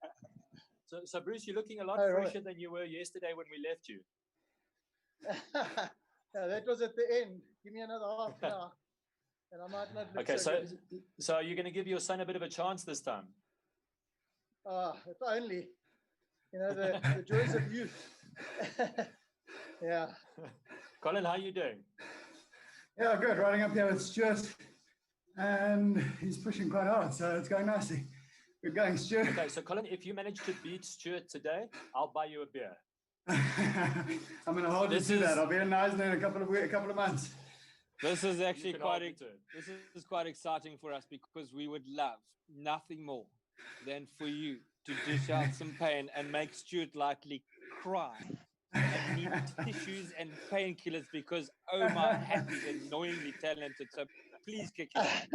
So Bruce, you're looking a lot fresher than you were yesterday when we left you. Yeah, that was at the end. Give me another half an hour, and I might not. Okay, so are you going to give your son a bit of a chance this time? If only, the joys of youth. Yeah. Colin, how are you doing? Yeah, good. Riding up here with Stuart, and he's pushing quite hard, so it's going nicely. Good going, Stuart. Okay, so Colin, if you manage to beat Stuart today, I'll buy you a beer. I'm going to hold you to that. I'll be in Knysna in a couple of months. This is actually quite exciting for us, because we would love nothing more than for you to dish out some pain and make Stuart likely cry and need tissues and painkillers, because Omar is annoyingly talented. So please kick it.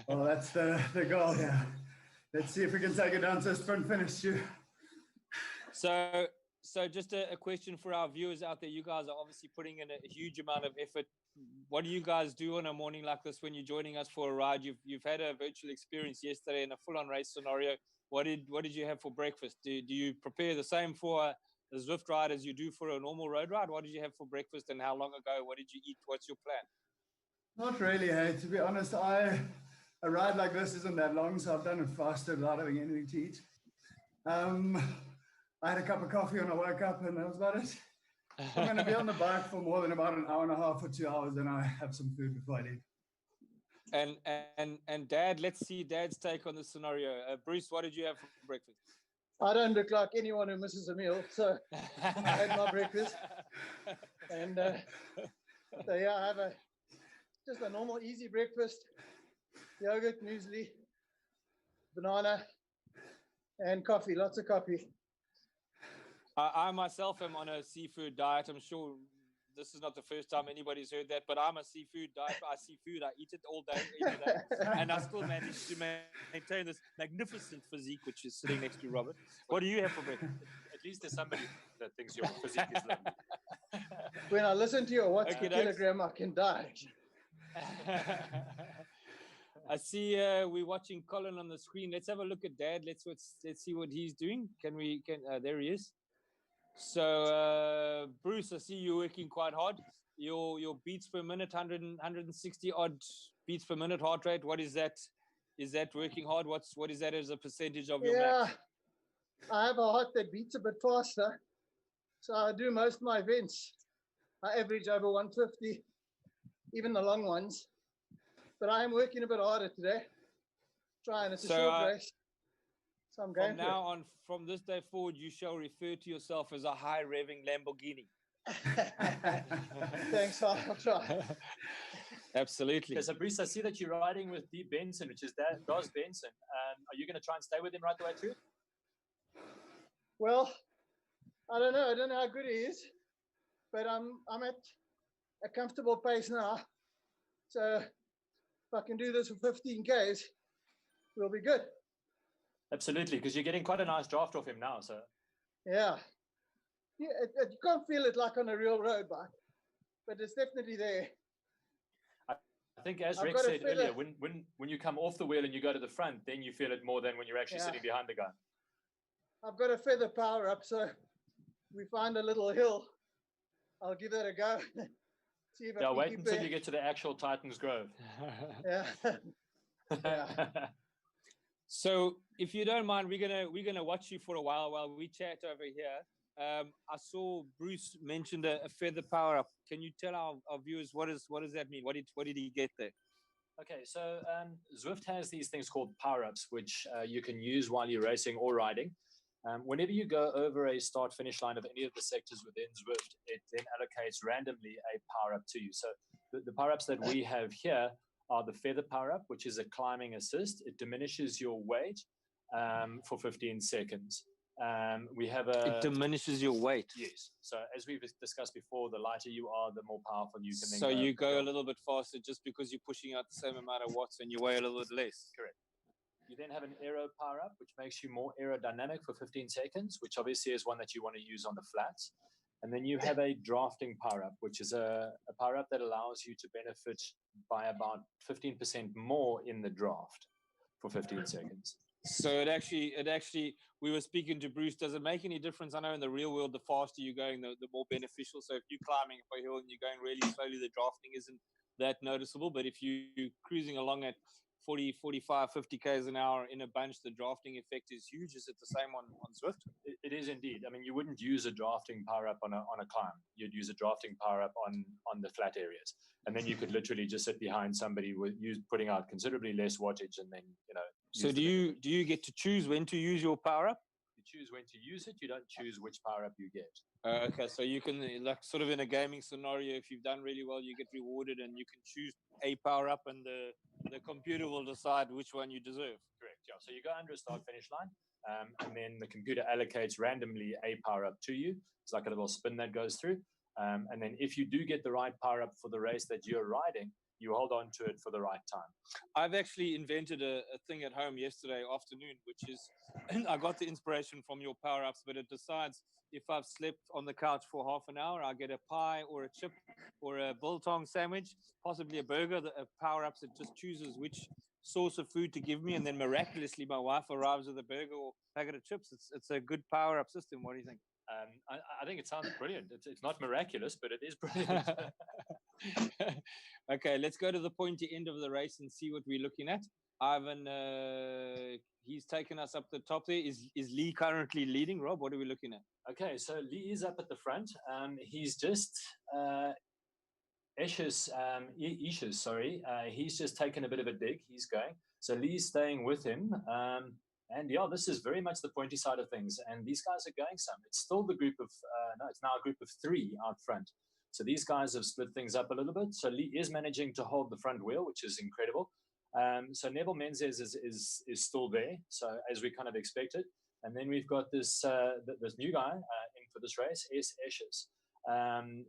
Well, that's the goal, yeah. Let's see if we can take it down to a sprint finish, Stu. So just a question for our viewers out there. You guys are obviously putting in a huge amount of effort. What do you guys do on a morning like this when you're joining us for a ride? You've had a virtual experience yesterday in a full-on race scenario. What did you have for breakfast? Do you prepare the same for a ZWIFT ride as you do for a normal road ride? What did you have for breakfast, and how long ago? What did you eat? What's your plan? Not really, hey. To be honest, a ride like this isn't that long, so I've done it faster without having anything to eat. I had a cup of coffee when I woke up, and that was about it. I'm going to be on the bike for more than about an hour and a half or 2 hours, and I have some food before I leave. And Dad, let's see Dad's take on this scenario. Bruce, what did you have for breakfast? I don't look like anyone who misses a meal, so I had my breakfast, and so yeah, I have just a normal, easy breakfast: yogurt, muesli, banana, and coffee. Lots of coffee. I myself am on a seafood diet. I'm sure this is not the first time anybody's heard that, but I'm a seafood diet. I see food, I eat it all day, every day, and I still manage to maintain this magnificent physique, which is sitting next to Robert. What do you have for breakfast? At least there's somebody that thinks your physique is lovely. When I listen to your what's per kilogram, I can die. I see we're watching Colin on the screen. Let's have a look at Dad. Let's see what he's doing. There he is. So Bruce, I see you're working quite hard. Your beats per minute, 160 odd beats per minute heart rate. What is that? Is that working hard? What is that as a percentage of your max? I have a heart that beats a bit faster, so I do most of my events. I average over 150, even the long ones. But I am working a bit harder today. It's a short race. So I'm going from this day forward, you shall refer to yourself as a high-revving Lamborghini. Thanks, I'll try. Absolutely. Okay, so Bruce, I see that you're riding with Dee Benson, which is Daz Benson. Are you going to try and stay with him right the way through? Well, I don't know. I don't know how good he is, but I'm at a comfortable pace now. So if I can do this for 15 Ks, we'll be good. Absolutely, because you're getting quite a nice draft off him now. So yeah, you can't feel it like on a real road bike, but it's definitely there. I think, as Rex said earlier, when you come off the wheel and you go to the front, then you feel it more than when you're actually sitting behind the guy. I've got a feather power up, so we find a little hill, I'll give that a go. See if I wait until you get to the actual Titans Grove. Yeah. So, if you don't mind, we're gonna watch you for a while we chat over here. I saw Bruce mentioned a feather power up. Can you tell our viewers what does that mean? What did he get there? Okay, so ZWIFT has these things called power-ups, which you can use while you're racing or riding. Whenever you go over a start-finish line of any of the sectors within ZWIFT, it then allocates randomly a power-up to you. So the power-ups that we have here are the feather power-up, which is a climbing assist. It diminishes your weight for 15 seconds. We have It diminishes your weight. Yes. So as we've discussed before, the lighter you are, the more powerful you can then So you go a little bit faster just because you're pushing out the same amount of watts and you weigh a little bit less. Correct. You then have an aero power-up, which makes you more aerodynamic for 15 seconds, which obviously is one that you want to use on the flats. And then you have a drafting power-up, which is a power-up that allows you to benefit by about 15% more in the draft for 15 seconds. So it actually, we were speaking to Bruce, does it make any difference? I know in the real world, the faster you're going, the more beneficial. So if you're climbing up a hill and you're going really slowly, the drafting isn't that noticeable. But if you're cruising along at 40, 45, 50 Ks an hour in a bunch, the drafting effect is huge. Is it the same on ZWIFT? It is indeed. I mean, you wouldn't use a drafting power-up on a climb. You'd use a drafting power-up on the flat areas. And then you could literally just sit behind somebody with putting out considerably less wattage and then, So do you get to choose when to use your power-up? You choose when to use it. You don't choose which power-up you get. Okay, so you can, like, sort of in a gaming scenario, if you've done really well, you get rewarded and you can choose a power-up and the computer will decide which one you deserve. Correct, yeah. So you go under a start-finish line, and then the computer allocates randomly a power-up to you. It's like a little spin that goes through. And then if you do get the right power-up for the race that you're riding, you hold on to it for the right time. I've actually invented a thing at home yesterday afternoon, which is, I got the inspiration from your power-ups, but it decides if I've slept on the couch for half an hour, I get a pie or a chip or a biltong sandwich, possibly a burger. A power-ups, it just chooses which source of food to give me, and then miraculously my wife arrives with a burger or packet of chips. It's a good power-up system. What do you think? I think it sounds brilliant. It's not miraculous, but it is brilliant. Okay, let's go to the pointy end of the race and see what we're looking at. Ivan, he's taken us up the top there. Is Lee currently leading? Rob, what are we looking at? Okay, so Lee is up at the front. He's just Ish's, sorry. He's just taken a bit of a dig. He's going. So Lee's staying with him. And yeah, this is very much the pointy side of things. And these guys are going some. It's still the group of, it's now a group of 3 out front. So these guys have split things up a little bit. So Lee is managing to hold the front wheel, which is incredible. So Neville Menzies is still there. So as we kind of expected. And then we've got this this new guy in for this race, Eshes,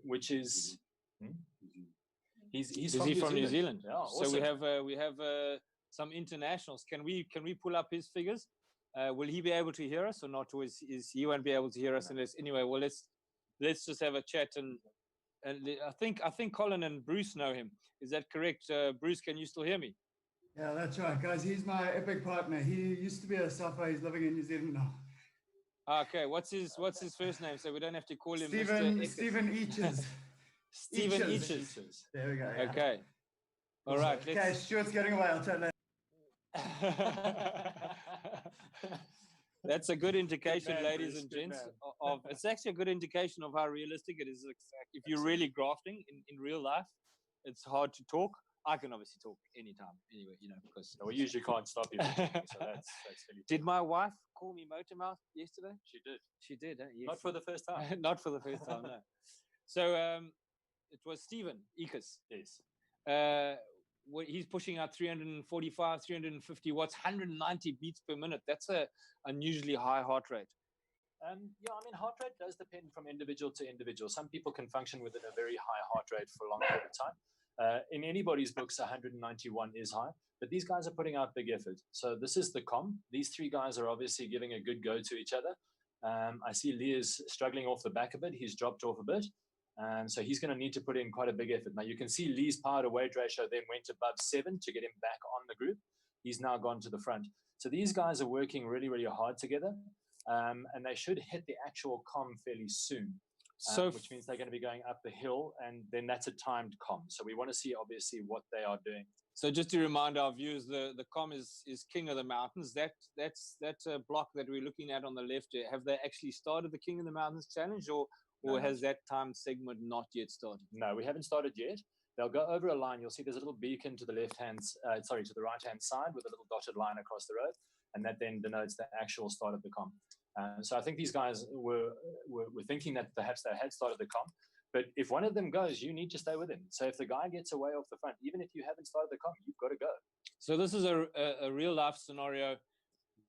which is, he's from New Zealand. Yeah, awesome. So we have some internationals. Can we pull up his figures? Will he be able to hear us or not? Or is he won't be able to hear us unless anyway? Well, let's just have a chat and I think Colin and Bruce know him. Is that correct? Bruce, can you still hear me? Yeah, that's right, guys. He's my epic partner. He used to be a suffer. He's living in New Zealand now. Okay, what's his first name so we don't have to call him Stephen Eaches. Stephen Eaches. There we go. Yeah. Okay. All right. Okay, Stuart's getting away. I'll turn that. That's a good indication, ladies and gents. It's actually a good indication of how realistic it is. If you're really grafting in real life, it's hard to talk. I can obviously talk anytime, anyway, because we usually can't stop you. So that's really Did my wife call me motor mouth yesterday? She did. She did. Yes. Not for the first time. Not for the first time. No. So it was Stephen Eaches. Yes. He's pushing out 345, 350 watts, 190 beats per minute. That's a unusually high heart rate. Yeah, I mean, heart rate does depend from individual to individual. Some people can function within a very high heart rate for a long period of time. In anybody's books, 191 is high, but these guys are putting out big effort. So this is the com. These 3 guys are obviously giving a good go to each other. I see Lee is struggling off the back a bit. He's dropped off a bit. So he's going to need to put in quite a big effort. Now you can see Lee's power to weight ratio then went above 7 to get him back on the group. He's now gone to the front. So these guys are working really, really hard together. And they should hit the actual com fairly soon. Which means they're going to be going up the hill, and then that's a timed com. So we want to see obviously what they are doing. So just to remind our viewers, the com is King of the Mountains. That's a block that we're looking at on the left. Have they actually started the King of the Mountains challenge, or has that time segment not yet started? No, we haven't started yet. They'll go over a line. You'll see there's a little beacon to the to the right-hand side with a little dotted line across the road, and that then denotes the actual start of the comp. So I think these guys were thinking that perhaps they had started the comp, but if one of them goes, you need to stay with him. So if the guy gets away off the front, even if you haven't started the comp, you've got to go. So this is a real life scenario,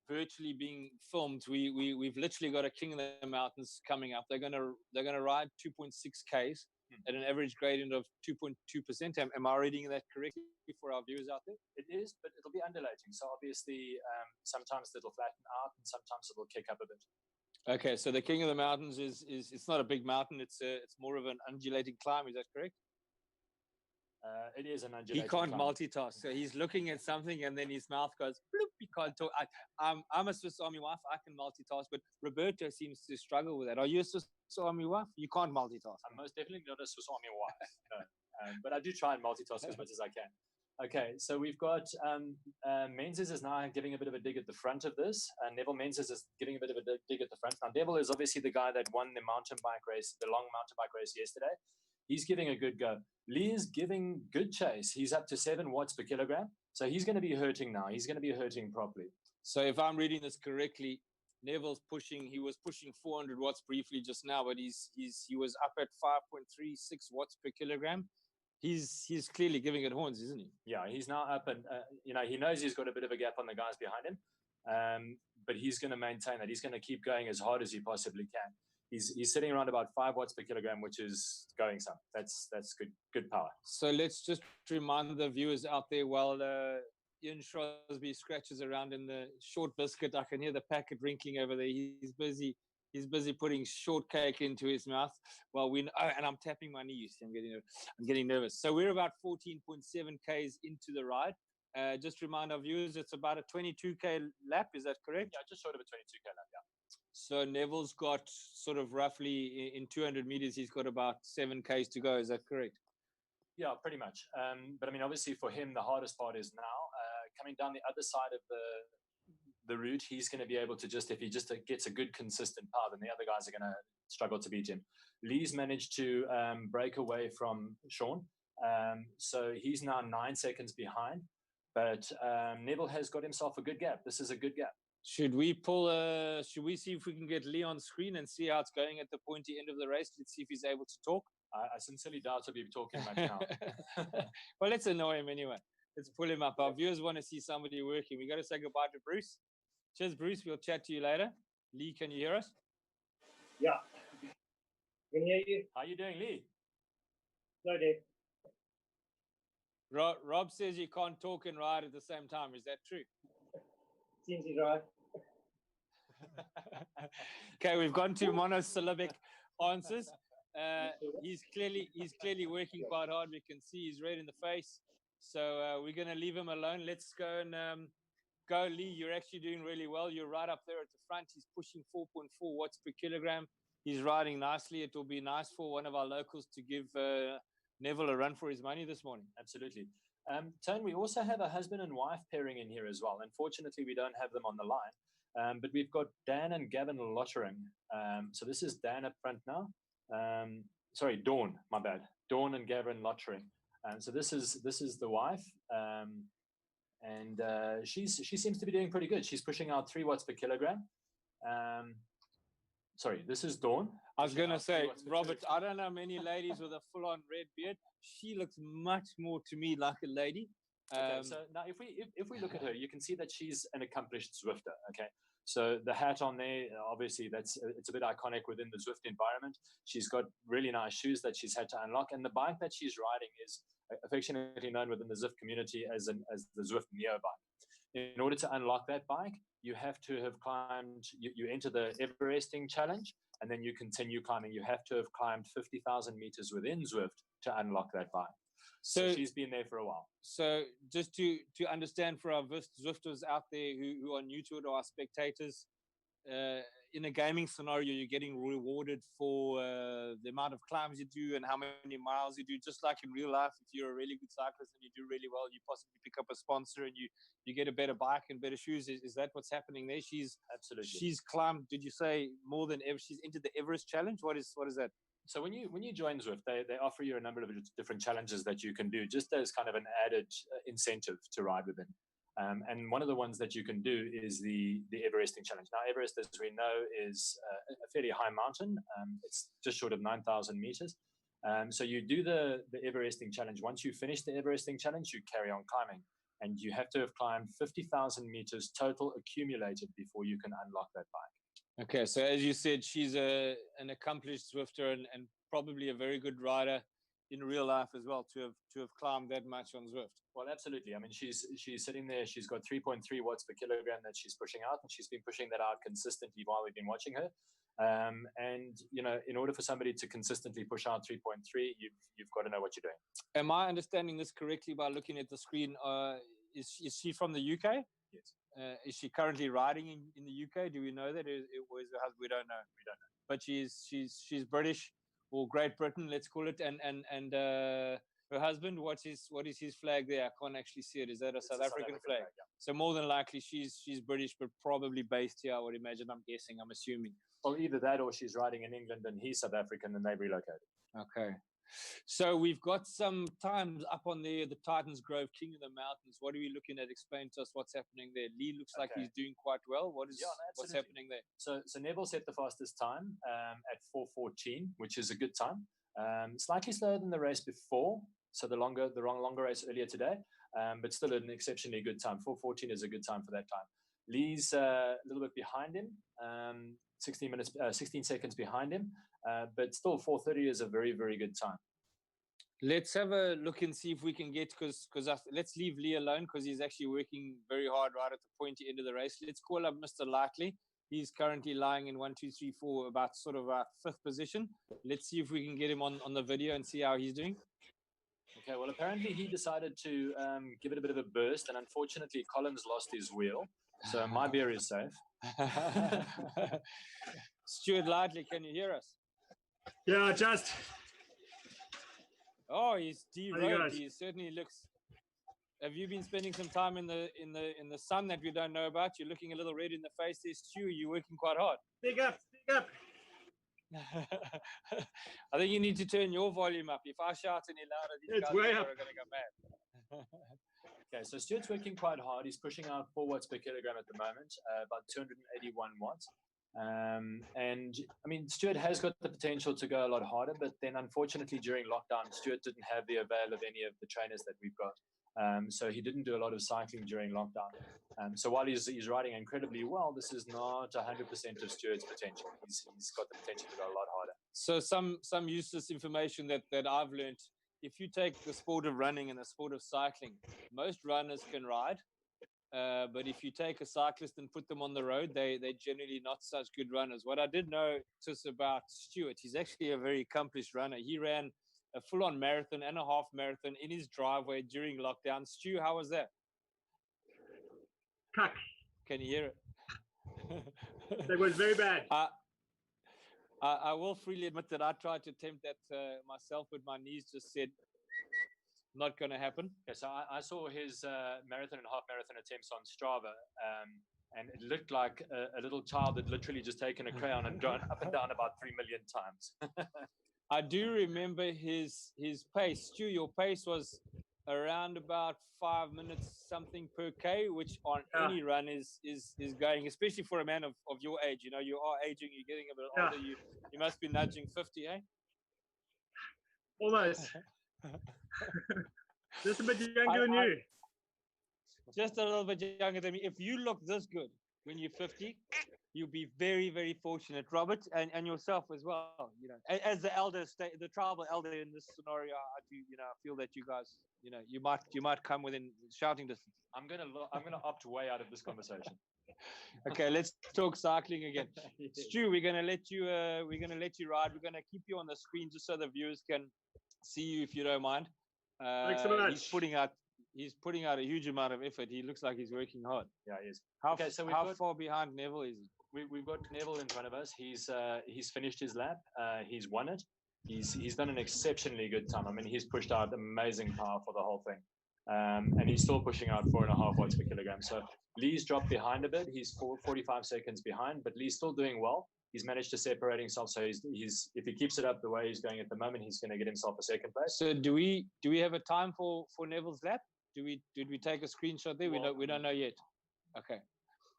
virtually being filmed. We've literally got a King of the Mountains coming up. They're gonna ride 2.6 Ks at an average gradient of 2.2%. Am I reading that correctly for our viewers out there? It is, but it'll be undulating. So obviously, sometimes it'll flatten out, and sometimes it'll kick up a bit. Okay, so the King of the Mountains is it's not a big mountain. It's more of an undulating climb. Is that correct? It is an undulating. He can't climb. multitask. So he's looking at something, and then his mouth goes bloop. He can't talk. I'm a Swiss Army wife. I can multitask, but Roberto seems to struggle with that. Are you a Swiss Army wife? You can't multitask. I'm most definitely not a Swiss Army wife, no. But I do try and multitask as much as I can. Okay, so we've got Menzies is now giving a bit of a dig at the front of this. Neville Menzies is giving a bit of a dig at the front. Now, Neville is obviously the guy that won the mountain bike race, the long mountain bike race yesterday. He's giving a good go. Lee is giving good chase. He's up to 7 watts per kilogram. So he's going to be hurting now. He's going to be hurting properly. So if I'm reading this correctly, Neville's pushing. He was pushing 400 watts briefly just now, but he was up at 5.36 watts per kilogram. He's clearly giving it horns, isn't he? Yeah, he's now up, and he knows he's got a bit of a gap on the guys behind him, but he's going to maintain that. He's going to keep going as hard as he possibly can. He's sitting around about 5 watts per kilogram, which is going some. That's good power. So let's just remind the viewers out there while Ian Shrosby scratches around in the short biscuit. I can hear the packet wrinkling over there. He's busy putting shortcake into his mouth. And I'm tapping my knee. You see, I'm getting nervous. So we're about 14.7 Ks into the ride. Just remind our viewers, it's about a 22K lap. Is that correct? Yeah, just short of a 22K lap. Yeah. So Neville's got sort of roughly in 200 meters, he's got about 7 Ks to go. Is that correct? Yeah, pretty much. But I mean, obviously for him, the hardest part is now coming down the other side of the route. He's going to be able to if he just gets a good consistent power, then the other guys are going to struggle to beat him. Lee's managed to break away from Sean. So he's now 9 seconds behind, but Neville has got himself a good gap. This is a good gap. Should we see if we can get Lee on screen and see how it's going at the pointy end of the race? Let's see if he's able to talk. I sincerely doubt he'll be talking much now. Well, let's annoy him anyway. Let's pull him up. Our viewers want to see somebody working. We got to say goodbye to Bruce. Cheers, Bruce. We'll chat to you later. Lee, can you hear us? Yeah. Can hear you. How are you doing, Lee? No, Dave. Rob says you can't talk and ride at the same time. Is that true? Seems he's right. Okay, we've gone to monosyllabic answers. He's clearly working quite hard. We can see he's red in the face. So we're going to leave him alone. Let's go and go, Lee. You're actually doing really well. You're right up there at the front. He's pushing 4.4 watts per kilogram. He's riding nicely. It will be nice for one of our locals to give Neville a run for his money this morning. Absolutely. Tone, we also have a husband and wife pairing in here as well. Unfortunately, we don't have them on the line, but we've got Dan and Gavin Lottering. So this is Dan up front now. Sorry, Dawn, my bad. Dawn and Gavin Lottering. So this is the wife, and she seems to be doing pretty good. She's pushing out 3 watts per kilogram. Sorry, this is Dawn. I was going to say, Robert, I don't know many ladies with a full-on red beard. She looks much more to me like a lady. Okay, so now if we look at her, you can see that she's an accomplished Zwifter. Okay, so the hat on there, obviously it's a bit iconic within the Zwift environment. She's got really nice shoes that she's had to unlock, and the bike that she's riding is affectionately known within the Zwift community as the Zwift Neo bike. In order to unlock that bike, you have to have climbed. You enter the Everesting challenge, and then you continue climbing. You have to have climbed 50,000 meters within Zwift to unlock that bike. So she's been there for a while. So just to understand for our Zwifters out there who are new to it or are spectators, in a gaming scenario, you're getting rewarded for the amount of climbs you do and how many miles you do. Just like in real life, if you're a really good cyclist and you do really well, you possibly pick up a sponsor and you get a better bike and better shoes. Is that what's happening there? Absolutely. She's climbed, did you say, more than ever? She's entered the Everest challenge? What is that? So when you join ZWIFT, they offer you a number of different challenges that you can do, just as kind of an added incentive to ride within. And one of the ones that you can do is the Everesting challenge. Now, Everest, as we know, is a fairly high mountain. It's just short of 9,000 meters. So you do the Everesting challenge. Once you finish the Everesting challenge, you carry on climbing. And you have to have climbed 50,000 meters total accumulated before you can unlock that bike. Okay, so as you said, she's an accomplished Zwifter and probably a very good rider in real life as well to have climbed that much on Zwift. Well, absolutely. I mean, she's sitting there. She's got 3.3 watts per kilogram that she's pushing out, and she's been pushing that out consistently while we've been watching her. And you know, in order for somebody to consistently push out 3.3, you've got to know what you're doing. Am I understanding this correctly by looking at the screen? Is she from the UK? Yes. Is she currently riding in the UK? Do we know that? We don't know. We don't know. But she's British or Great Britain, let's call it. And her husband, what is his flag there? I can't actually see it. Is that a South African flag? Yeah. So more than likely she's British, but probably based here, I would imagine. I'm guessing. I'm assuming. Well, either that or she's riding in England and he's South African and they've relocated. Okay. So we've got some times up on there, the Titans Grove, King of the Mountains. What are we looking at? Explain to us what's happening there. Lee looks like he's doing quite well. What's happening there? So Neville set the fastest time at 4:14, which is a good time. Slightly slower than the race before, so the longer race earlier today, but still an exceptionally good time. 4:14 is a good time for that time. Lee's a little bit behind him, 16 seconds behind him, but still 4:30 is a very, very good time. Let's have a look and see if we can get, because let's leave Lee alone because he's actually working very hard right at the pointy end of the race. Let's call up Mr. Likely. He's currently lying in 1, 2, 3, 4, about sort of our 5th position. Let's see if we can get him on the video and see how he's doing. Okay, well, apparently he decided to give it a bit of a burst, and unfortunately Collins lost his wheel, so my beer is safe. Stuart Lightly, can you hear us? Yeah, just. Oh, he's de-robed. He certainly looks. Have you been spending some time in the sun that we don't know about? You're looking a little red in the face there, Stu. You're working quite hard. Big up. I think you need to turn your volume up. If I shout any louder, these guys are going to go mad. Okay, so Stuart's working quite hard. He's pushing out 4 watts per kilogram at the moment, about 281 watts. And I mean, Stuart has got the potential to go a lot harder, but then unfortunately during lockdown, Stuart didn't have the avail of any of the trainers that we've got. So he didn't do a lot of cycling during lockdown. So while he's riding incredibly well, this is not 100% of Stuart's potential. He's got the potential to go a lot harder. So some useless information that I've learned. If you take the sport of running and the sport of cycling, most runners can ride. But if you take a cyclist and put them on the road, they're generally not such good runners. What I did notice about Stuart, he's actually a very accomplished runner. He ran a full-on marathon and a half marathon in his driveway during lockdown. Stu, how was that? Cuck. Can you hear it? That was very bad. I will freely admit that I tried to attempt that myself, but my knees just said, not going to happen. Yeah, so I saw his marathon and half marathon attempts on Strava, and it looked like a little child had literally just taken a crayon and gone up and down about 3 million times. I do remember his pace. Stu, your pace was around about 5 minutes something per K, which on any run is going, especially for a man of your age. You know, you are aging, you're getting a bit older, you must be nudging 50, eh? Almost. Just a bit younger than you. Just a little bit younger than me. If you look this good when you're 50, you'll be very, very fortunate, Robert, and yourself as well. You know, as the elder, the tribal elder in this scenario, I do, feel that you guys, you might come within shouting distance. I'm gonna opt way out of this conversation. Okay, let's talk cycling again. Stu, we're gonna let you ride. We're gonna keep you on the screen just so the viewers can see you, if you don't mind. Thanks so much. He's putting out a huge amount of effort. He looks like he's working hard. Yeah, he is. How far behind Neville is he? We've got Neville in front of us. He's finished his lap. He's won it. He's done an exceptionally good time. I mean, he's pushed out amazing power for the whole thing. And he's still pushing out 4.5 watts per kilogram. So Lee's dropped behind a bit. He's 45 seconds behind, but Lee's still doing well. He's managed to separate himself. So he's if he keeps it up the way he's going at the moment, he's going to get himself a second place. So do we have a time for Neville's lap? Did we take a screenshot there? We don't know yet. Okay.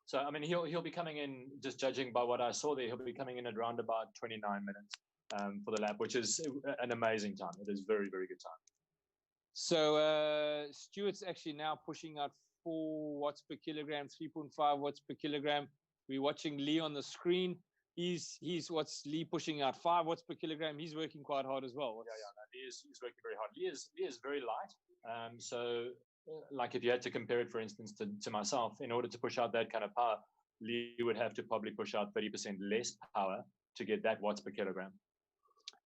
So I mean, he'll be coming in, just judging by what I saw there, he'll be coming in at around about 29 minutes for the lap, which is an amazing time. It is very, very good time. So Stuart's actually now pushing out 4 watts per kilogram, 3.5 watts per kilogram. We're watching Lee on the screen. He's what's Lee pushing out 5 watts per kilogram. He's working quite hard as well. He's working very hard. Lee is very light. So like if you had to compare it, for instance, to myself, in order to push out that kind of power, Lee would have to probably push out 30% less power to get that watts per kilogram.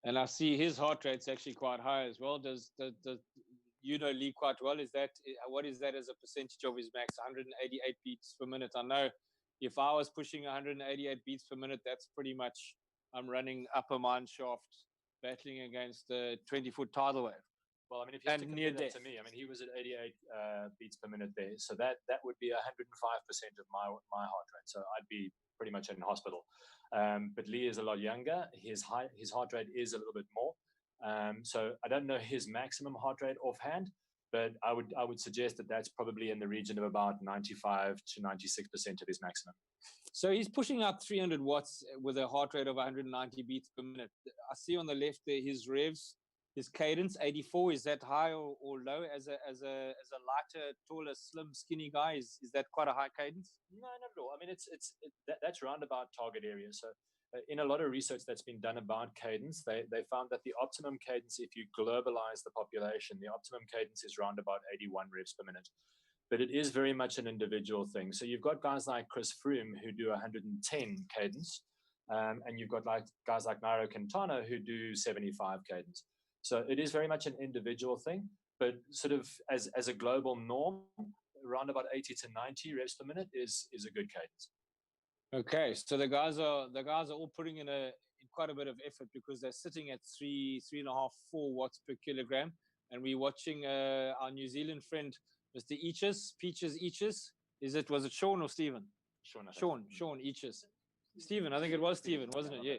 And I see his heart rate's actually quite high as well. Does you know Lee quite well? What is that as a percentage of his max? 188 beats per minute. I know if I was pushing 188 beats per minute, that's pretty much I'm running upper mine shaft, battling against the 20-foot tidal wave. Well, I mean, if you have to compare that to me, I mean, he was at 88 beats per minute there. So that would be 105% of my heart rate. So I'd be pretty much in hospital. But Lee is a lot younger. His heart rate is a little bit more. So I don't know his maximum heart rate offhand, but I would suggest that that's probably in the region of about 95 to 96% of his maximum. So he's pushing out 300 watts with a heart rate of 190 beats per minute. I see on the left there his revs. His cadence 84, is that high or low? As a lighter, taller, slim, skinny guy, is that quite a high cadence? No, not at all. I mean, that's round about target area. So in a lot of research that's been done about cadence, they found that the optimum cadence, if you globalize the population, the optimum cadence is round about 81 revs per minute. But it is very much an individual thing. So you've got guys like Chris Froome who do 110 cadence, and you've got guys like Nairo Quintana who do 75 cadence. So it is very much an individual thing, but sort of as a global norm, around about 80 to 90 revs per minute is a good cadence. Okay, so the guys are all putting in quite a bit of effort because they're sitting at 3.5, 4 watts per kilogram, and we're watching our New Zealand friend, Mr. Peaches Eaches. Was it Sean or Stephen? Sean Eaches. Stephen, I think it was Stephen, wasn't it? Yeah.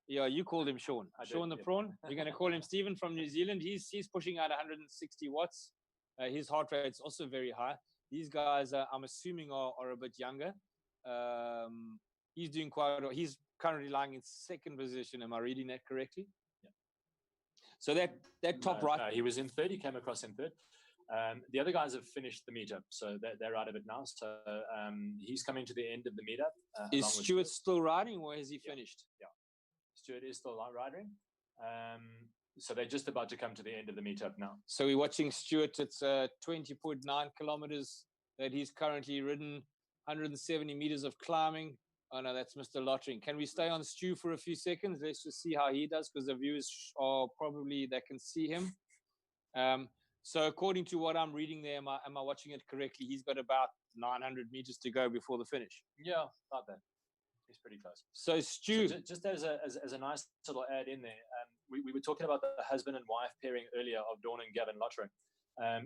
Yeah, you called him Sean. Sean the prawn. You're going to call him Stephen from New Zealand. He's pushing out 160 watts. His heart rate's also very high. These guys, I'm assuming, are a bit younger. He's doing quite well. He's currently lying in second position. Am I reading that correctly? Yeah. So that top right. He was in third. He came across in third. The other guys have finished the meetup, so they're out of it now. So he's coming to the end of the meetup. Is Stuart still riding, or has he finished? Yeah. Stuart is still riding. So they're just about to come to the end of the meetup now. So we're watching Stuart. It's 20.9 kilometers that he's currently ridden, 170 meters of climbing. Oh no, that's Mr. Lottering. Can we stay on Stu for a few seconds? Let's just see how he does, because the viewers are probably, they can see him. So according to what I'm reading there, am I watching it correctly? He's got about 900 meters to go before the finish. Yeah, about that. He's pretty close. So Stu, so just as a nice little add in there, we were talking about the husband and wife pairing earlier of Dawn and Gavin Lottering.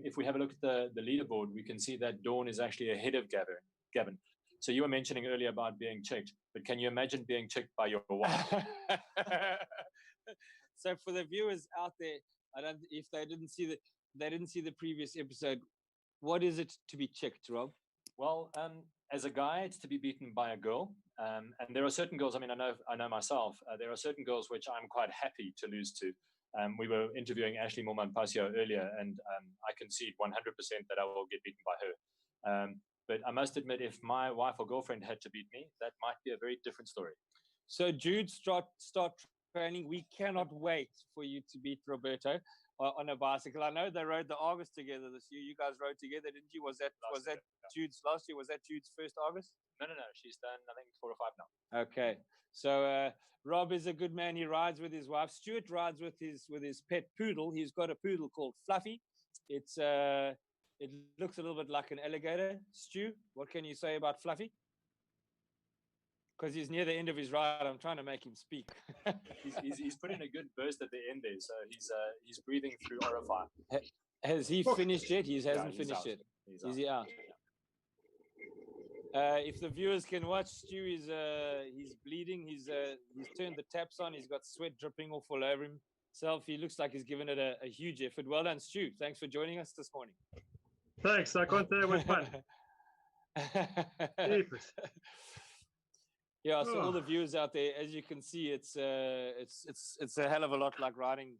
If we have a look at the leaderboard, we can see that Dawn is actually ahead of Gavin. So you were mentioning earlier about being chicked, but can you imagine being chicked by your wife? So for the viewers out there, if they didn't see the previous episode, what is it to be chicked, Rob? Well, as a guy, it's to be beaten by a girl. And there are certain girls, I mean, I know myself, there are certain girls which I'm quite happy to lose to. We were interviewing Ashley Morman-Pasio earlier, and I concede 100% that I will get beaten by her. But I must admit, if my wife or girlfriend had to beat me, that might be a very different story. So Jude, start training. We cannot wait for you to beat Roberto on a bicycle. I know they rode the Argus together this year. You guys rode together, didn't you? Was that Jude's last year? Was that Jude's first Argus? No. She's done, I think, 4 or 5 now. Okay. So Rob is a good man. He rides with his wife. Stuart rides with his pet poodle. He's got a poodle called Fluffy. It looks a little bit like an alligator. Stu, what can you say about Fluffy? Because he's near the end of his ride. I'm trying to make him speak. he's put in a good burst at the end there, so he's breathing through orifice. Has he finished yet? He hasn't finished yet. Is he out? If the viewers can watch, Stu is he's bleeding. He's turned the taps on. He's got sweat dripping off all over himself. He looks like he's given it a huge effort. Well done, Stu. Thanks for joining us this morning. Thanks. I can't say it was fun. Yeah, so all the viewers out there, as you can see, it's a hell of a lot like riding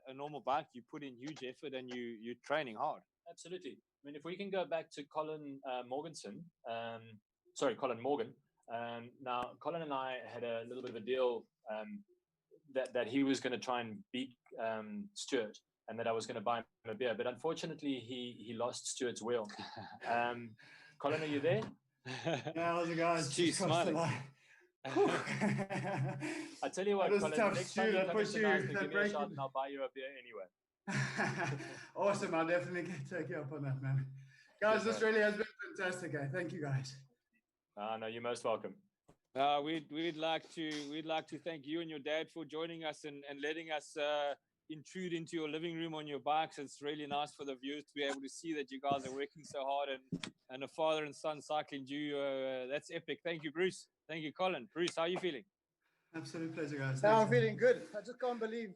a normal bike. You put in huge effort and you're training hard. Absolutely. I mean, if we can go back to Colin Morgan. Now, Colin and I had a little bit of a deal that he was going to try and beat Stuart, and that I was going to buy him a beer. But unfortunately, he lost Stuart's wheel. Colin, are you there? Yeah, how's it guys? Stu's smiling. I tell you what, Colin, next time you come into Knysna, give me a shot and I'll buy you a beer anyway. Awesome, I'll definitely take you up on that, man. Guys, this really has been fantastic. Thank you, guys. No, you're most welcome. We'd like to thank you and your dad for joining us and letting us intrude into your living room on your bikes. It's really nice for the viewers to be able to see that you guys are working so hard, and a father and son cycling duo. That's epic. Thank you, Bruce. Thank you, Colin. Bruce, how are you feeling? Absolute pleasure, guys. Now I'm feeling good. I just can't believe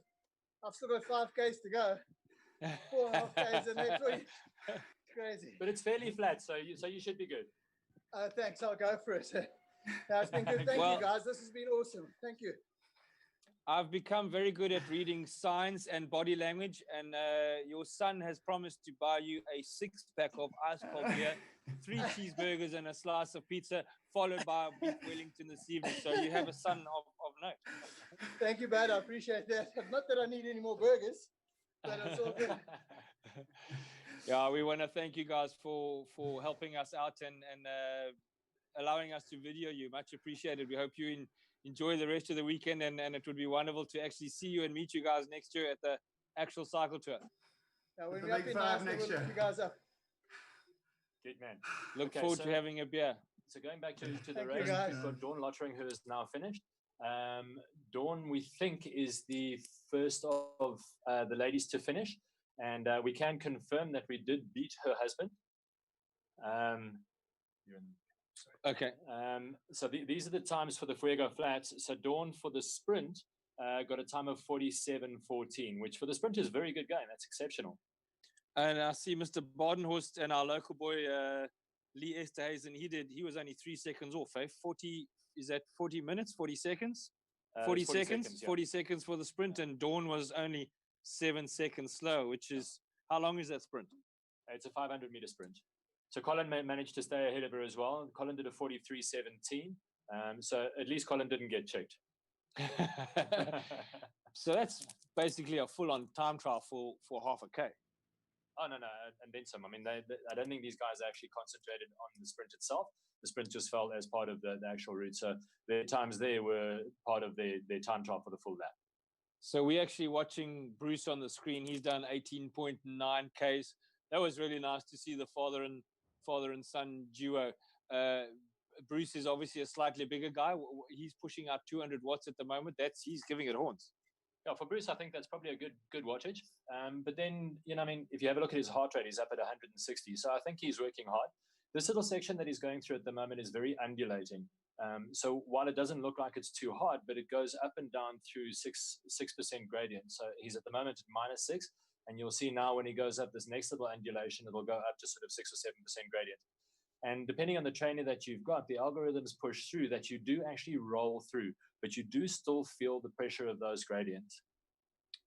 I've still got 5Ks to go. 4.5 Ks in next week. It's crazy. But it's fairly flat, so you should be good. Thanks. I'll go for it. No, it's been good. Thank you, guys. This has been awesome. Thank you. I've become very good at reading signs and body language, and your son has promised to buy you a 6-pack of ice cold beer, 3 cheeseburgers and a slice of pizza, followed by a beef Wellington this evening. So you have a son of note. Thank you, Bad. I appreciate that. Not that I need any more burgers, but it's all good. Yeah, we want to thank you guys for helping us out and allowing us to video you. Much appreciated. We hope you enjoy the rest of the weekend, and it would be wonderful to actually see you and meet you guys next year at the actual cycle tour. When we're up in Knysna, we'll look you guys up. Good man. Look forward to having a beer. So going back to the race, we've got Dawn Lottering, who is now finished. Dawn, we think, is the first of the ladies to finish, and we can confirm that we did beat her husband. Okay. So these are the times for the Fuego Flats. So Dawn, for the sprint, got a time of 47:14, which for the sprint is a very good going. That's exceptional. And I see Mr. Badenhorst and our local boy Lee Esterhazen. He was only 3 seconds off. 40 is that 40 minutes? 40 seconds? 40 seconds. 40 seconds for the sprint, and Dawn was only 7 seconds slow. Which is, how long is that sprint? It's a 500-meter sprint. So Colin managed to stay ahead of her as well. Colin did a 43:17. So at least Colin didn't get checked. So that's basically a full-on time trial for half a K. Oh, no, and then some. I mean, I don't think these guys actually concentrated on the sprint itself. The sprint just fell as part of the actual route. So their times there were part of their time trial for the full lap. So we're actually watching Bruce on the screen. He's done 18.9 Ks. That was really nice to see the father and son duo. Bruce is obviously a slightly bigger guy. He's pushing out 200 watts at the moment. He's giving it horns. Yeah, for Bruce, I think that's probably a good wattage. But then, I mean, if you have a look at his heart rate, he's up at 160. So I think he's working hard. This little section that he's going through at the moment is very undulating. So while it doesn't look like it's too hard, but it goes up and down through 6% gradient. So he's at the moment at -6. And you'll see now when he goes up this next little undulation, it'll go up to sort of 6 or 7% gradient. And depending on the trainer that you've got, the algorithms push through that you do actually roll through, but you do still feel the pressure of those gradients.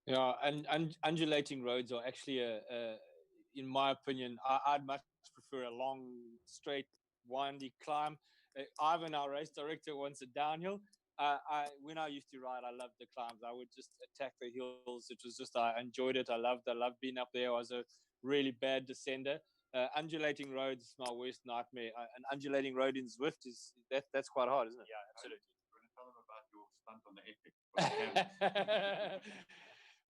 Yeah, and undulating roads are actually, in my opinion, I'd much prefer a long, straight, windy climb. Ivan, our race director, wants a downhill. When I used to ride, I loved the climbs. I would just attack the hills. It was just, I enjoyed it. I loved being up there. I was a really bad descender. Undulating roads is my worst nightmare. An undulating road in ZWIFT that's quite hard, isn't it? Yeah, absolutely. We're going to tell them about your stunt on the Epic.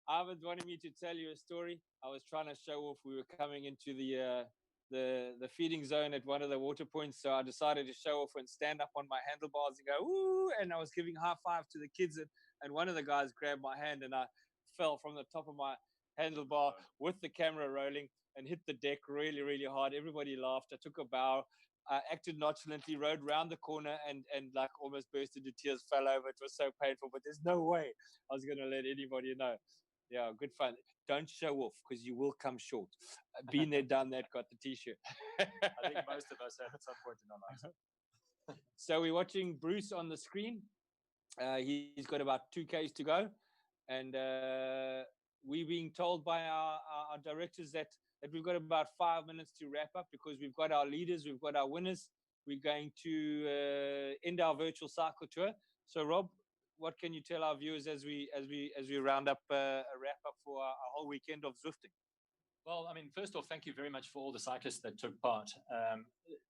Ivan's wanting me to tell you a story. I was trying to show off. We were coming into the feeding zone at one of the water points, so I decided to show off and stand up on my handlebars and go, "Ooh!" And I was giving high five to the kids, and one of the guys grabbed my hand, and I fell from the top of my handlebar with the camera rolling and hit the deck really, really hard. Everybody laughed. I took a bow, I acted nonchalantly, rode round the corner, and like almost burst into tears, fell over. It was so painful, but there's no way I was going to let anybody know. Yeah, good fun. Don't show off because you will come short. Been there, done that, got the T-shirt. I think most of us have at some point in our lives. So we're watching Bruce on the screen. He's got about 2Ks to go. And we're being told by our directors that we've got about 5 minutes to wrap up because we've got our leaders, we've got our winners. We're going to end our virtual cycle tour. So Rob, what can you tell our viewers as we round up a wrap up for our whole weekend of ZWIFTing? Well, I mean, first off, thank you very much for all the cyclists that took part.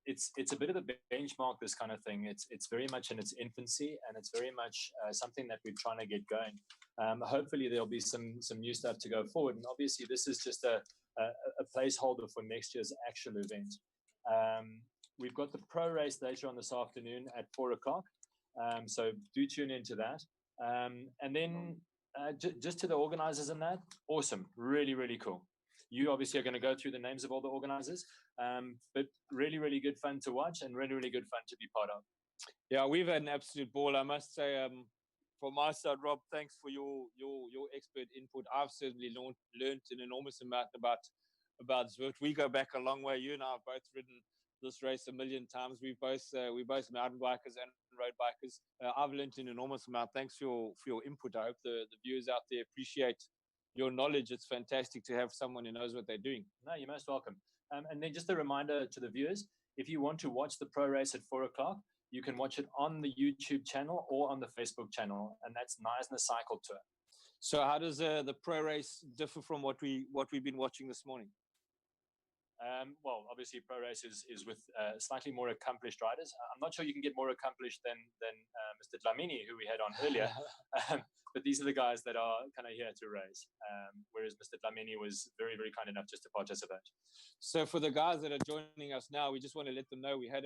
It's a bit of a benchmark, this kind of thing. It's very much in its infancy, and it's very much something that we're trying to get going. Hopefully, there'll be some new stuff to go forward. And obviously, this is just a placeholder for next year's actual event. We've got the pro race later on this afternoon at 4 o'clock. So do tune into that. And then just to the organizers and that, awesome, really, really cool. You obviously are going to go through the names of all the organizers, but really, really good fun to watch and really, really good fun to be part of. Yeah, we've had an absolute ball, I must say. From my side, Rob, thanks for your expert input. I've certainly learned an enormous amount about ZWIFT. We go back a long way. You and I have both ridden this race a million times. We're both mountain bikers and road bikers. I've learned an enormous amount. Thanks for your input. I hope the viewers out there appreciate your knowledge. It's fantastic to have someone who knows what they're doing. No, you're most welcome. And then just a reminder to the viewers, if you want to watch the pro race at 4 o'clock, you can watch it on the YouTube channel or on the Facebook channel, and that's Knysna Cycle Tour. So how does the pro race differ from what we've been watching this morning? Well, obviously, pro race is with slightly more accomplished riders. I'm not sure you can get more accomplished than Mr. Dlamini, who we had on earlier. But these are the guys that are kind of here to race, whereas Mr. Dlamini was very, very kind enough just to participate. So for the guys that are joining us now, we just want to let them know we had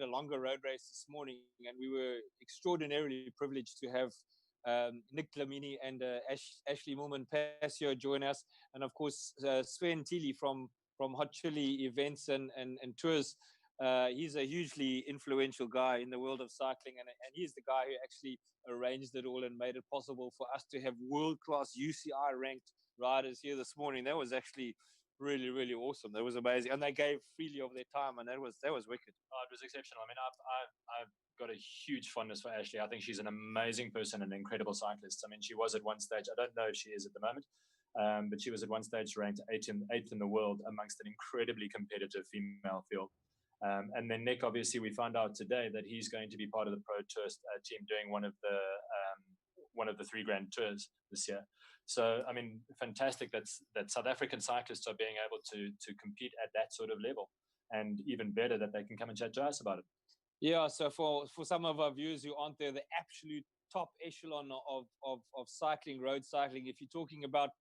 a longer road race this morning, and we were extraordinarily privileged to have Nick Dlamini and Ashley Mulman-Passio join us, and of course Sven Thiele from Hot Chili events and tours. He's a hugely influential guy in the world of cycling, and he's the guy who actually arranged it all and made it possible for us to have world-class UCI ranked riders here this morning. That was actually really, really awesome. That was amazing, and they gave freely of their time, and that was wicked. Oh, it was exceptional. I mean, I've got a huge fondness for Ashley. I think she's an amazing person and an incredible cyclist. I mean, she was at one stage. I don't know if she is at the moment. But she was at one stage ranked eighth in the world amongst an incredibly competitive female field. And then Nick, obviously, we found out today that he's going to be part of the Pro Tour team doing one of the 3 Grand Tours this year. So, I mean, fantastic that South African cyclists are being able to compete at that sort of level, and even better that they can come and chat to us about it. Yeah. So for some of our viewers who aren't there, the absolute top echelon of cycling, road cycling, if you're talking about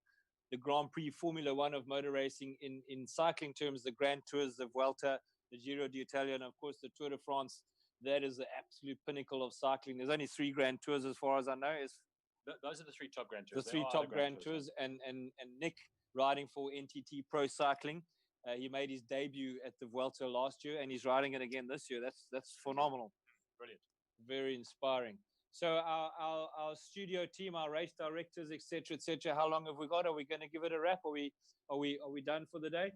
the Grand Prix Formula One of motor racing in cycling terms, the Grand Tours, the Vuelta, the Giro d'Italia, and of course the Tour de France, that is the absolute pinnacle of cycling. There's only 3 Grand Tours as far as I know. Those are the 3 top Grand Tours. The 3 top Grand Tours, and Nick riding for NTT Pro Cycling. He made his debut at the Vuelta last year, and he's riding it again this year. That's phenomenal. Brilliant. Very inspiring. So our studio team, our race directors, etc. How long have we got? Are we going to give it a wrap? Are we done for the day?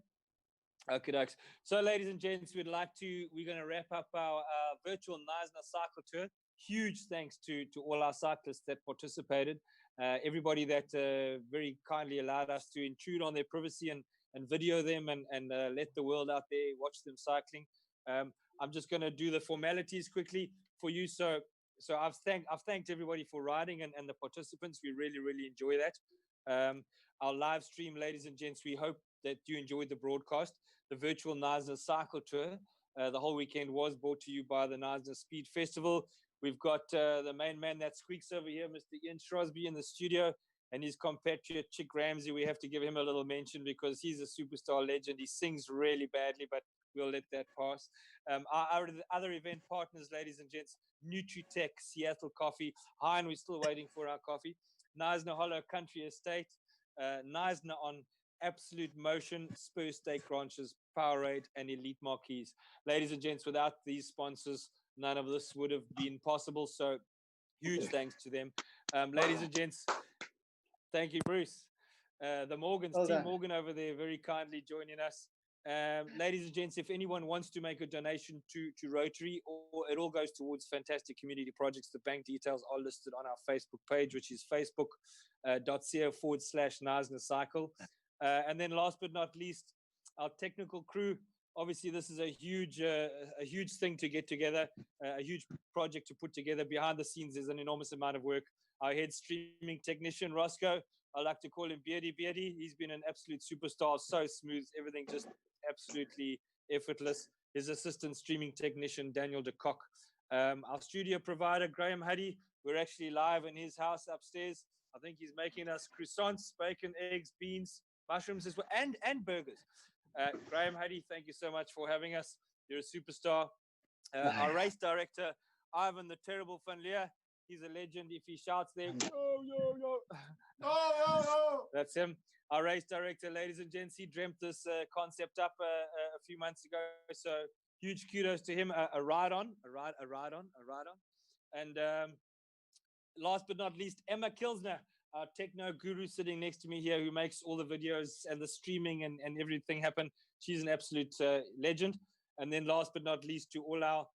Okay, ducks. So, ladies and gents, we're going to wrap up our virtual Knysna Cycle Tour. Huge thanks to all our cyclists that participated. Everybody that very kindly allowed us to intrude on their privacy and video them and let the world out there watch them cycling. I'm just going to do the formalities quickly for you. So I've thanked everybody for riding and the participants. We really, really enjoy that. Our live stream, ladies and gents, we hope that you enjoyed the broadcast. The virtual Knysna Cycle Tour, the whole weekend was brought to you by the Knysna Speed Festival. We've got the main man that squeaks over here, Mr. Ian Shrosby, in the studio, and his compatriot Chick Ramsey. We have to give him a little mention because he's a superstar legend. He sings really badly, but we'll let that pass. Our other event partners, ladies and gents, Nutritech, Seattle Coffee. Hein, we're still waiting for our coffee. Knysna Hollow Country Estate, Knysna on Absolute Motion, Spur Stake Ranches, Powerade, and Elite Marquees. Ladies and gents, without these sponsors, none of this would have been possible. So huge thanks to them. Ladies and gents, thank you, Bruce. The Morgans, Team Morgan over there, very kindly joining us. Ladies and gents, if anyone wants to make a donation to Rotary, or it all goes towards fantastic community projects, the bank details are listed on our Facebook page, which is facebook.co/Knysna Cycle. And then last but not least, our technical crew. Obviously, this is a huge thing to get together, a huge project to put together. Behind the scenes, there's an enormous amount of work. Our head streaming technician, Roscoe, I like to call him Beardy. He's been an absolute superstar, so smooth, everything just absolutely effortless. His assistant streaming technician, Daniel de Kock. Our studio provider, Graham Huddy. We're actually live in his house upstairs. I think he's making us croissants, bacon, eggs, beans, mushrooms as well, and burgers. Graham Huddy, thank you so much for having us. You're a superstar. Our race director, Ivan the Terrible Funlier. He's a legend. If he shouts there, yo, yo, yo. That's him. Our race director, ladies and gents, he dreamt this concept up a few months ago. So huge kudos to him. A ride on. And last but not least, Emma Kilsner, our techno guru sitting next to me here, who makes all the videos and the streaming and everything happen. She's an absolute legend. And then last but not least, to all our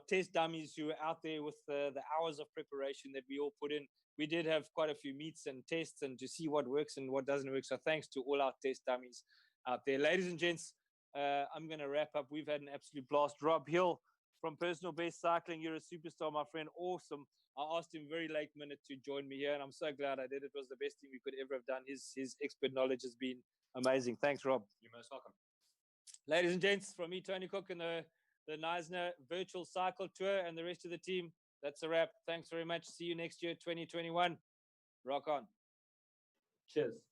test dummies who are out there with the hours of preparation that we all put in. We did have quite a few meets and tests and to see what works and what doesn't work. So thanks to all our test dummies out there. Ladies and gents, I'm going to wrap up. We've had an absolute blast. Rob Hill from Personal Best Cycling, you're a superstar, my friend. Awesome. I asked him very late minute to join me here, and I'm so glad I did. It was the best thing we could ever have done. His expert knowledge has been amazing. Thanks, Rob. You're most welcome. Ladies and gents, from me, Tony Cook, and the Knysna Virtual Cycle Tour and the rest of the team, that's a wrap. Thanks very much. See you next year, 2021. Rock on. Cheers.